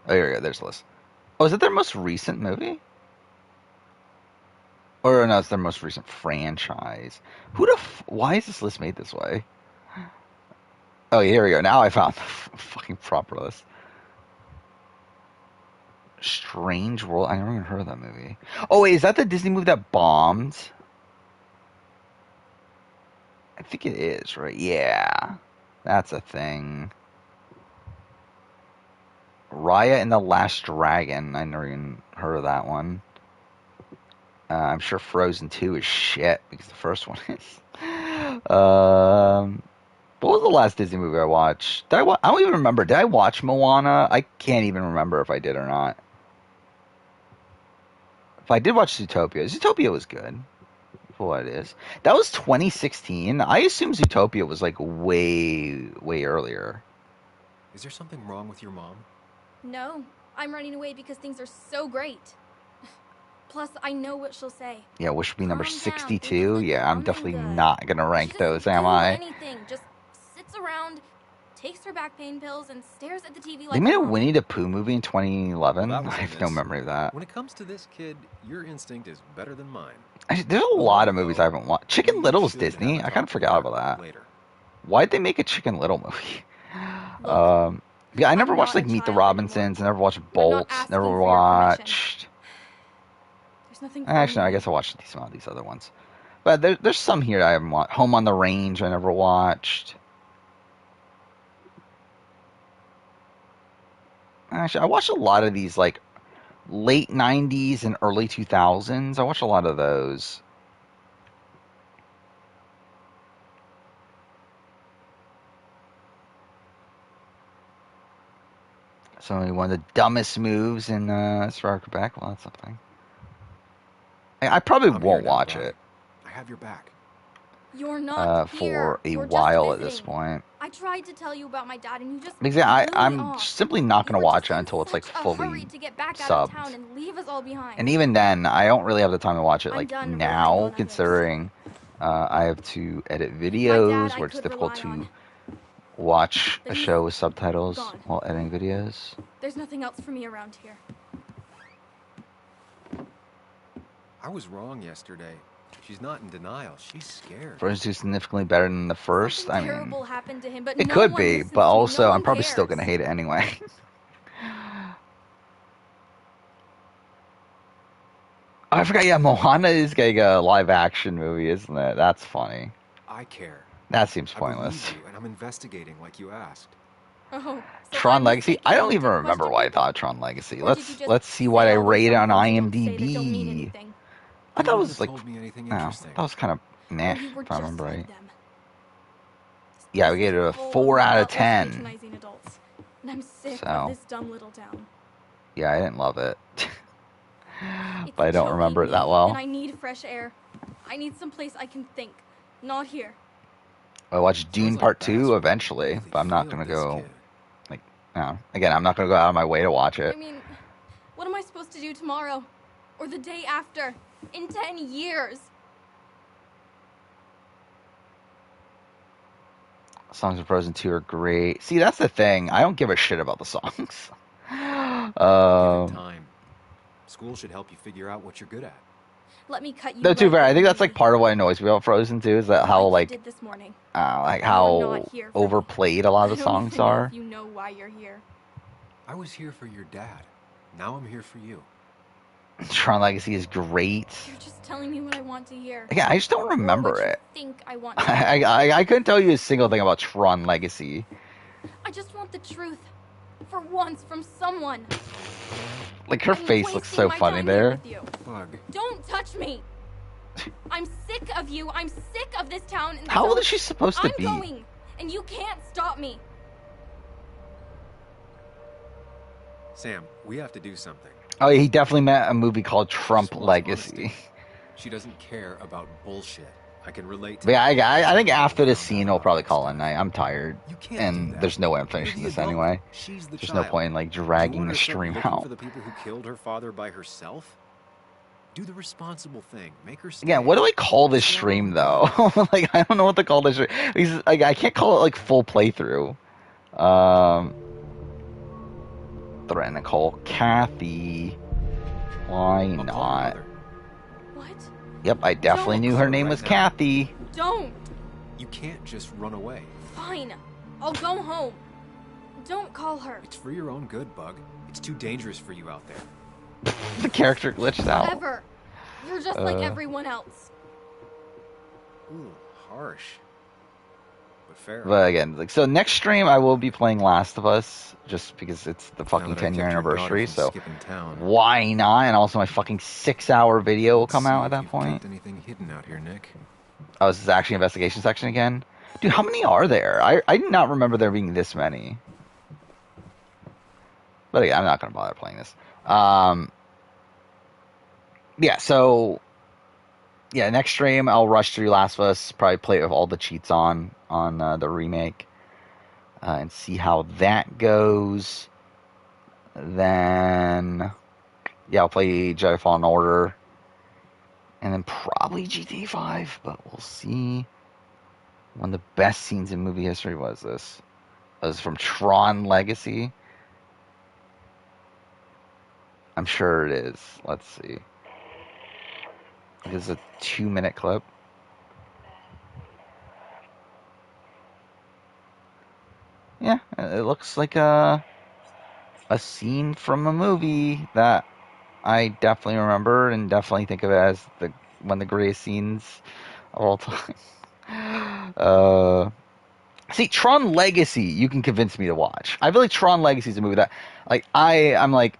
Oh, here we go. There's the list. Oh, is it their most recent movie? Or no, it's their most recent franchise. Why is this list made this way? Oh, here we go. Now I found the fucking proper list. Strange World. I never even heard of that movie. Oh wait, is that the Disney movie that bombed? I think it is, right? Yeah, that's a thing. Raya and the Last Dragon. I never even heard of that one. I'm sure Frozen 2 is shit because the first one is. What was the last Disney movie I watched? I don't even remember. Did I watch Moana? I can't even remember if I did or not. If I did watch Zootopia, Zootopia was good for what it is. That was 2016. I assume Zootopia was like way, way earlier. Is there something wrong with your mom? No, I'm running away because things are so great. Plus, I know what she'll say. Yeah, which would be number Calm down, 62. think Yeah, I'm mom definitely and good. not going to rank She those, doesn't am do I? anything. Just sits around, takes her back pain pills, and stares at the TV like They made a mom. Winnie the Pooh movie in 2011. Well, that was I a have no miss. memory of that. When it comes to this kid, your instinct is better than mine. Actually, there's a lot of movies I haven't watched. Chicken Little is Disney. I kind of forgot about that. Later. Why'd they make a Chicken Little movie? Yeah, I never watched like Meet the Robinsons. I never watched Bolt. Never watched. There's nothing. Actually, no, I guess I watched a decent amount of these other ones. But there's some here I haven't watched. Home on the Range. I never watched. Actually, I watched a lot of these like late 90s and early 2000s. I watched a lot of those. So one of the dumbest moves in Star Quebec. Well, that's something. I probably won't watch it. I have your back. You're not for here. a You're just while at this visiting. point. I tried to tell you about my dad, and you just Because blew me I'm off. simply not going to watch it in until it's like such a hurry fully to get back out of subbed. town and leave us all behind. And even then, I don't really have the time to watch it I'm like done now, relying on considering I have to edit videos I where it's could difficult rely to watch But a he's show with subtitles gone. while editing videos. There's nothing else for me around here. I was wrong yesterday. She's not in denial. She's scared. Frozen 2 is significantly better than the first. I mean, Terrible happened to him, but it no could one be, listens but to me. also No I'm one probably cares. still going to hate it anyway. I forgot, yeah, Moana is getting a live action movie, isn't it? That's funny. I care. That seems I pointless. believe you, and I'm investigating like you asked. Oh, Tron Legacy? I don't even remember why I thought Tron Legacy. Let's see what I rate on IMDb. I thought it was like, no, that was kind of meh, if I remember right. Yeah, we gave it a 4 out of 10. Patronizing adults. And I'm sick So. of this dumb little town. Yeah, I didn't love it. It's But I don't killing remember it me, that well. And I need fresh air. I need some place I can think. Not here. I watched Dune Part 2 eventually, but I'm not going to go, like, no. Again, I'm not going to go out of my way to watch it. I mean, what am I supposed to do tomorrow? Or the day after? In 10 years? Songs of Frozen 2 are great. See, that's the thing. I don't give a shit about the songs. Give it time. School should help you figure out what you're good at. Let me cut you. No, too right fair. I where think you that's like need part of what annoys me about Frozen too, is that how you like did this morning. like You're how not here for me. overplayed a lot of I the don't songs even know are. if you know why you're here. I was here for your dad. Now I'm here for you. Tron Legacy is great. You're just telling me what I want to hear. Yeah, I just don't remember Or what it. you think I want to hear. I couldn't tell you a single thing about Tron Legacy. I just want the truth. For once, from someone. Like, her I'm face looks wasting so my funny time there. here with you. Bug. Don't touch me. I'm sick of you. I'm sick of this town. And How so old is she supposed to be? I'm going, and you can't stop me. Sam, we have to do something. Oh, he definitely met a movie called Trump Legacy. She doesn't care about bullshit. I can relate to But yeah, I think after this scene, we'll probably call it a night. I'm tired, and there's no way I'm finishing this anyway. There's no point in like dragging the stream out. For the people who killed her father by herself? Do the responsible thing. Make her stay. Yeah, what do I call this stream though? Like, I don't know what to call this stream. Like, I can't call it like full playthrough. Threaten to call Kathy. Why not? What? Yep, I definitely knew her name was Kathy. Don't. You can't just run away. Fine. I'll go home. Don't call her. It's for your own good, Bug. It's too dangerous for you out there. The character glitched out. Whatever. You're just like everyone else. Ooh, harsh. But fair. But again, like, so next stream I will be playing Last of Us, just because it's the fucking 10-year anniversary. So why not? And also my fucking 6-hour video will come out at that point. Anything hidden out here, Nick? Oh, this is actually investigation section again. Dude, how many are there? I did not remember there being this many. But again, I'm not gonna bother playing this. Yeah, so yeah, next stream I'll rush through Last of Us, probably play it with all the cheats on the remake, and see how that goes. Then yeah, I'll play Jedi Fallen Order, and then probably GTA 5, but we'll see. One of the best scenes in movie history was this. It was from Tron Legacy. I'm sure it is. Let's see. It is a 2-minute clip. Yeah, it looks like a scene from a movie that I definitely remember and definitely think of it as one of the greatest scenes of all time. See, Tron Legacy, you can convince me to watch. I feel like Tron Legacy is a movie that, like, I'm like,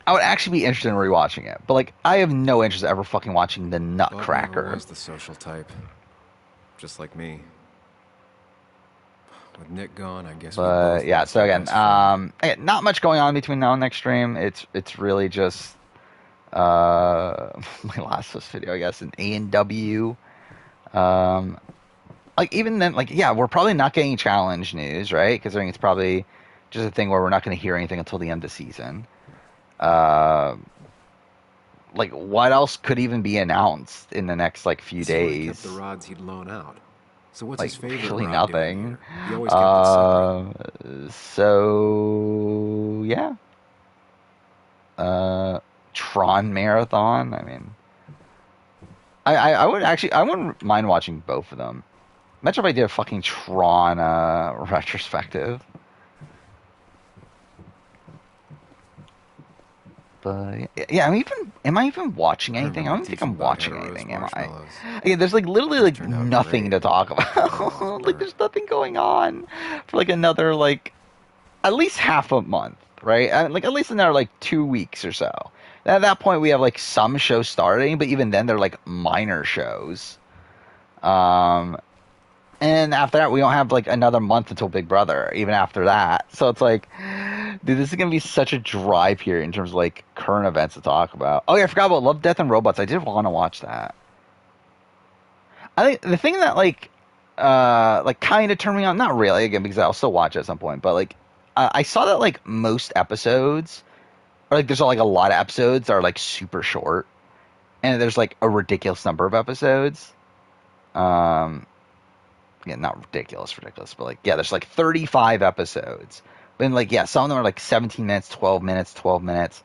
I would actually be interested in rewatching it, but like, I have no interest in ever fucking watching The Nutcracker. Bug was the social type, just like me. With Nick gone, I guess. But yeah, so again, not much going on between now and next stream. It's really just my Last of Us video, I guess, an A&W. Like, even then, like, yeah, we're probably not getting challenge news, right? Because I think it's probably just a thing where we're not going to hear anything until the end of the season. Like, what else could even be announced in the next, like, few days? Kept the rods he'd loan out. So what's like, his favorite really rod nothing. He always kept it separate. So yeah. Tron Marathon. I mean, I wouldn't mind watching both of them. Imagine if I did a fucking Tron retrospective. But yeah, am I even watching anything? I don't think I'm watching anything, am I? Again, there's like literally like nothing to talk about. Like, there's nothing going on for like another like at least half a month, right? Like at least another like 2 weeks or so. At that point, we have like some shows starting, but even then, they're like minor shows. And after that, we don't have like another month until Big Brother, even after that. So it's like, dude, this is going to be such a dry period in terms of like current events to talk about. Oh yeah, I forgot about Love, Death, and Robots. I did want to watch that. I think the thing that like kind of turned me on, not really, again, because I'll still watch it at some point, but like, I saw that like most episodes, or like there's like a lot of episodes that are like super short, and there's like a ridiculous number of episodes. Again, not ridiculous, but like, yeah, there's like 35 episodes. But then, like, yeah, some of them are like 17 minutes, 12 minutes, 12 minutes.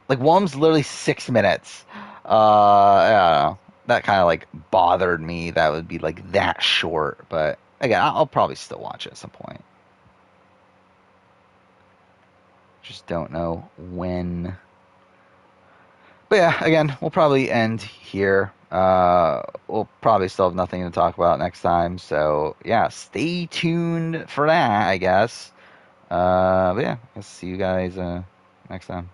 Like, one of them's literally 6 minutes I don't know. That kind of like bothered me. That would be like that short. But again, I'll probably still watch it at some point. Just don't know when. But yeah, again, we'll probably end here. We'll probably still have nothing to talk about next time. So yeah, stay tuned for that, I guess. But yeah, I'll see you guys next time.